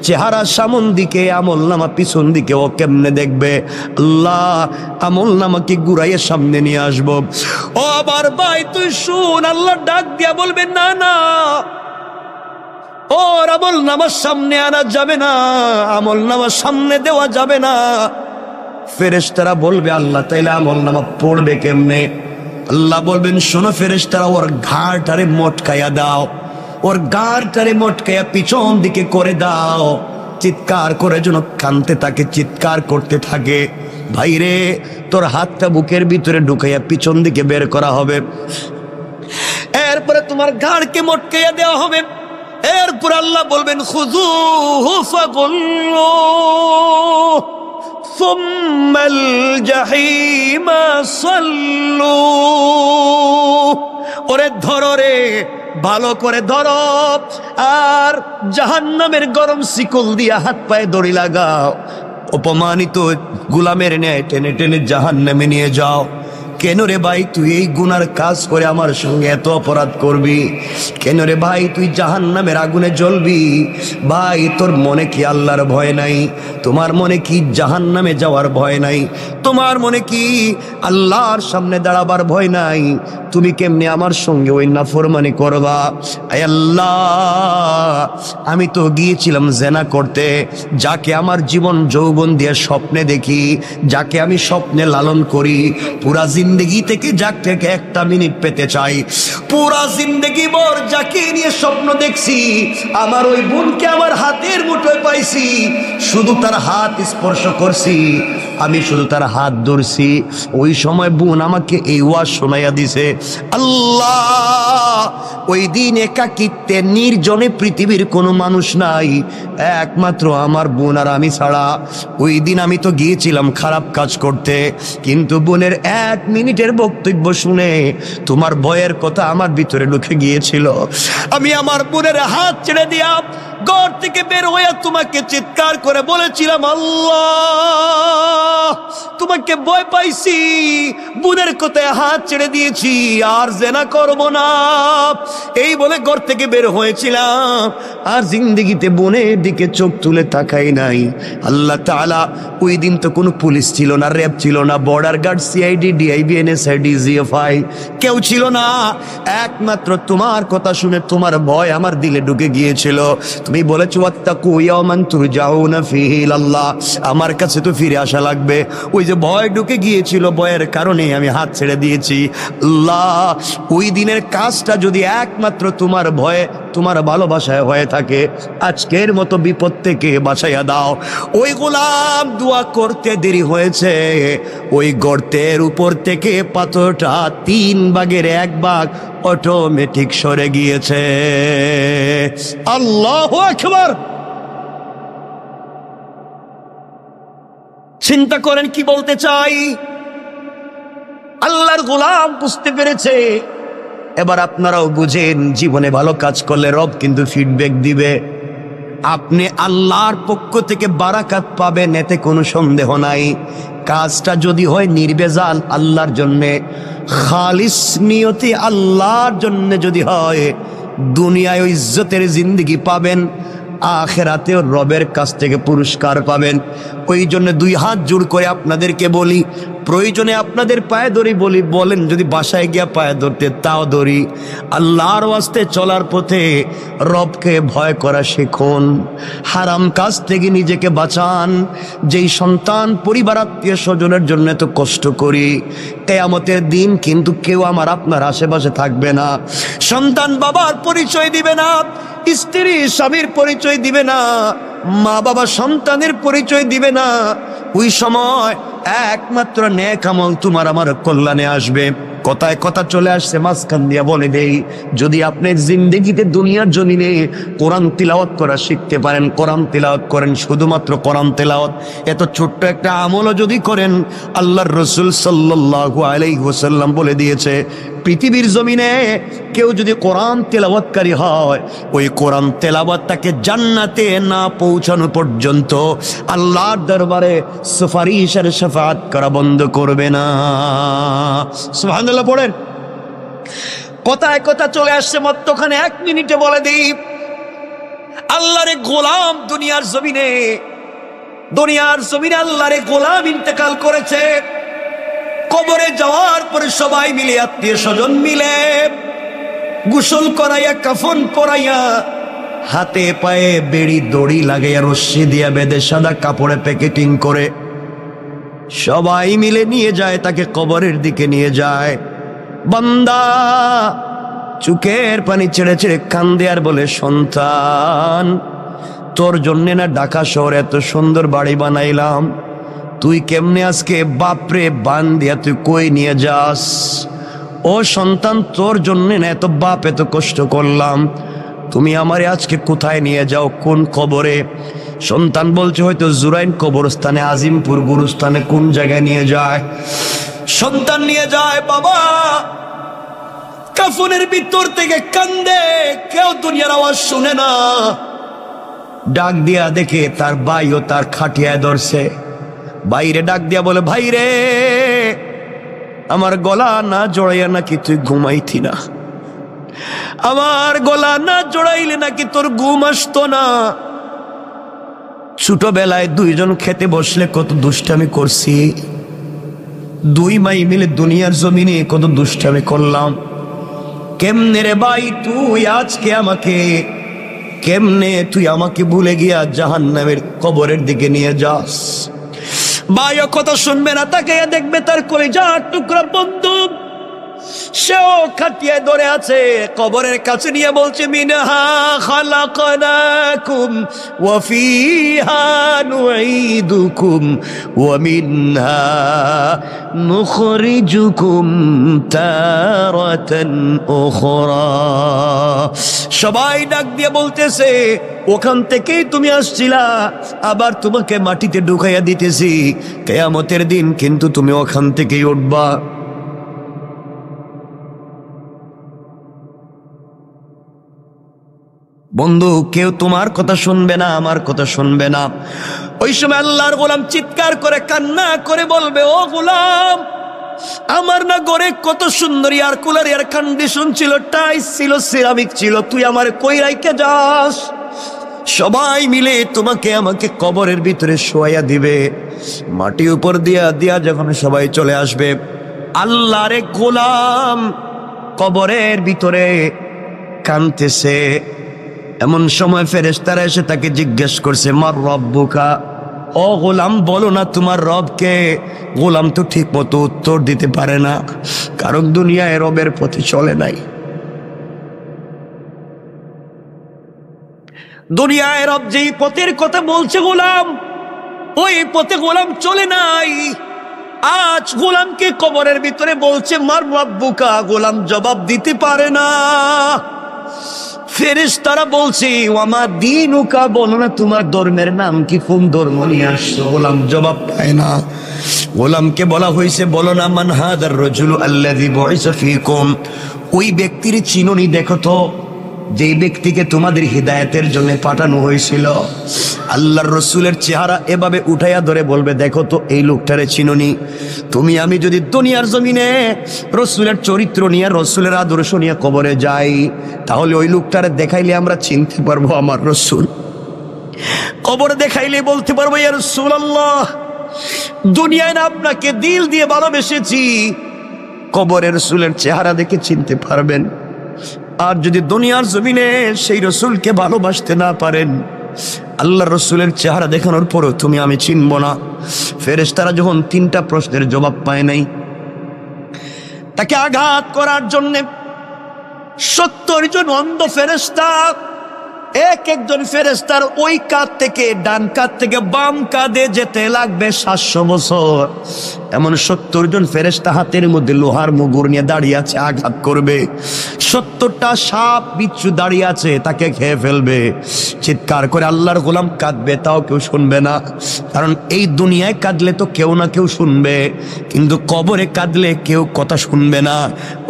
চেহারা সামন দিকে, আমল নামা পিছন দিকে, ও কেমনে দেখবে? আল্লাহ আমল নামাকে ঘুরাইয়া সামনে নিয়ে আসবো। ও আবার ভাই তুই শুন, আল্লাহ ডাক দিয়া বলবেন, না না, ওর আমল নামার সামনে আনা যাবে না, আমল নামার সামনে দেওয়া যাবে না। ফেরেশতারা বলবে, আল্লাহ তাইলে আমল নামা পড়বে কেমনে? আল্লাহ বলবেন, শোনো ফেরেশতারা, ওর ঘাড়টারে মটকাইয়া দাও, ওর ঘাড়টারে মটকাইয়া পিছন দিকে করে দাও, চিৎকার করে যেন কানতে থাকে, চিৎকার করতে থাকে। ভাইরে, তোর হাতটা বুকের ভিতরে ঢুকাইয়া পিছন দিকে বের করা হবে, এরপরে তোমার ঘাড়কে মটকাইয়া দেওয়া হবে। এরপর আল্লাহ বলবেন, খুযূহু ফাগুল্লুহু সুম্মাল জাহিমা সাল্লু। ওরে ধরো রে, ভালো করে ধরো, আর জাহান্নামের গরম শিকল দিয়া হাত পায়ে দড়ি লাগাও, অপমানিত গোলামের ন্যায় টেনে টেনে জাহান্নামে নিয়ে যাও। কেন রে ভাই তুই এই গুনার কাজ করে আমার সঙ্গে এত অপরাধ করবি? কেন রে ভাই তুই জাহান্নামের আগুনে জ্বলবি? ভাই তোর মনে কি আল্লাহর ভয় নাই? তোমার মনে কি জাহান্নামে যাওয়ার ভয় নাই? তোমার মনে কি আল্লাহর সামনে দাঁড়াবার ভয় নাই? তুমি কেমনে আমার সঙ্গে ওই নাফরমানি করবা? আয় আল্লাহ, আমি তো গিয়েছিলাম জেনা করতে, যাকে আমার জীবন যৌবন দিয়ে স্বপ্নে দেখি, যাকে আমি স্বপ্নে লালন করি, পুরা জিন্দগি থেকে যাকে একটা মিনিট পেতে চাই, পুরা জিন্দগি ভর যাকে নিয়ে স্বপ্ন দেখছি, আমার ওই বোনকে আমার হাতের মুঠোয় পাইছি, শুধু তার হাত স্পর্শ করছি, আমি শুধু তার হাত ধরছি। ওই সময় বোন আমাকে এই ওয়াজ শোনাইয়া দিছে, আল্লাহ ওই দিন একাকিত্বে নির্জনে পৃথিবীর কোনো মানুষ নাই, একমাত্র আমার বোন আর আমি ছাড়া। ওই দিন আমি তো গিয়েছিলাম খারাপ কাজ করতে, কিন্তু বোনের 1 মিনিটের বক্তব্য শুনে তোমার ভয়ের কথা আমার ভিতরে ঢুকে গিয়েছিল। আমি আমার বোনের হাত ছেড়ে দিয়া ঘর থেকে বের হইয়া তোমাকে চিৎকার করে বলেছিলাম, আল্লাহ তোমাকে ভয় পাইছি, বোনের কথায় হাত ছেড়ে দিয়েছি, আর জেনা করব না, এই বলে ঘর থেকে বের হয়েছিলাম, আর জিন্দেগিতে বোনের দিকে চোখ তুলে তাকাই নাই। আল্লাহ তাআলা, ওই দিন তো কোনো পুলিশ ছিল না, র্যাব ছিল না, border guard, CID, DIB, NSI, DGFI কেউ ছিল না, একমাত্র তোমার কথা শুনে তোমার ভয় আমার দিলে ঢুকে গিয়েছিল। তুমি বলেছো, ওয়াত্তাকু ইয়াওমান তুরজাউনা ফীহি ইলাল্লাহ, আমার কাছে তো ফিরে আসা লাগবে। ওই যে ভয় ঢুকে গিয়েছিল, ভয়ের কারণে আমি হাত ছেড়ে দিয়েছি। আল্লাহ ওই দিনের কাজটা যদি একমাত্র তোমার ভয়ে, তোমার ভালোবাসায় হয়ে থাকে, আজকের মতো বিপদ থেকে বাঁচাইয়া দাও। ওই গোলাম দোয়া করতে দেরি হয়েছে, ওই গর্তের উপর থেকে পাথরটা 3 ভাগের 1 ভাগ অটোমেটিক সরে গিয়েছে। আল্লাহু আকবার। চিন্তা করেন কি বলতে চাই। আল্লাহর গোলাম বুঝতে পেরেছে। এবার আপনারাও বুঝেন, জীবনে ভালো কাজ করলে রব কিন্তু ফিডব্যাক দিবে। আপনি আল্লাহর পক্ষ থেকে বারাকাত পাবেন, এতে কোনো সন্দেহ নাই। কাজটা যদি হয় নির্বেজাল আল্লাহর জন্যে, খালিস নিয়তি আল্লাহর জন্য যদি হয়, দুনিয়ায় ইজ্জতের জিন্দেগি পাবেন, আখিরাতেও রবের কাছ থেকে পুরস্কার পাবেন। ওই জন্য 2 হাত জোড় করে আপনাদেরকে বলি, প্রয়োজনে আপনাদের পায়ে ধরি বলি, বলেন যদি বাসায় গিয়া পায়ে ধরতে তাও ধরি। আল্লাহর ওয়াস্তে চলার পথে রবকে ভয় করা শিখুন, হারাম কাজ থেকে নিজেকে বাঁচান। যেই সন্তান পরিবার আত্মীয় স্বজনের জন্য এত কষ্ট করি, কিয়ামতের দিন কিন্তু কেউ আমার আপনার আশেপাশে থাকবে না। সন্তান বাবার পরিচয় দিবে না, স্ত্রী স্বামীর পরিচয় দিবে না, মা বাবা সন্তানের পরিচয় দিবে না। ওই সময় একমাত্র নেক আমল তোমার আমার কল্যাণে আসবে। কথায় কথা চলে আসছে মাঝখান দিয়া বলে দেই, যদি আপনি জিন্দেগিতে দুনিয়ার জমিনে কোরআন তিলাওয়াত করা শিখতে পারেন, কোরআন তিলাওয়াত করেন, শুধুমাত্র কোরআন তিলাওয়াত, এত ছোট্ট একটা আমলও যদি করেন, আল্লাহর রাসূল সাল্লাল্লাহু আলাইহি ওয়াসাল্লাম বলে দিয়েছে, পৃথিবীর জমিনে কেউ যদি কোরআন তেলাওয়াতকারী হয়, ওই কোরআন তেলাওয়াত তাকে জান্নাতে না পৌঁছানো পর্যন্ত আল্লাহর দরবারে সুপারিশের শাফাআত করা বন্ধ করবে না। সুবহানাল্লাহ পড়েন। কথায় কথা চলে আসছে মধ্যখানে 1 মিনিটে বলে দিই, আল্লাহর গোলাম দুনিয়ার জমিনে আল্লাহর গোলাম ইন্তেকাল করেছে। কবরে যাওয়ার পরে সবাই মিলে, আত্মীয় স্বজন মিলে গোসল করাইয়া, কাফন পরাইয়া, হাতে পায়ে বেড়ি দড়ি লাগাইয়া, রশ্মি দিয়া বেঁধে সাদা কাপড়ে প্যাকেটিং করে সবাই মিলে নিয়ে যায়, তাকে কবরের দিকে নিয়ে যায়। বান্দা চোখের পানি ছেড়ে ছেড়ে কান্দে আর বলে, সন্তান, তোর জন্য না ঢাকা শহরে এত সুন্দর বাড়ি বানাইলাম, তুই কেমনে আজকে বাপরে বান দিয়া তুই কই নিয়ে যাস? ও সন্তান, তোর জন্য না এত বাপ এত কষ্ট করলাম, তুমি আমারে আজকে কোথায় নিয়ে যাও, কোন কবরে? সন্তান বলছে, হয়তো জুরাইন কবরস্থানে, আজিমপুর গুরুস্থানে, কোন জায়গায় নিয়ে যায়? সন্তান নিয়ে যায়। বাবা কাফনের ভিতর থেকে কান্দে, কেউ দুনিয়ার আওয়াজ শুনে না। ডাক দিয়া দেখে তার ভাইও তার খাটিয়ায় ধরছে। বাইরে ডাক দিয়া বলে, ভাই রে, আমার গলা না জড়াইয়া নাকি তুই ঘুমাইতি না? আমার গলা না জড়াইলে নাকি তোর ঘুম আসতো না? ছোটবেলায় দুইজন খেতে বসলে কত দুষ্টামি করছি, 2 ভাই মিলে দুনিয়ার জমিনে কত দুষ্টামি করলাম। কেমনে রে ভাই তুই আজকে আমাকে, কেমনে তুই আমাকে ভুলে গিয়া জাহান্নামের কবরের দিকে নিয়ে যাস? ভাইও কথা শুনবে না, তাকে দেখবে তার কলিজার টুকরা বন্ধু, সেও খাটিয়ায় ধরে আছে, কবরের কাছে নিয়ে বলছে, মিনহা খালাকনাকুম ওয়া ফিহা নুঈদুকুম ওয়া মিনহা নুখরিজুকুম তারাতান উখরা। সবাই ডাক দিয়ে বলতেছে, ওখান থেকেই তুমি আসছিলা, আবার তোমাকে মাটিতে ঢুকাইয়া দিতেছি, কিয়ামতের দিন কিন্তু তুমি ওখান থেকেই উঠবা। বন্ধু, কেউ তোমার কথা শুনবে না, আমার কথা শুনবে না। ওই সময় আল্লাহর গোলাম চিৎকার করে কান্না করে বলবে, ও গোলাম, আমার না ঘরে কত সুন্দর এয়ার কুলার, এয়ার কন্ডিশন ছিল, টাইলস ছিল, সিরামিক ছিল, তুই আমার কই রাইখা যাস? সবাই মিলে তোমাকে আমাকে কবরের ভিতরে শোয়াইয়া দিবে, মাটি উপর দিয়া দিয়া যখন সবাই চলে আসবে, আল্লাহর গোলাম কবরের ভিতরে কাঁদতেছে। এমন সময় ফেরেশতারা এসে তাকে জিজ্ঞেস করছে, মার রব্বুকা, ও গোলাম বলো না তোমার রবকে। গোলাম তো ঠিক মতো উত্তর দিতে পারে না, কারণ দুনিয়ায় রবের পথে চলে নাই। দুনিয়ায় রব যেই পথের কথা বলছে গোলাম, ওই পথে গোলাম চলে নাই। আজ গোলামকে কবরের ভিতরে বলছে, মার রব্বুকা, গোলাম জবাব দিতে পারে না। ফেরেশতারা বলছে, ওয়ামা দীনুকা, বলো না তোমার ধর্মের নাম কি, কোন ধর্ম নিয়ে আসছো? গোলাম জবাব পায় না। গোলামকে বলা হয়েছে, বলো না, মান হাদার রাজুলু আল্লাযী বুইসা ফীকুম, ওই ব্যক্তির চিনুনি দেখো তো, যেই ব্যক্তিকে তোমাদের হিদায়াতের জন্য পাঠানো হয়েছিল। আল্লাহর রসুলের চেহারা এভাবে উঠাইয়া ধরে বলবে, দেখো তো এই লোকটারে চিনুনি? তুমি আমি যদি দুনিয়ার জমিনে রসুলের চরিত্র নিয়ে, রসুলের আদর্শ নিয়ে কবরে যাই, তাহলে ওই লোকটারে দেখাইলে আমরা চিনতে পারবো আমার রসুল। কবরে দেখাইলে বলতে পারবো, ইয়া রাসূলুল্লাহ, দুনিয়ায় না আপনাকে দিল দিয়ে ভালোবেসেছি, কবরে রসুলের চেহারা দেখে চিনতে পারবেন। আর যদি দুনিয়ার জমিনে সেই রসুলকে ভালোবাসতে না পারেন, আল্লাহর রসুলের চেহারা দেখানোর পরও তুমি আমি চিনব না। ফেরেশতারা যখন 3টা প্রশ্নের জবাব পায় নাই, তাকে আঘাত করার জন্য 70 জন অন্ধ ফেরেশতা, এক একজন ফেরেশতার ওই কাঁধ থেকে, ডান কাঁধ থেকে বাম কাঁধে যেতে লাগবে 700 বছর। এমন 70 জন ফেরেশতা হাতের মধ্যে লোহার মুগুর নিয়ে দাঁড়িয়ে আছে, আঘাত করবে। 70টা সাপ বিচ্ছু দাঁড়িয়ে আছে, তাকে খেয়ে ফেলবে। চিৎকার করে আল্লাহর গোলাম কাঁদবে, তাও কেউ শুনবে না। কারণ এই দুনিয়ায় কাঁদলে তো কেউ না কেউ শুনবে, কিন্তু কবরে কাঁদলে কেউ কথা শুনবে না।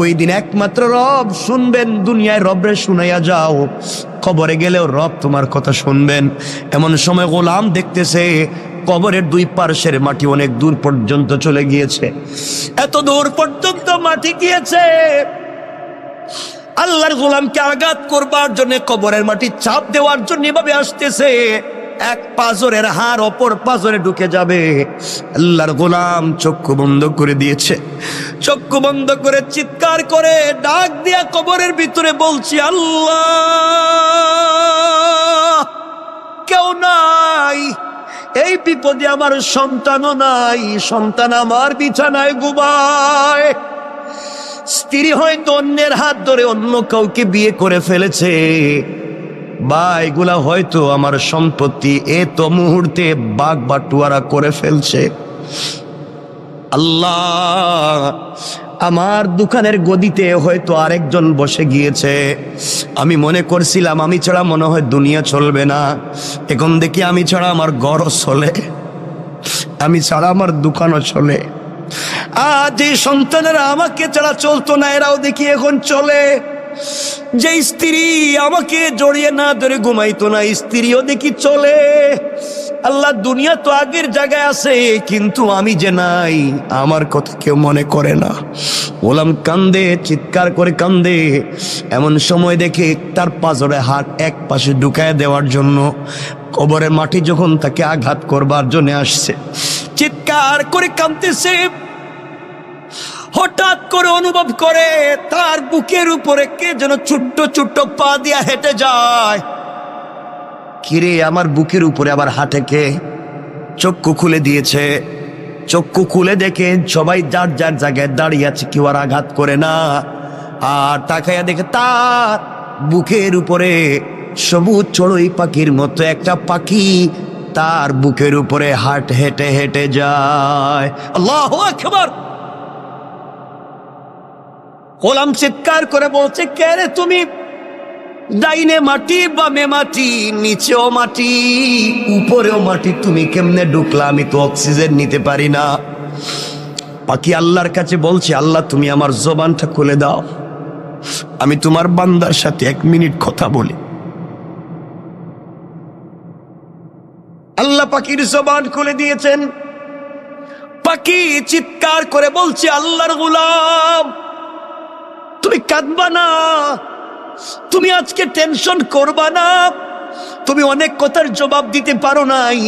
ওই দিন একমাত্র রব শুনবেন। দুনিয়ায় রবরে শুনাইয়া যাও, কবরে গেলেও রব তোমার কথা শুনবেন। এমন সময় গোলাম দেখতেছে কবরের দুই পার্শ্বের মাটি অনেক দূর পর্যন্ত চলে গিয়েছে। এত দূর পর্যন্ত মাটি গিয়েছে, আল্লাহর গোলামকে আঘাত করবার জন্য, কবরের মাটি চাপ দেওয়ার জন্য এভাবে আসতেছে। এক পাজরের হাড় অপর পাজরে ঢুকে যাবে। আল্লাহর গোলাম চক্ষু বন্ধ করে দিয়েছে। চক্ষু বন্ধ করে চিৎকার করে ডাক দিয়া কবরের ভিতরে বলছি, আল্লাহ, কেউ নাই। এই বিপদে আমার সন্তানও নাই, সন্তান আমার বিছানায় ঘুমায়। স্ত্রী হয়তো অন্যের হাত ধরে অন্য কাউকে বিয়ে করে ফেলেছে। বা এগুলা হয়তো আমার সম্পত্তি এত মুহূর্তে বাগ বাটুয়ারা করে ফেলছে। আল্লাহ, আমার দোকানের গদিতে হয়তো আরেকজন বসে গিয়েছে। আমি মনে করছিলাম আমি ছাড়া মনে হয় দুনিয়া চলবে না, এখন দেখি আমি ছাড়া আমার ঘরও চলে, আমি ছাড়া আমার দোকানও চলে। আজ এই সন্তানেরা আমাকে ছাড়া চলতো না, এরাও দেখি এখন চলে। যে স্ত্রী আমাকে জড়িয়ে না ধরে ঘুমাইতো না, স্ত্রীও দেখি চলে। আল্লাহ, দুনিয়া তো আগের জায়গায় আছে, কিন্তু আমি যে নাই, আমার কথা কেউ মনে করে না। গোলাম কান্দে, চিৎকার করে কান্দে। এমন সময় দেখে তার পাজরে হাত এক পাশে ঢুকায় দেওয়ার জন্য কবরের মাটি যখন তাকে আঘাত করবার জন্য আসছে, চিৎকার করে কাঁদতেছে। হঠাৎ করে অনুভব করে তার বুকের উপরে কে যেন ছোট্ট ছোট্ট পা দিয়া হেঁটে যায়। কিরে, আমার বুকের উপরে আবার হাঁটে কে? চক্ষু খুলে দিয়েছে। চক্ষু খুলে দেখে সবাই যার যার জায়গায় দাঁড়িয়ে আছে, কেউ আর আঘাত করে না। আর তাকাইয়া দেখে তার বুকের উপরে সবুজ চড়ুই পাখির মতো একটা পাখি তার বুকের উপরে হেঁটে হেঁটে যায়। আল্লাহু আকবার। গোলাম চিৎকার করে বলছে, কে রে তুমি? ডাইনে মাটি, বামে মাটি, নিচেও মাটি, উপরেও মাটি, তুমি কেমনে ঢুকলা? আমি তো অক্সিজেন নিতে পারি না। পাখি আল্লাহর কাছে বলছে, আল্লাহ, তুমি আমার জবানটা খুলে দাও, আমি তোমার বান্দার সাথে 1 মিনিট কথা বলি। আল্লাহ পাখির জবান খুলে দিয়েছেন। পাখি চিৎকার করে বলছে, আল্লাহর গোলাম, তুমি কাঁদবা না, তুমি আজকে টেনশন করবা না, তুমি অনেক কথার জবাব দিতে পারো নাই,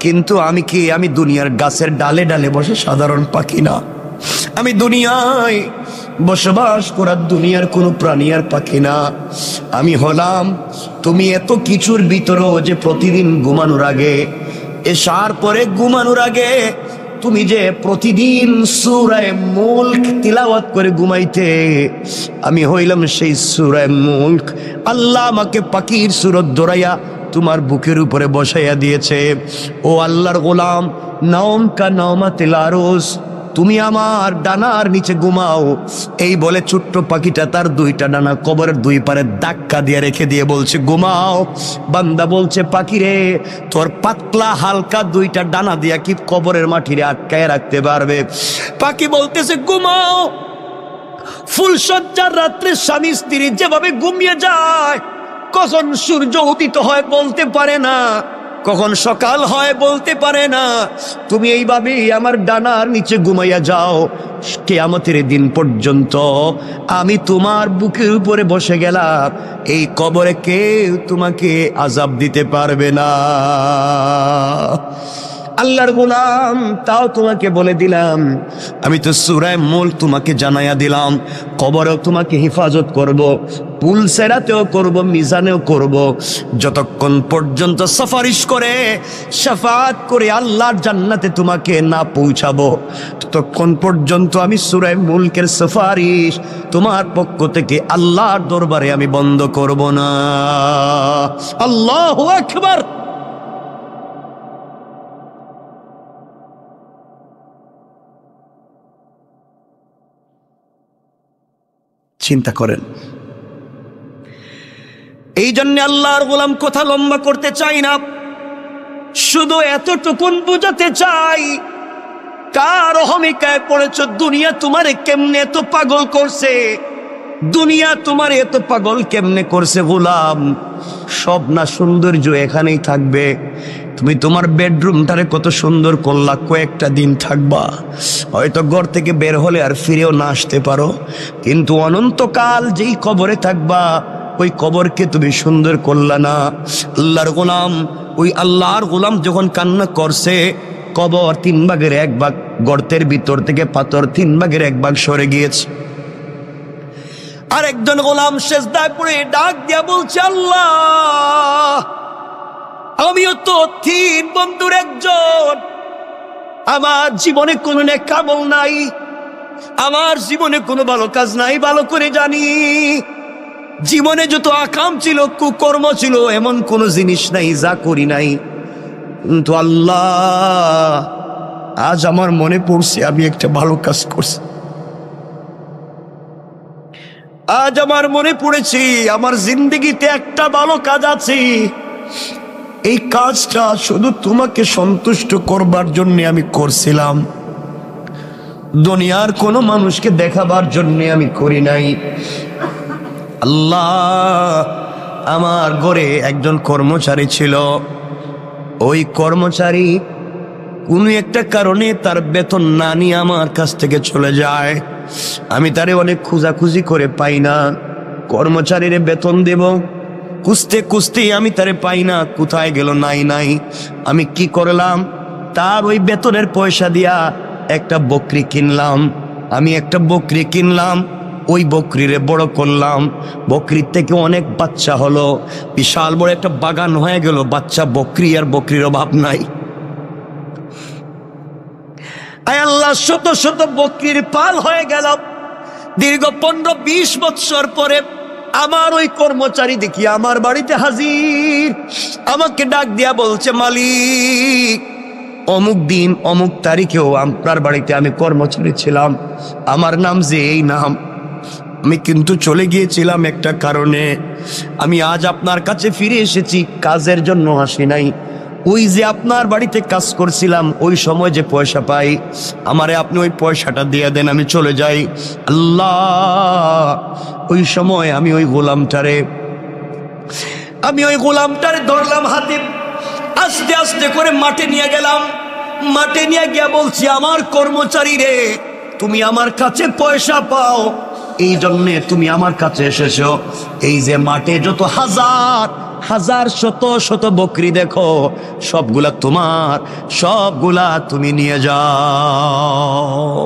কিন্তু আমি কি? আমি দুনিয়ার গাছের ডালে ডালে বসে সাধারণ পাখি না, আমি দুনিয়ায় বসবাস করার দুনিয়ার কোনো প্রাণী আর পাখি না। আমি হলাম তুমি এত কিছুর ভিতরেও যে প্রতিদিন ঘুমানোর আগে, এশার পরে ঘুমানোর আগে তুমি যে প্রতিদিন সূরা মুলক তিলাওয়াত করে ঘুমাইতে, আমি হইলাম সেই সূরা মুলক। আল্লাহ আমাকে পাখির সুরত ধরাইয়া তোমার বুকের উপরে বসাইয়া দিয়েছে। ও আল্লাহর গোলাম, নাওম কা নাওমাতিল আরুস, তুমি আমার ডানার নিচে ঘুমাও। এই বলে ছোট্ট পাখিটা তার 2টা ডানা কবরের 2 পারে ধাক্কা দিয়ে রেখে দিয়ে বলছে, ঘুমাও। বান্দা বলছে, পাখিরে, তোর পাতলা হালকা 2টা ডানা দিয়া কি কবরের মাটিরে আটকায় রাখতে পারবে? পাখি বলতেছে, ঘুমাও। ফুলসজ্জার রাত্রে স্বামী স্ত্রী যেভাবে ঘুমিয়ে যায়, কখন সূর্য উদিত হয় বলতে পারে না, কখন সকাল হয় বলতে পারে না, তুমি এইভাবেই আমার ডানার নিচে ঘুমাইয়া যাও কিয়ামতের দিন পর্যন্ত। আমি তোমার বুকের উপরে বসে গেলাম, এই কবরে কেউ তোমাকে আযাব দিতে পারবে না। আল্লাহর গোলাম, তাও তোমাকে বলে দিলাম, আমি তো সূরা মুলক তোমাকে জানাইয়া দিলাম, কবরেও তোমাকে হেফাজত করব, পুলসেরাতেও করব, মিজানেও করব, যতক্ষণ পর্যন্ত সুপারিশ করে শাফাআত করে আল্লাহর জান্নাতে তোমাকে না পৌঁছাবো, ততক্ষণ পর্যন্ত আমি সূরা মুলকের সুপারিশ তোমার পক্ষ থেকে আল্লাহর দরবারে আমি বন্ধ করব না। আল্লাহু আকবার। চিন্তা করেন। এই জন্য আল্লাহর গোলাম কথা লম্বা করতে চাই না, শুধু এতটুকুন বুঝাতে চাই, কার অহমিকায় পড়েছ? দুনিয়া তোমারে কেমনে এত পাগল করছে? দুনিয়া তোমার এত পাগল কেমনে করছে গোলাম? সব না সৌন্দর্য এখানেই থাকবে। তুমি তোমার বেডরুমটারে কত সুন্দর করলা, কয়েকটা দিন থাকবা, হয়তো ঘর থেকে বের হলে আর ফিরেও না আসতে পারো, কিন্তু অনন্তকাল যেই কবরে থাকবা ওই কবরকে তুমি সুন্দর করলা না। আল্লাহর গোলাম, ওই আল্লাহর গোলাম যখন কান্না করছে, কবর 3 ভাগের 1 ভাগ, গর্তের ভিতর থেকে পাথর 3 ভাগের 1 ভাগ সরে গিয়েছে। আর একজন গোলাম সেজদায় পড়ে ডাক দিয়া বলছে, আল্লাহ, আমিও তো 3 বন্ধুর একজন, আমার জীবনে কোনো নেক আমল নাই, আমার জীবনে কোনো ভালো কাজ নাই, ভালো করে জানি। জীবনে যত আকাম ছিল, কুকর্ম ছিল, এমন কোন জিনিস নাই যা করি নাই। কিন্তু আল্লাহ, আজ আমার মনে পড়ছে আমি একটা ভালো কাজ করছি। আজ আমার মনে পড়েছি আমার জিন্দেগিতে একটা ভালো কাজ আছে, এই কাজটা শুধু তোমাকে সন্তুষ্ট করবার জন্য আমি করছিলাম, দুনিয়ার কোনো মানুষকে দেখাবার জন্য আমি করি নাই। আল্লাহ, আমার ঘরে একজন কর্মচারী ছিল, ওই কর্মচারী কোনো একটা কারণে তার বেতন না নিয়ে আমার কাছ থেকে চলে যায়। আমি তারে অনেক খোঁজাখুঁজি করে পাই না, কর্মচারীর বেতন দেব, খুঁজতে খুঁজতে আমি তারে পাই না, কোথায় গেল নাই নাই। আমি কি করলাম, তার ওই বেতনের পয়সা দিয়া একটা বকরি কিনলাম। আমি একটা বকরি কিনলাম, ওই বকরিরে বড় করলাম, বকরির থেকে অনেক বাচ্চা হলো, বিশাল বড় একটা বাগান হয়ে গেল, বাচ্চা বকরি আর বকরির অভাব নাই। আয় আল্লাহ, শত শত বকরির পাল হয়ে গেল। দীর্ঘ 15-20 বৎসর পরে আমার ওই কর্মচারী দেখি আমার বাড়িতে হাজির, আমাকে ডাক দিয়া বলছে, মালিক, অমুক দিন অমুক তারিখেও আপনার বাড়িতে আমি কর্মচারী ছিলাম, আমার নাম যে এই নাম, আমি কিন্তু চলে গিয়েছিলাম একটা কারণে, আমি আজ আপনার কাছে ফিরে এসেছি, কাজের জন্য আসি নাই। ওই যে আপনার বাড়িতে কাজ করছিলাম, ওই সময় যে পয়সা পাই, আমারে আপনি ওই পয়সাটা দিয়ে দেন, আমি চলে যাই। আল্লাহ, ওই সময় আমি ওই গোলামটারে ধরলাম হাতে, আস্তে আস্তে করে মাঠে নিয়ে গেলাম। মাঠে নিয়ে গিয়া বলছি, আমার কর্মচারী রে, তুমি আমার কাছে পয়সা পাও, এই জন্যে তুমি আমার কাছে এসেছো। এই যে মাঠে যত হাজার হাজার শত শত বকরি দেখো, সবগুলা তোমার, সবগুলা তুমি নিয়ে যাও।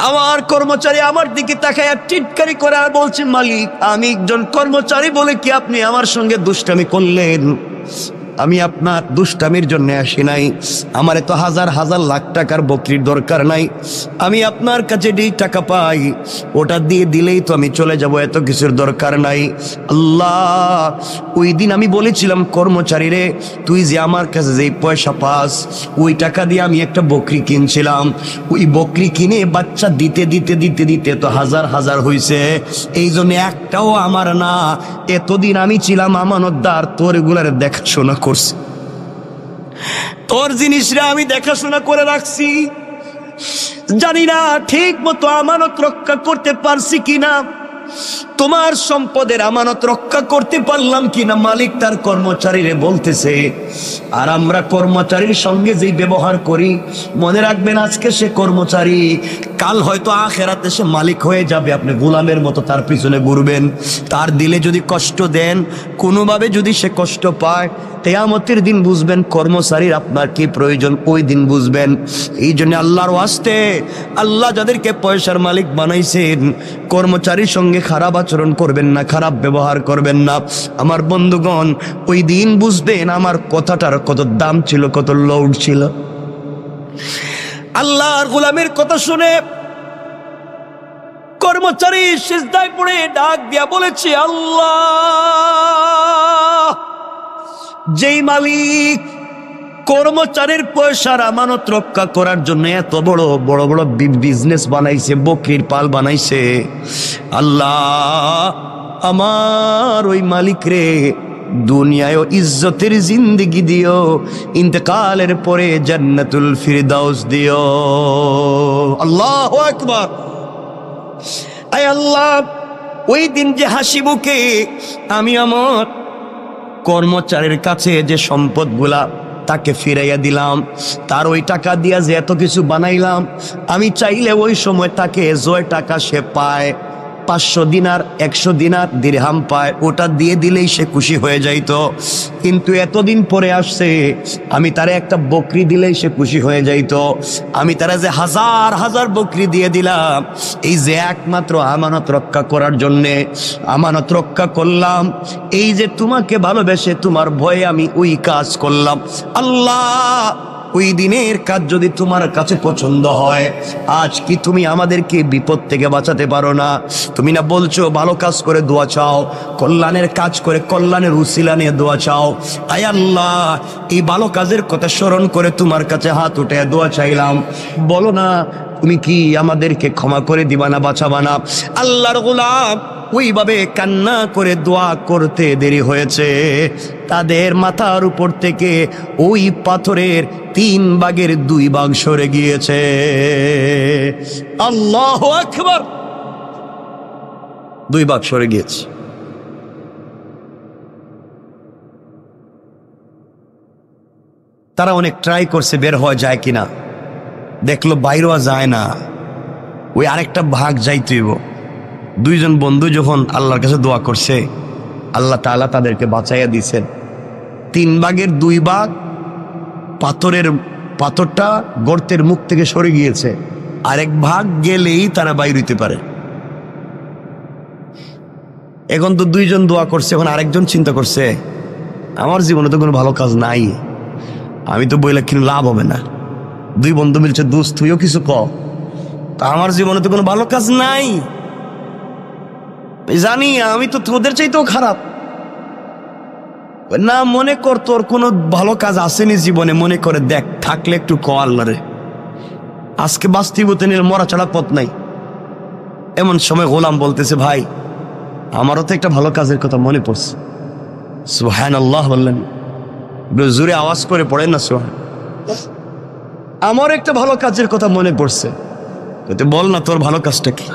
আমার কর্মচারী আমার দিকে তাকায় টিটকারি করে আর বলছে, মালিক, আমি একজন কর্মচারী বলে কি আপনি আমার সঙ্গে দুষ্টামি করলেন? আমি আপনার দুষ্টামির জন্য আসি নাই, আমার এত হাজার হাজার লাখ টাকার বকরির দরকার নাই, আমি আপনার কাছে যেই টাকা পাই ওটা দিয়ে দিলেই তো আমি চলে যাব, এত কিছুর দরকার নাই। আল্লাহ, ওই দিন আমি বলেছিলাম, কর্মচারী রে, তুই যে আমার কাছে যেই পয়সা পাস, ওই টাকা দিয়ে আমি একটা বকরি কিনছিলাম, ওই বকরি কিনে বাচ্চা দিতে দিতে দিতে দিতে তো হাজার হাজার হয়েছে, এই জন্য একটাও আমার না। এতদিন আমি ছিলাম আমানতদার, তোর এগুলার দেখাশোনা করছি, তোর জিনিসরা আমি দেখাশোনা করে রাখছি, জানি না ঠিক মতো আমানত রক্ষা করতে পারছি কিনা, তোমার সম্পদের আমানত রক্ষা করতে পারলাম কিনা। মালিক তার কর্মচারীরে বলতেছে, আর আমরা কর্মচারীর সঙ্গে যেই ব্যবহার করি, মনে রাখবেন আজকে সে কর্মচারী, কাল হয়তো আখেরাতে সে মালিক হয়ে যাবে, আপনি গোলামের মতো তার পিছনে ঘুরবেন। তার দিলে যদি কষ্ট দেন, কোনোভাবে যদি সে কষ্ট পায়, কিয়ামতের দিন বুঝবেন কর্মচারীর আপনার কি প্রয়োজন, ওই দিন বুঝবেন। এই জন্য আল্লাহর ওয়াস্তে, আল্লাহ যাদেরকে পয়সার মালিক বানাইছেন, কর্মচারীর সঙ্গে খারাপ আচরণ করবেন না, খারাপ ব্যবহার করবেন না। আমার বন্ধুগণ, ওই দিন বুঝবেন আমার কথাটার কত দাম ছিল, কত লৌড ছিল। আল্লাহর গোলামের কথা শুনে কর্মচারী সিজদায় পড়ে ডাক দিয়া বলেছে, আল্লাহ, যেই মালিক কর্মচারীর পয়সার আমানত রক্ষা করার জন্য এত বড় বড় বড় বিজনেস বানাইছে, বকরির পাল বানাইছে। আল্লাহ আমার ওই মালিক রে দুনিয়ায় ইজ্জতের জিন্দেগি দিও, ইন্তেকালের পরে জান্নাতুল ফিরদাউস দিও। আল্লাহু আকবার। আয় আল্লাহ, ওই দিন যে হাসি মুখে আমি আমার কর্মচারীর কাছে যে সম্পদগুলা তাকে ফিরাইয়া দিলাম, তার ওই টাকা দিয়া যে এত কিছু বানাইলাম, আমি চাইলে ওই সময় তাকে যে টাকা সে পায়, 500 দিনার 100 দিনার দিরহাম পায়, ওটা দিয়ে দিলেই সে খুশি হয়ে যাইতো। কিন্তু এতদিন পরে আসছে, আমি তারে একটা বকরি দিলেই সে খুশি হয়ে যাইতো। আমি তারা যে হাজার হাজার বকরি দিয়ে দিলাম, এই যে একমাত্র আমানত রক্ষা করার জন্যে। আমানত রক্ষা করলাম, এই যে তোমাকে ভালোবেসে তোমার ভয়ে আমি ওই কাজ করলাম। আল্লাহ, ওই দিনের কাজ যদি তোমার কাছে পছন্দ হয়, আজ কি তুমি আমাদেরকে বিপদ থেকে বাঁচাতে পারো না? তুমি না বলছো ভালো কাজ করে দোয়া চাও, কল্যাণের কাজ করে কল্যাণের উসিলা নিয়ে দোয়া চাও। আয় আল্লাহ, এই ভালো কাজের কথা স্মরণ করে তোমার কাছে হাত উঠে দোয়া চাইলাম। বলো না তুমি কি আমাদেরকে ক্ষমা করে দিবা না, বাঁচাবা না? আল্লাহর গোলাম ওইভাবে কান্না করে দোয়া করতে দেরি হয়েছে, তাদের মাথার উপর থেকে ওই পাথরের 3 ভাগের 2 ভাগ সরে গিয়েছে। আল্লাহু আকবার। 2 ভাগ সরে গিয়েছে। তারা অনেক ট্রাই করছে বের হওয়া যায় কিনা, দেখলো বাইরেও যায় না, ওই আরেকটা ভাগ যাইতেইব। 2 জন বন্ধু যখন আল্লাহর কাছে দোয়া করছে, আল্লাহ তাআলা তাদেরকে বাঁচাইয়া দিয়েছেন। 3 ভাগের 2 ভাগ পাথরটা গর্তের মুখ থেকে সরে গিয়েছে, আরেক ভাগ গেলেই তারা বাইর হইতে পারে। এখন তো 2 জন দোয়া করছে, এখন আরেকজন চিন্তা করছে আমার জীবনে তো কোনো ভালো কাজ নাই, আমি তো বইলে কিন্তু লাভ হবে না। 2 বন্ধু মিলছে, দোস্ত তুইও কিছু কর, তা আমার জীবনে তো কোনো ভালো কাজ নাই, জানি আমি তো তোদের চাইতেও খারাপ। না, মনে কর তোর কোনো ভালো কাজ আসেনি জীবনে, মনে করে দেখ, থাকলে একটু ক আল্লাহরে, আজকে বাস্তবতে নিলে মরা ছাড়া পথ নাই। এমন সময় গোলাম বলতেছে, ভাই আমারও তো একটা ভালো কাজের কথা মনে পড়ছে। সুবহানাল্লাহ বললেন, জোরে আওয়াজ করে পড়েন না সুবহান। আমার একটা ভালো কাজের কথা মনে পড়ছে, বল না তোর ভালো কাজটা কি?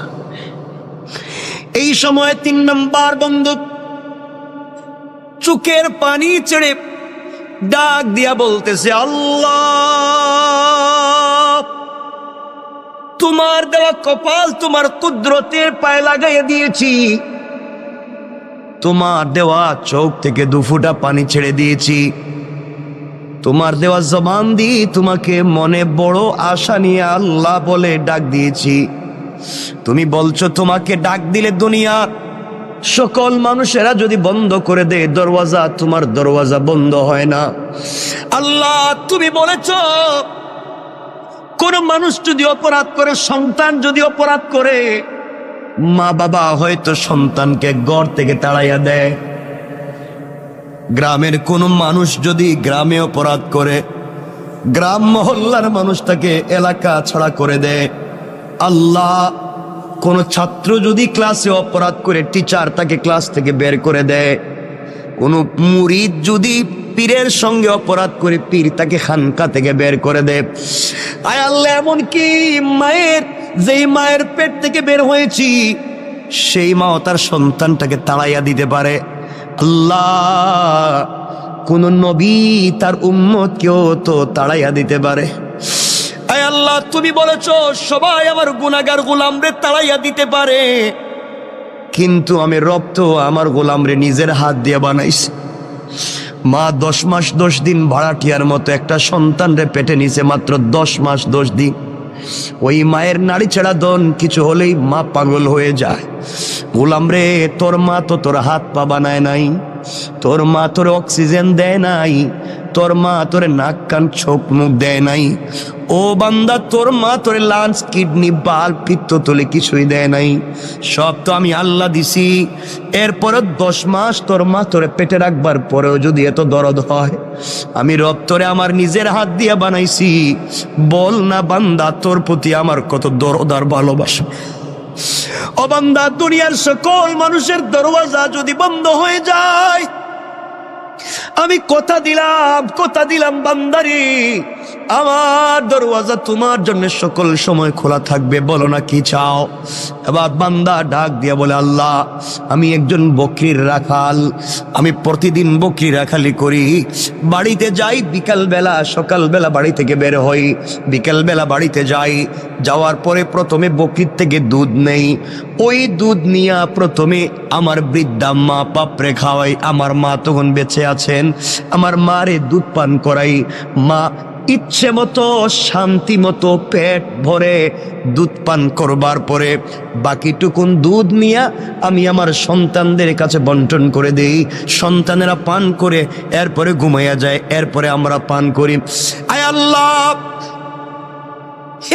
এই সময় 3 নম্বর বন্ধু চোখের পানি ছেড়ে ডাক দিয়া বলতেছে, আল্লাহ তোমার দেওয়া কপাল তোমার কুদরতের পায়ে লাগাইয়া দিয়েছি, তোমার দেওয়া চোখ থেকে 2 ফোঁটা পানি ছেড়ে দিয়েছি, তোমার দেওয়া জবান দিয়ে তোমাকে মনে বড় আশা নিয়ে আল্লাহ বলে ডাক দিয়েছি। তুমি বলছো তোমাকে ডাক দিলে দুনিয়ার সকল মানুষেরা যদি বন্ধ করে দেয় দরওয়াজা, তোমার দরওয়াজা বন্ধ হয় না। আল্লাহ তুমি বলেছ কোন মানুষ যদি অপরাধ করে, সন্তান যদি অপরাধ করে, মা বাবা হয়তো সন্তানকে ঘর থেকে তাড়াইয়া দেয়। গ্রামের কোন মানুষ যদি গ্রামে অপরাধ করে, গ্রাম মহল্লার মানুষ তাকে এলাকা ছাড়া করে দেয়। আল্লাহ কোন ছাত্র যদি ক্লাসে অপরাধ করে, টিচার তাকে ক্লাস থেকে বের করে দেয়। কোন মুরিদ যদি পীরের সঙ্গে অপরাধ করে, পীর তাকে খানকা থেকে বের করে দেয়। আয় আল্লাহ, এমনকি মায়ের, যেই মায়ের পেট থেকে বের হয়েছি, সেই মাও তার সন্তানটাকে তাড়াইয়া দিতে পারে। আল্লাহ কোন নবী তার উম্মতকেও তো তাড়াইয়া দিতে পারে। আয় আল্লাহ তুমি বলেছো সবাই আমার গুনাহগার গোলামরে তাড়াইয়া দিতে পারে, কিন্তু আমি রব তো আমার গোলামরে নিজের হাত দিয়ে বানাইছি। মা 10 মাস 10 দিন ভাড়াটিয়ার মতো একটা সন্তানরে পেটে নিছে, মাত্র 10 মাস 10 দিন। ওই মায়ের নাড়ি ছেড়া দন কিছু হলেই মা পাগল হয়ে যায়। গোলাম রে, তোর মা তো তোর হাত পা বানায় নাই, তোর মা তোর অক্সিজেন দেয় নাই, তোর মা তোরে নাক কান চোখ মুখ দেয় নাই। ও বান্দা, তোর মা তোরে লাঞ্চ কিডনি বাল পিত্তথলি কিছুই দেয় নাই, সব তো আমি আল্লাহ দিছি। এরপরে 10 মাস তোর মা তোরে পেটে রাখবার পরেও যদি এত দরদ হয়, আমি রব তোরে আমার নিজের হাত দিয়ে বানাইছি। বল না বান্দা, তোর প্রতি আমার কত দরদ আর ভালোবাসা। ও বান্দা, দুনিয়ার সকল মানুষের দরওয়াজা যদি বন্ধ হয়ে যায়, আমি কথা দিলাম বান্দারি, আমার দরওয়াজা তোমার জন্য সকল সময় খোলা থাকবে। বলো না কি চাও? এবার বান্দা ডাক দিয়া বলে, আল্লাহ, আমি একজন বকরির রাখাল, আমি প্রতিদিন বকরি রাখালি করি। বাড়িতে যাই বিকালবেলা, সকালবেলা বাড়ি থেকে বের হই, বিকালবেলা বাড়িতে যাই। যাওয়ার পরে প্রথমে বকরির থেকে দুধ নেই, ওই দুধ নিয়ে প্রথমে আমার বৃদ্ধা মা পাপড়ে খাওয়াই। আমার মা তখন বেঁচে আছেন, আমার মারে দুধ পান করাই। মা ইচ্ছে মতো শান্তি মতো পেট ভরে দুধ পান করবার পরে বাকিটুকুন দুধ নিয়ে আমি আমার সন্তানদের কাছে বন্টন করে দেই। সন্তানেরা পান করে এরপরে ঘুমাইয়া যায়, এরপরে আমরা পান করি। আয় আল্লাহ,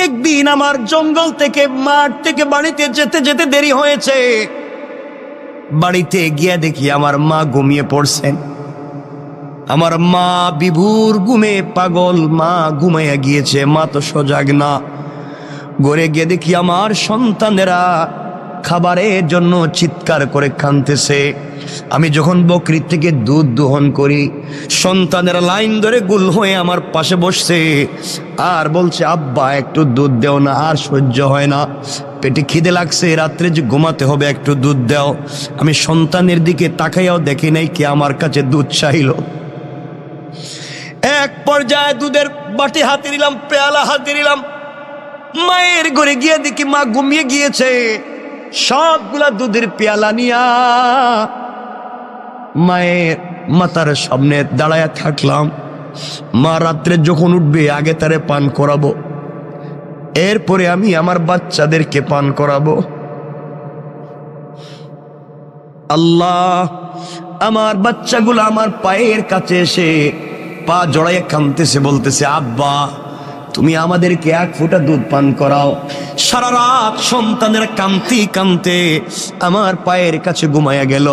একদিন আমার জঙ্গল থেকে মাঠ থেকে বাড়িতে যেতে যেতে দেরি হয়েছে। বাড়িতে গিয়ে দেখি আমার মা ঘুমিয়ে পড়ছেন। আমার মা বিভোর ঘুমে পাগল, মা ঘুমাইয়া গিয়েছে, মা তো সজাগ না। ঘরে গিয়ে দেখি আমার সন্তানেরা খাবারের জন্য চিৎকার করে কাঁদতেছে। আমি যখন বকরির থেকে দুধ দোহন করি, সন্তানেরা লাইন ধরে গুল হয়ে আমার পাশে বসছে আর বলছে, আব্বা একটু দুধ দেও না, আর সহ্য হয় না, পেটে খিদে লাগছে, রাত্রে যে ঘুমাতে হবে, একটু দুধ দাও। আমি সন্তানের দিকে তাকাইয়াও দেখি নাই কে আমার কাছে দুধ চাইলো। এক পর্যায়ে দুধের বাটি হাতে নিলাম, পেয়ালা হাতে নিলাম, মায়ের ঘরে গিয়ে দেখি মা ঘুমিয়ে গিয়েছে। সবগুলা দুধের পেয়ালা নিয়া মায়ের মাথার সামনে দাঁড়ায়া থাকলাম। মা রাত্রে যখন উঠবে আগে তারে পান করাবো, এরপরে আমি আমার বাচ্চাদেরকে পান করাবো। আল্লাহ, আমার বাচ্চাগুলো আমার পায়ের কাছে এসে পা জড়াইয়া কাঁদতেছে, বলতেছে, আব্বা তুমি আমাদেরকে 1 ফোঁটা দুধ পান করাও। সারা রাত সন্তানের কাঁদতে কাঁদতে আমার পায়ের কাছে ঘুমাইয়া গেল।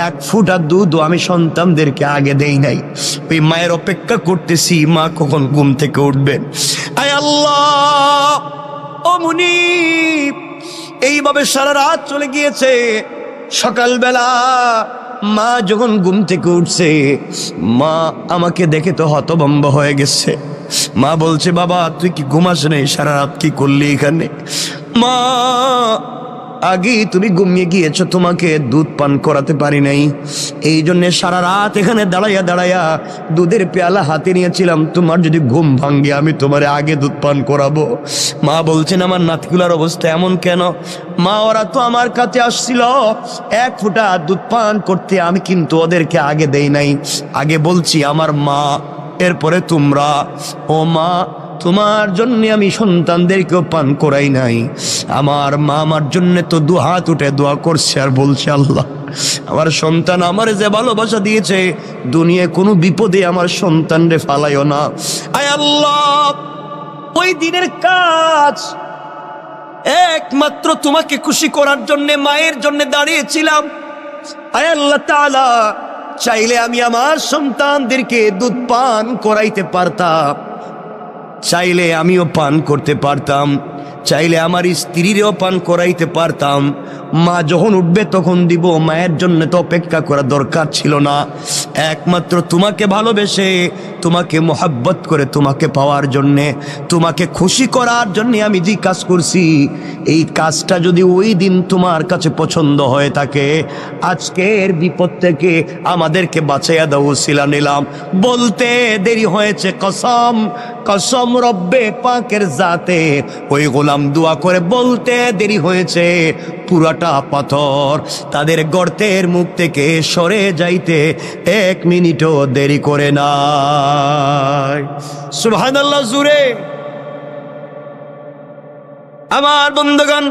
1 ফোঁটা দুধও আমি সন্তানদেরকে আগে দেই নাই। ওই মায়ের অপেক্ষা করতেছি মা কখন ঘুম থেকে উঠবে। আয় আল্লাহ, ও মুনিব, এইভাবে সারা রাত চলে গিয়েছে। সকালবেলা মা যখন ঘুম থেকে উঠছে, মা আমাকে দেখে তো হতভম্ব হয়ে গেছে। মা বলছে, বাবা তুই কি ঘুমাস নেই? সারা রাত কি করলি এখানে? মা, আগে তুমি ঘুমিয়ে গিয়েছো, তোমাকে দুধ পান করাতে পারি নাই, এই জন্য সারা রাত এখানে দাঁড়াইয়া দাঁড়াইয়া দুধের পেয়ালা হাতে নিয়েছিলাম। তোমার যদি ঘুম ভাঙ্গে আমি তোমার আগে দুধ পান করাবো। মা বলছেন, আমার নাতিগুলার অবস্থা এমন কেন? মা, ওরা তো আমার কাছে আসছিল 1 ফোঁটা দুধ পান করতে, আমি কিন্তু ওদেরকে আগে দেই নাই। আগে বলছি আমার মা, এরপরে তোমরা। ও মা, তোমার জন্য আমি সন্তানদেরকেও পান করাই নাই। আমার মা আমার জন্য তো 2 হাত উঠে দোয়া করছে আর বলছে, আল্লাহ আমার সন্তান আমারে যে ভালোবাসা দিয়েছে, দুনিয়ায় কোনো বিপদে আমার সন্তানরে ফালাইও না। আয় আল্লাহ, ওই দিনের কাজ একমাত্র তোমাকে খুশি করার জন্য মায়ের জন্য দাঁড়িয়েছিলাম। আয় আল্লাহ তাআলা, চাইলে আমি আমার সন্তানদেরকে দুধ পান করাইতে পারতাম, চাইলে আমিও পান করতে পারতাম, চাইলে আমার স্ত্রীরও পান করাইতে পারতাম। মা যখন উঠবে তখন দিব, মায়ের জন্য তো অপেক্ষা করা দরকার ছিল না। একমাত্র তোমাকে ভালোবেসে, তোমাকে মোহাব্বত করে, তোমাকে পাওয়ার জন্যে, তোমাকে খুশি করার জন্যে আমি যে কাজ করছি, এই কাজটা যদি ওই দিন তোমার কাছে পছন্দ হয়ে থাকে, আজকের বিপদ থেকে আমাদেরকে বাঁচাইয়া দাও ওসিলা নিলাম। বলতে দেরি হয়েছে, কসম কসম রব্বে পাকের জাতে, ওই গোলাম দোয়া করে বলতে দেরি হয়েছে, পুরাটা পাথর তাদের গর্তের মুখ থেকে সরে যাইতে 1 মিনিটও দেরি করে নাই। সুবহানাল্লাহ জুরে। আমার বন্ধুগণ,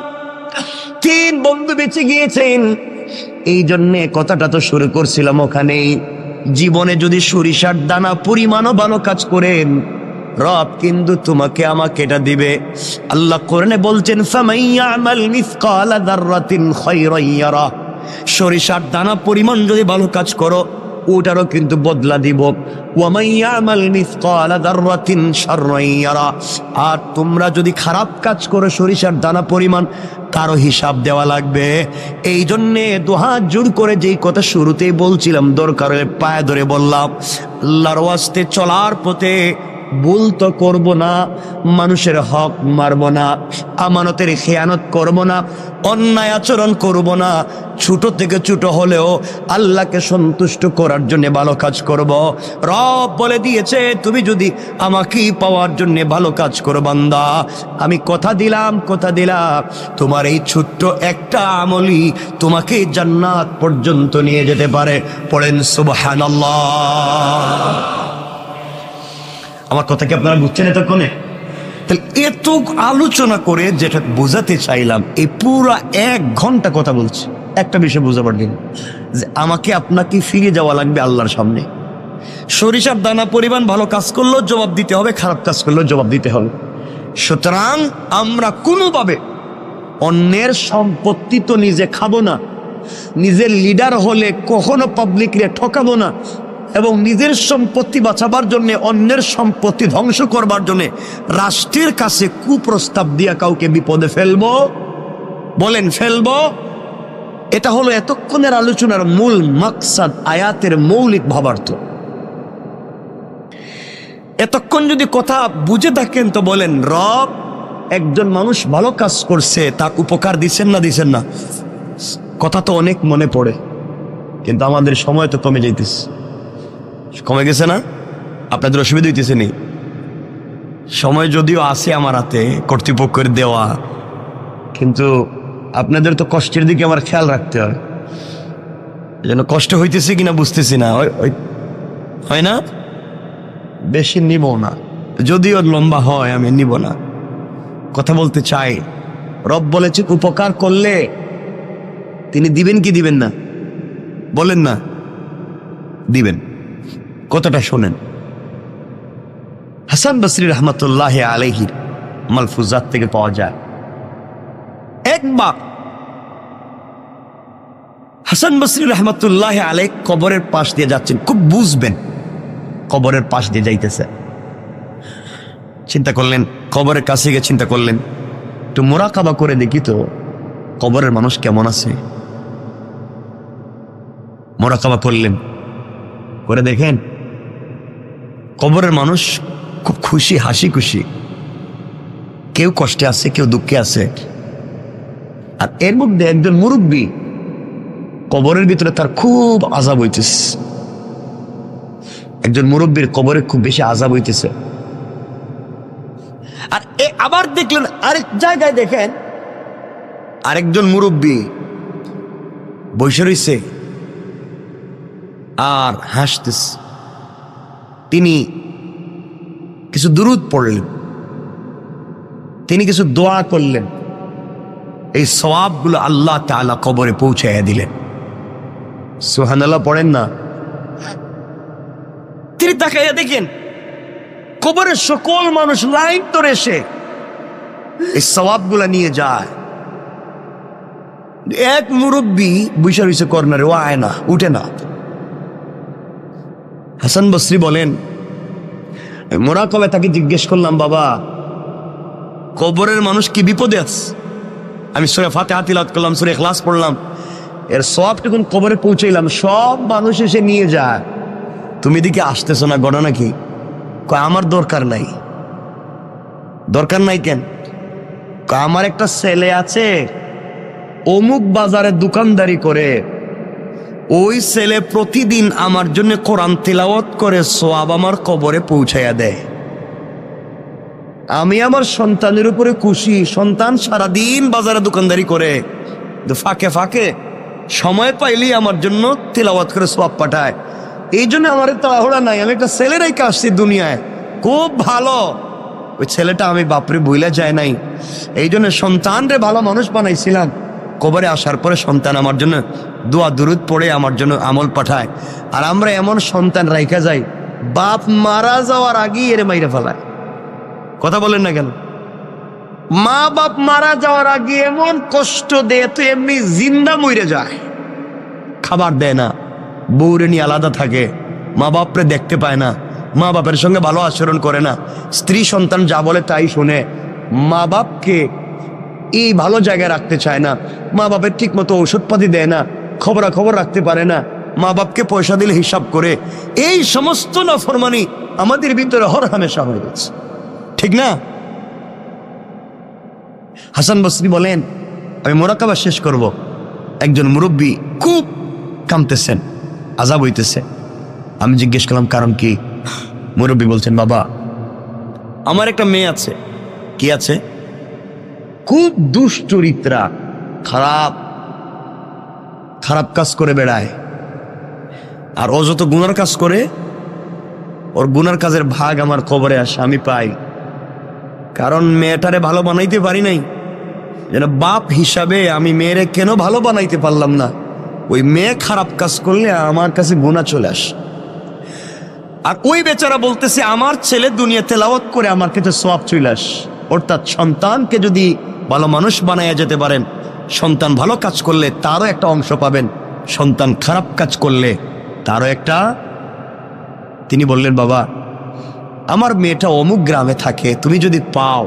3 বন্ধু বেঁচে গিয়েছেন, এই জন্যে কথাটা তো শুরু করছিলাম ওখানেই। জীবনে যদি সরিষার দানা পরিমাণও ভালো কাজ করেন, রব কিন্তু তোমাকে আমাকে এটা দিবে। আল্লাহ কোরআনে বলছেন, ফামান ইয়ামাল মিসকালা যাররাতিন খায়রান ইয়ারা, সরিষার দানা পরিমাণ যদি ভালো কাজ করো ওটারও কিন্তু বদলা দিব। ওয়া মান ইয়ামাল মিসকালা যাররাতিন শাররান ইয়ারা, আর তোমরা যদি খারাপ কাজ করো সরিষার দানা পরিমাণ, তারও হিসাব দেওয়া লাগবে। এই জন্যে দুহাত জোর করে যেই কথা শুরুতেই বলছিলাম, দরকার হলে পায়ে ধরে বললাম, আল্লাহর ওয়াস্তে চলার পথে ভুল তো করবো না, মানুষের হক মারবো না, আমানতের খেয়ানত করবো না, অন্যায় আচরণ করবো না, ছোট থেকে ছোট হলেও আল্লাহকে সন্তুষ্ট করার জন্য ভালো কাজ করব। রব বলে দিয়েছে, তুমি যদি আমাকেই পাওয়ার জন্য ভালো কাজ করো বান্দা, আমি কথা দিলাম তোমার এই ছোট্ট একটা আমলই তোমাকে জান্নাত পর্যন্ত নিয়ে যেতে পারে। পড়েন সুবহানাল্লাহ। আমার কথা কি আপনারা বুঝছেন এতক্ষণে? তাহলে এত আলোচনা করে যেটা বোঝাতে চাইলাম, এই পুরো 1 ঘন্টা কথা বলছি, একটা বিষয় বোঝাবার দিন যে আমাকে আপনাকে ফিরে যাওয়া লাগবে আল্লাহর সামনে। সরিষার দানা পরিমাণ ভালো কাজ করলেও জবাব দিতে হবে, খারাপ কাজ করলেও জবাব দিতে হবে। সুতরাং আমরা কোনোভাবে অন্যের সম্পত্তি তো নিজে খাবো না, নিজের লিডার হলে কখনো পাবলিকরে ঠকাবো না, এবং নিজের সম্পত্তি বাঁচাবার জন্য অন্যের সম্পত্তি ধ্বংস করবার জন্য রাষ্ট্রের কাছে কুপ্রস্তাব দিয়া কাউকে বিপদে ফেলবো? বলেন ফেলবো? এটা হলো এতক্ষণের আলোচনার মূল মাকসাদ, আয়াতের মৌলিক ভাবার্থ। এতক্ষণ যদি কথা বুঝে থাকেন তো বলেন, রব একজন মানুষ ভালো কাজ করছে, তাকে উপকার দিচ্ছেন না? কথা তো অনেক মনে পড়ে, কিন্তু আমাদের সময় তো কমে যাইতেছে। কমে গেছে না? আপনাদের অসুবিধা হইতেছে নি? সময় যদিও আছে আমার হাতে কর্তৃপক্ষের দেওয়া, কিন্তু আপনাদের তো কষ্টের দিকে আমার খেয়াল রাখতে হয়। এই জন্য কষ্ট হইতেছে কিনা বুঝতেছি না, হয় না? বেশি নিব না, যদিও লম্বা হয় আমি নিব না। কথা বলতে চাই, রব বলেছে উপকার করলে তিনি দিবেন কি দিবেন না? বলেন না, দিবেন। কথাটা শোনেন, হাসান বসরি রহমতুল্লাহ আলাইহির মালফুজাত থেকে পাওয়া যায়। একবার হাসান বসরি রহমতুল্লাহ আলাইহ কবরের পাশ দিয়ে যাচ্ছেন, খুব বুঝবেন, কবরের পাশ দিয়ে যাইতেছে। চিন্তা করলেন, কবরের কাছে গিয়ে চিন্তা করলেন, একটু মুরাকাবা করে দেখি তো কবরের মানুষ কেমন আছে। মুরাকাবা করলেন, করে দেখেন কবরের মানুষ খুব খুশি, হাসি খুশি, কেউ কষ্টে আছে, কেউ দুঃখে আছে। আর এর মধ্যে একজন মুরব্বী, কবরের ভিতরে তার খুব আযাব হইতেছে। একজন মুরব্বীর কবরে খুব বেশি আযাব হইতেছে। আর আবার দেখলেন আরেক জায়গায়, দেখেন আরেকজন মুরব্বী বসে রইছে আর হাসতেছে। তিনি কিছু দুরূদ পড়লেন, তিনি কিছু দোয়া করলেন, এই সওয়াবগুলো আল্লাহ তাআলা কবরে পৌঁছাইয়া দিলেন। সুবহানাল্লাহ পড়েন না? তিনি তাকাইয়া দেখেন কবরের সকল মানুষ লাইন ধরে এসে এই সওয়াবগুলা নিয়ে যায়। এক মুরব্বী বসে রইছে কর্নারে, ও আয় না, উঠে না। হাসান বসরি বলেন, মুরাকাবায় তাকে জিজ্ঞেস করলাম, বাবা কবরের মানুষ কি বিপদে আছে? আমি সূরা ফাতিহা তিলাওয়াত করলাম, সূরা ইখলাস পড়লাম, এর সওয়াবটুকুন কবরে পৌঁছাইলাম, সব মানুষ এসে নিয়ে যায়, তুমি দিকে আসতেছো না, ঘটনা কি? কয় আমার দরকার নাই। দরকার নাই কেন? কয় আমার একটা ছেলে আছে, অমুক বাজারে দোকানদারি করে, ওই ছেলে প্রতিদিন আমার জন্য কোরআন তিলাওয়াত করে সওয়াব আমার কবরে পৌঁছাইয়া দেয়। আমি আমার সন্তানের উপরে খুশি, সন্তান সারাদিন বাজারে দোকানদারি করে, ফাঁকে ফাঁকে সময় পাইলেই আমার জন্য তিলাওয়াত করে সওয়াব পাঠায়। এই জন্য আমার তাড়াহুড়া নাই, আমি একটা ছেলে রেখে আসছি দুনিয়ায়, খুব ভালো। ওই ছেলেটা আমি বাপরে বইলা যায় নাই, এই জন্য সন্তানরে ভালো মানুষ বানাইছিলাম, কবরে আসার পরে সন্তান আমার জন্য দোয়া দুরুদ পড়ে আমার জন্য আমল পাঠায়। আর আমরা এমন সন্তান রাইখা যাই, বাপ মারা যাওয়ার আগেই এর মাইরে ফেলায়। কথা বলেন না কেন? মা বাপ মারা যাওয়ার আগে এমন কষ্ট দেয়, তো এমনি জিন্দা মরে যায়। খাবার দেয় না, বউরে নিয়ে আলাদা থাকে, মা বাপরে দেখতে পায় না, মা বাপের সঙ্গে ভালো আচরণ করে না, স্ত্রী সন্তান যা বলে তাই শুনে, মা বাপকে এই ভালো জায়গায় রাখতে চায় না, মা বাপের ঠিক মতো ঔষধপাতি দেয় না, খবরাখবর রাখতে পারে না, মা বাপকে পয়সা দিলে হিসাব করে। এই সমস্ত নাফরমানি আমাদের ভিতরে হর হামেশা হয়ে গেছে, ঠিক না? হাসান বসরি বলেন, আমি মোরাকাবা শেষ করব, একজন মুরব্বী খুব কামতেছেন, আযাব হইতেছে। আমি জিজ্ঞেস করলাম কারণ কি? মুরব্বী বলছেন, বাবা আমার একটা মেয়ে আছে। কি আছে? খুব দুশ্চরিত্রা, খারাপ খারাপ কাজ করে বেড়ায়। আর ও যত গুনার কাজ করে, ওর গুনার কাজের ভাগ আমার খবরে আসে, আমি পাই। কারণ মেয়েটারে ভালো বানাইতে পারি নাই, যেন বাপ হিসাবে আমি মেয়েরে কেন ভালো বানাইতে পারলাম না। ওই মেয়ে খারাপ কাজ করলে আমার কাছে গুনাহ চলে আসে। আর ওই বেচারা বলতেছে, আমার ছেলে দুনিয়া তেলাওয়াত করে আমার কাছে সওয়াব চলে আসে। অর্থাৎ সন্তানকে যদি ভালো মানুষ বানাইয়া যেতে পারেন, সন্তান ভালো কাজ করলে তারও একটা অংশ পাবেন, সন্তান খারাপ কাজ করলে তারও একটা। তিনি বললেন, বাবা আমার মেয়েটা অমুক গ্রামে থাকে, তুমি যদি পাও,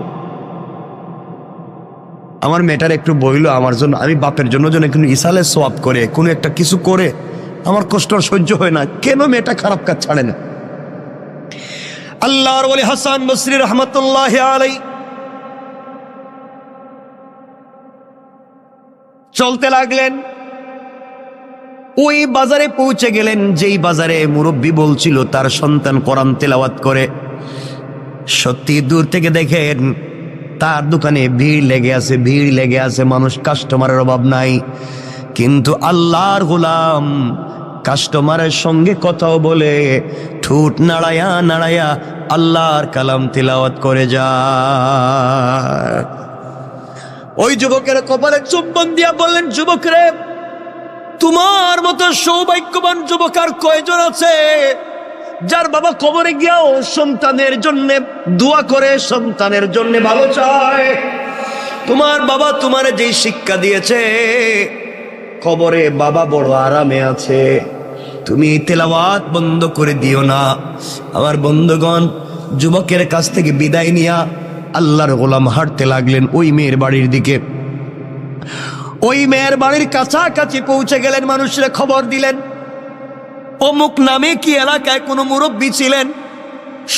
আমার মেয়েটার একটু বইল আমার জন্য, আমি বাপের জন্য যেন একটু ইসালে সোয়াব করে কোনো একটা কিছু করে, আমার কষ্ট আর সহ্য হয় না। কেন মেয়েটা খারাপ কাজ ছাড়ে না? আল্লাহর ওলি হাসান বসরি রহমতুল্লাহ আলাই চলতে লাগলেন। ওই বাজারে পৌঁছে গেলেন, যেই বাজারে মুরব্বী বলছিল তার সন্তান কোরআন তেলাওয়াত করে। সত্যি দূর থেকে দেখেন তার দোকানে ভিড় লেগে আছে, ভিড় লেগে আছে, মানুষ, কাস্টমারের অভাব নাই। কিন্তু আল্লাহর গোলাম কাস্টমারের সঙ্গে কথাও বলে, ঠোঁট নাড়ায়া নাড়ায়া আল্লাহর কালাম তিলাওয়াত করে যায়। ওই যুবকের কপালে চুম্বন দিয়া বললেন, যুবক রে, তোমার মতো সৌভাগ্যবান যুবক আর কয়জন আছে যার বাবা কবরে গিয়াও সন্তানের জন্য দোয়া করে, সন্তানের জন্য ভালো চায়। তোমার বাবা তোমারে যেই শিক্ষা দিয়েছে, কবরে বাবা বড় আরামে আছে, তুমি তেলাওয়াত বন্ধ করে দিও না। আমার বন্ধুগণ, যুবকের কাছ থেকে বিদায় নিয়া আল্লাহর গোলাম হাঁটতে লাগলেন ওই মেয়ের বাড়ির দিকে। ওই মেয়ের বাড়ির কাছাকাছি পৌঁছে গেলেন, মানুষরা খবর দিলেন অমুক নামে কি এলাকায় কোনো মুরব্বী ছিলেন।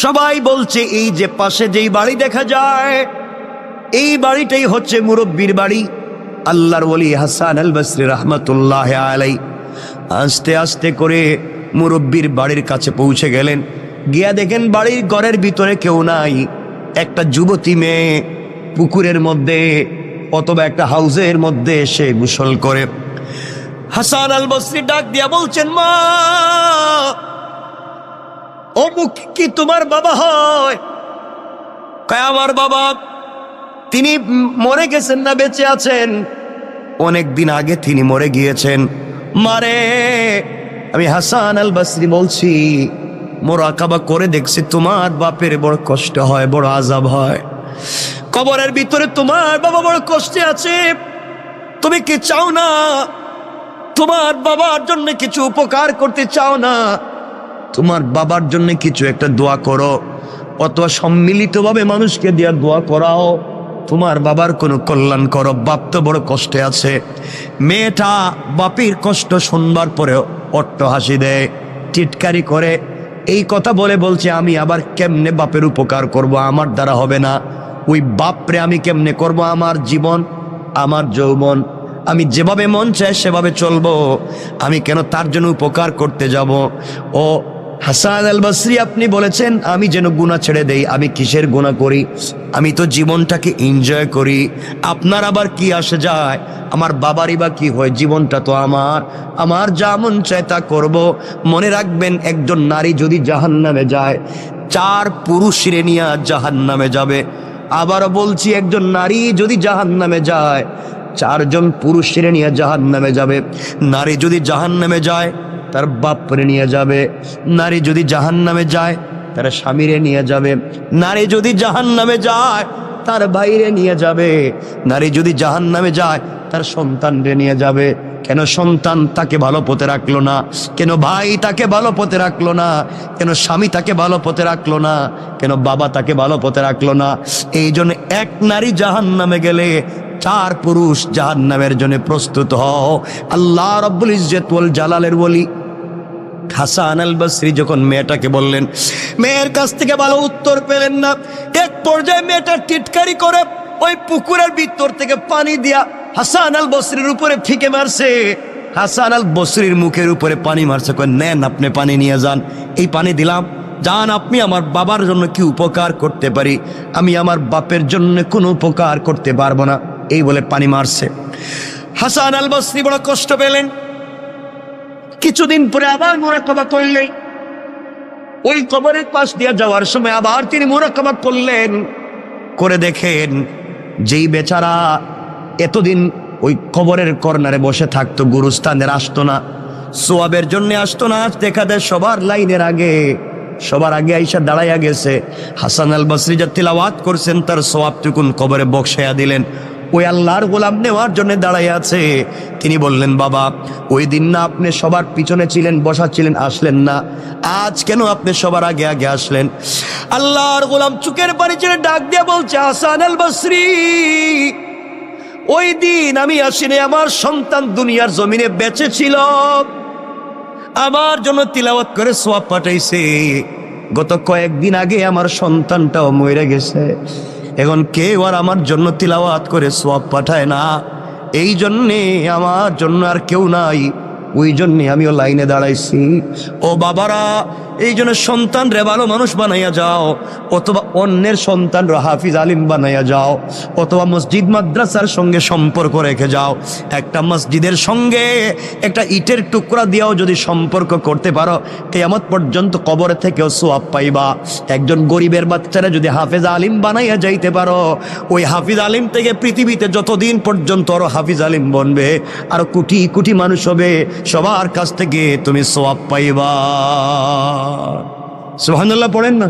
সবাই বলছে, এই যে পাশে যেই বাড়ি দেখা যায়, এই বাড়িটাই হচ্ছে মুরব্বীর বাড়ি। আল্লাহর ওলি হাসান আল বসরি রহমতুল্লাহ আলাই আস্তে আস্তে করে মুরব্বীর বাড়ির কাছে পৌঁছে গেলেন। গিয়া দেখেন বাড়ির ঘরের ভিতরে কেউ নাই। একটা যুবতী মেয়ে পুকুরের মধ্যে অথবা একটা হাউজের মধ্যে এসে গোসল করে। হাসান আল বসরি ডাক দিয়া বলছেন, মা, অমুক কি তোমার বাবা হয়? কয়, আমার বাবা, তিনি মরে গেছেন না বেঁচে আছেন? অনেক দিন আগে তিনি মরে গিয়েছেন। মারে, আমি হাসান আল বসরি বলছি, মোরাকাবা করে দেখছি তোমার বাপের বড় কষ্ট হয়, বড় আযাব হয়। কবরের ভিতরে তোমার বাবা বড় কষ্টে আছে। তুমি কি চাও না তোমার বাবার জন্য কিছু উপকার করতে? চাও না তোমার বাবার জন্য কিছু একটা দোয়া করো, অথবা সম্মিলিতভাবে মানুষকে দিয়ে দোয়া করাও, তোমার বাবার কোনো কল্যাণ করো। বাপ তো বড় কষ্টে আছে। মেয়েটা বাপের কষ্ট শুনবার পরেও অট্ট হাসি দেয়, টিটকারি করে। এই কথা বলে বলছে, আমি আবার কেমনে বাপের উপকার করব? আমার দ্বারা হবে না। ওই বাপরে আমি কেমনে করব? আমার জীবন, আমার যৌবন, আমি যেভাবে মন চায় সেভাবে চলবো। আমি কেন তার জন্য উপকার করতে যাব? ও হাসান আল বসরি, আপনি বলেছেন আমি যেন গুনাহ ছেড়ে দেই। আমি কিসের গুনাহ করি? আমি তো জীবনটাকে এনজয় করি। আপনার আবার কি আসে যায়? আমার বাবারই বা কি হয়? জীবনটা তো আমার যা মন চায় তা করব। মনে রাখবেন, একজন নারী যদি জাহান্নামে যায়, 4 পুরুষের নিয়ে জাহান্নামে যাবে। আবারও বলছি, একজন নারী যদি জাহান্নামে যায়, চারজন পুরুষের নিয়ে জাহান্নামে যাবে। নারী যদি জাহান্নামে যায় তার বাপরে নিয়ে যাবে, নারী যদি জাহান্নামে যায় তার স্বামীরে নিয়ে যাবে, নারী যদি জাহান্নামে যায় তার ভাইরে নিয়ে যাবে, নারী যদি জাহান্নামে যায় তার সন্তানরে নিয়ে যাবে। কেন সন্তান তাকে ভালো পথে রাখলো না? কেন ভাই তাকে ভালো পথে রাখলো না? কেন স্বামী তাকে ভালো পথে রাখলো না? কেন বাবা তাকে ভালো পথে রাখলো না? এই জন্য এক নারী জাহান্নামে গেলে চার পুরুষ জাহান্নামের জন্য প্রস্তুত হও। আল্লাহ রাব্বুল ইজ্জত ওয়াল জালালের ওলি হাসান আল বসরি যখন মেয়েটাকে বললেন, মেয়ের কাছ থেকে ভালো উত্তর পেলেন না। এক পর্যায়ে মেয়েটা টিটকারি করে ওই পুকুরের ভিতর থেকে পানি দিয়া হাসান আল বসরির উপরে ফিকে মারছে। হাসান আল বসরির মুখের উপরে পানি মারছে, কয় নেন আপনি পানি নিয়ে যান, এই পানি দিলাম, যান আপনি আমার বাবার জন্য কি উপকার করতে পারি, আমি আমার বাপের জন্য কোনো উপকার করতে পারবো না, এই বলে পানি মারছে। হাসান আল বসরি বড় কষ্ট পেলেন। কিছুদিন পরে আবার মুরাকাবা করলেন। ওই কবরের পাশ দিয়ে যাওয়ার সময় আবার তিনি মুরাকাবা করলেন, করে দেখেন যেই বেচারা এতদিন ওই কবরের কর্নারে বসে থাকতো, গুরুস্থানের আসতো না, সোয়াবের জন্য আসতো না, আজ দেখা দেয় সবার লাইনের আগে, সবার আগে আইসা দাঁড়াইয়া গেছে। হাসান আল বসরি যা তিলাওয়াত করছেন তার সোয়াবটুকুন কবরে বক্সাইয়া দিলেন। ওই আল্লাহর গোলাম নেওয়ার জন্য দাঁড়াইয়া আছে। তিনি বললেন, বাবা ওই দিন না আপনি সবার পিছনে ছিলেন, বসা ছিলেন, আসলেন না, আজ কেন আপনি সবার আগে আগে আসলেন? আল্লাহর গোলাম চুকের পানি ছেড়ে ডাক দিয়ে বলছে, হাসান আল বসরি, ওই দিন আমি আসিনি, আমার সন্তান দুনিয়ার জমিনে বেঁচে ছিল, আমার জন্য তিলাওয়াত করে সোয়াব পাঠাইছে। গত কয়েকদিন আগে আমার সন্তানটাও মরে গেছে, এখন কেউ আর আমার জন্য তিলাওয়াত করে সোয়াব পাঠায় না, এই জন্যে আমার জন্য আর কেউ নাই, ওই জন্যে আমিও লাইনে দাঁড়াইছি। ও বাবারা, এই জন্য সন্তান রে ভালো মানুষ বানাইয়া যাও, অথবা অন্যের সন্তান রে হাফিজ আলিম বানাইয়া যাও, অথবা মসজিদ মাদ্রাসার সঙ্গে সম্পর্ক রেখে যাও। একটা মসজিদের সঙ্গে একটা ইটের টুকরা দিয়েও যদি সম্পর্ক করতে পারো, কিয়ামত পর্যন্ত কবর থেকেও সোয়াব পাইবা। একজন গরিবের বাচ্চারা যদি হাফিজ আলিম বানাইয়া যাইতে পারো, ওই হাফিজ আলিম থেকে পৃথিবীতে যতদিন পর্যন্ত আরো হাফিজ আলিম বনবে, আরো কোটি কোটি মানুষ হবে, সবার কাছ থেকে তুমি সোয়াব পাইবা। সুবহানাল্লাহ পড়েন না?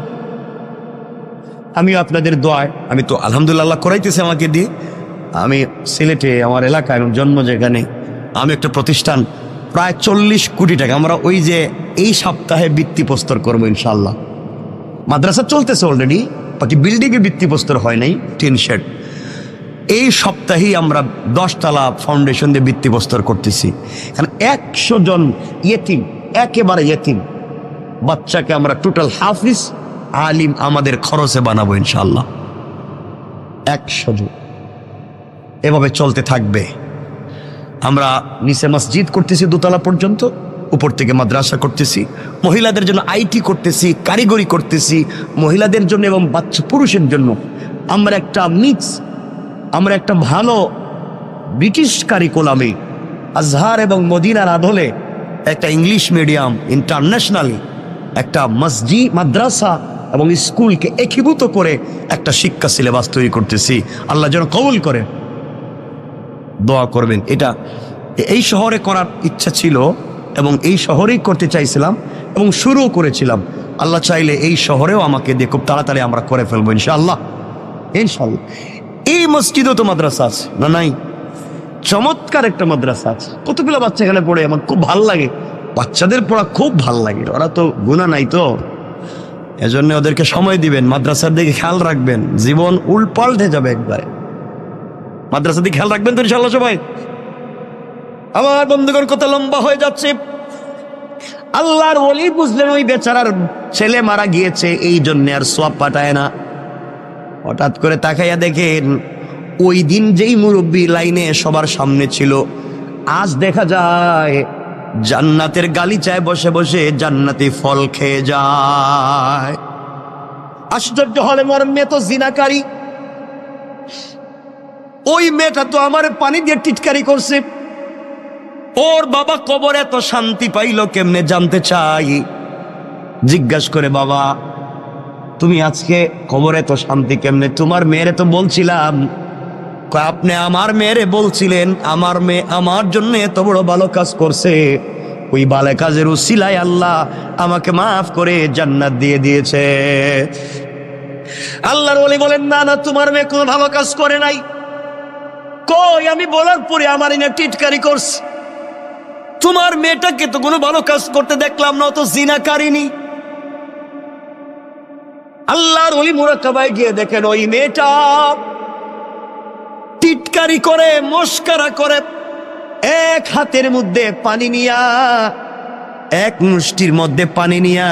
আমিও আপনাদের দোয়ায়, আমি তো আলহামদুলিল্লাহ করাইতেছি আমাকে দিয়ে। আমি সিলেটে আমার এলাকায় জন্ম, যেখানে আমি একটা প্রতিষ্ঠান প্রায় 40 কোটি টাকা, আমরা ওই যে এই সপ্তাহে ভিত্তিপ্রস্তর করবো ইনশাল্লাহ। মাদ্রাসা চলতেছে অলরেডি, বাকি বিল্ডিংয়ে ভিত্তিপ্রস্তর হয় নাই, টিন শেড। এই সপ্তাহেই আমরা 10 তলা ফাউন্ডেশন দিয়ে ভিত্তিপ্রস্তর করতেছি। কারণ 100 জন ইয়েতিম, একেবারে ইয়েতিম বাচ্চাকে আমরা টোটাল হাফিজ আলিম আমাদের খরচে বানাবো ইনশাল্লাহ। 100 জন এভাবে চলতে থাকবে। আমরা নিচে মসজিদ করতেছি 2 তলা পর্যন্ত, উপর থেকে মাদ্রাসা করতেছি, মহিলাদের জন্য আইটি করতেছি, কারিগরি করতেছি, মহিলাদের জন্য এবং বাচ্চা পুরুষের জন্য আমরা একটা মিক্স, আমরা একটা ভালো ব্রিটিশ কারিকুলামে আজহার এবং মদিনার আদলে একটা ইংলিশ মিডিয়াম ইন্টারন্যাশনালি একটা মসজিদ, মাদ্রাসা এবং স্কুলকে একীভূত করে একটা শিক্ষা সিলেবাস তৈরি করতেছি। আল্লাহ যেন কবুল করে, দোয়া করবেন। এটা এই শহরে করার ইচ্ছা ছিল এবং এই শহরেই করতে চাইছিলাম এবং শুরুও করেছিলাম। আল্লাহ চাইলে এই শহরেও আমাকে দিয়ে খুব তাড়াতাড়ি আমরা করে ফেলবো ইনশাআল্লাহ, ইনশাআল্লাহ। এই মসজিদও তো মাদ্রাসা আছে না? নাই? চমৎকার একটা মাদ্রাসা আছে, কতগুলো বাচ্চা এখানে পড়ে, আমার খুব ভাল লাগে, বাচ্চাদের পড়া খুব ভাল লাগে, ওরা তো গুনাহ নাই তো, এজন্য ওদেরকে সময় দিবেন, মাদ্রাসার দিকে খেয়াল রাখবেন, জীবন উল্পাল্টে যাবে একবারে। মাদ্রাসার দিকে খেয়াল রাখবেন তো ইনশাআল্লাহ সবাই? আমার বন্ধুগণ, কত লম্বা হয়ে যাচ্ছে। আল্লাহর ওলি বুঝলেন ওই বেচারার ছেলে মারা গিয়েছে, এই জন্য আর সোয়াব পাঠায় না। হঠাৎ করে তাকাইয়া দেখেন ওই দিন যেই মুরব্বী লাইনে সবার সামনে ছিল, আজ দেখা যায় জান্নাতের গালিচায় বসে বসে জান্নাতি ফল খেয়ে যায়। আশ্চর্য হলে মোর মেয়ে তো জিনাকারী, ওই মেয়েটা তো আমার পানি দিয়ে টিটকারি করছে, ওর বাবা কবরে এত শান্তি পাইল কেমনে জানতে চাই। জিজ্ঞাসা করে, বাবা তুমি আজকে কবরে এত শান্তি কেমনে? তোমার মেয়েরে তো বলছিলাম কয়, আপনি আমার মেয়েরে বলছিলেন আমার মেয়ে আমার জন্য এত বড় ভালো কাজ করছে, ওই ভালো কাজের উসিলায় আল্লাহ আমাকে মাফ করে জান্নাত দিয়ে দিয়েছে। আল্লাহর ওলি বলেন, না না, তোমার মেয়ে কোনো ভালো কাজ করে নাই। কই, আমি বলার পরে আমার এনে টিটকারি করছে। তোমার মেয়েটাকে তো কোনো ভালো কাজ করতে দেখলাম না, তো জিনাকারিনী। আল্লাহর ওলি মুরাকাবায় গিয়ে দেখেন ওই মেয়েটা টিটকারি করে, মস্কারা করে, এক হাতের মধ্যে পানি নিয়া, এক মুষ্টির মধ্যে পানি নিয়া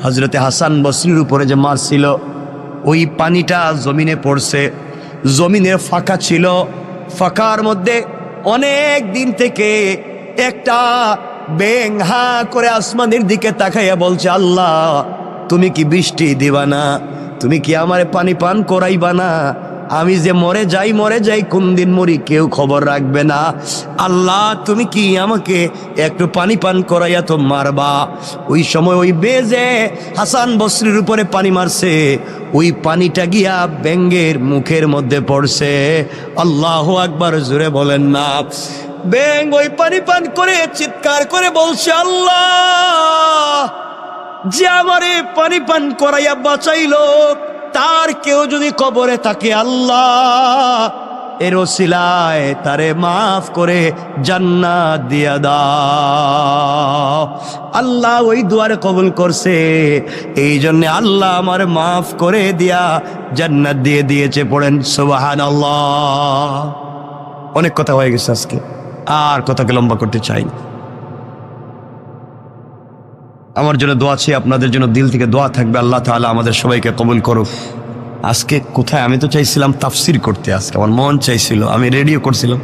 হযরতে হাসান বসরির উপরে যে মারছিল, ওই পানিটা জমিনে পড়ছে। জমিনে ফাঁকা ছিল, ফাঁকার মধ্যে অনেক দিন থেকে একটা ব্যাঙ হা করে আসমানের দিকে তাকাইয়া বলছে, আল্লাহ তুমি কি বৃষ্টি দিবা না? তুমি কি আমারে পানি পান করাইবা না? আমি যে মরে যাই, কোন দিন মরি কেউ খবর রাখবে না। আল্লাহ তুমি কি আমাকে একটু পানি পান করাইয়া তো মারবা? ওই সময় ওই বেজে হাসান বসরির উপরে পানি মারছে, ওই পানিটা গিয়া ব্যাঙের মুখের মধ্যে পড়ছে। আল্লাহু আকবার, জোরে বলেন না। ব্যাঙ ওই পানি পান করে চিৎকার করে বলছে, আল্লাহ যে আমারে পানি পান করাইয়া বাঁচাইলো, তার কেউ যদি কবরে থাকে, আল্লাহ এর ওসিলায় তারে মাফ করে জান্নাত দিয়া দাও। আল্লাহ ওই দুয়ারে কবুল করছে, এই জন্য আল্লাহ আমার মাফ করে দিয়া জান্নাত দিয়ে দিয়েছে। পড়েন সুবহানাল্লাহ। অনেক কথা হয়ে গেছে আজকে, আর কথাকে লম্বা করতে চাই না। আমার জন্য দোয়া আছে, আপনাদের জন্য দিল থেকে দোয়া থাকবে। আল্লাহ তাআলা আমাদের সবাইকে কবুল করুক। আজকে কোথায়, আমি তো চাইছিলাম তাফসির করতে, আজকে আমার মন চাইছিল, আমি রেডিও করছিলাম,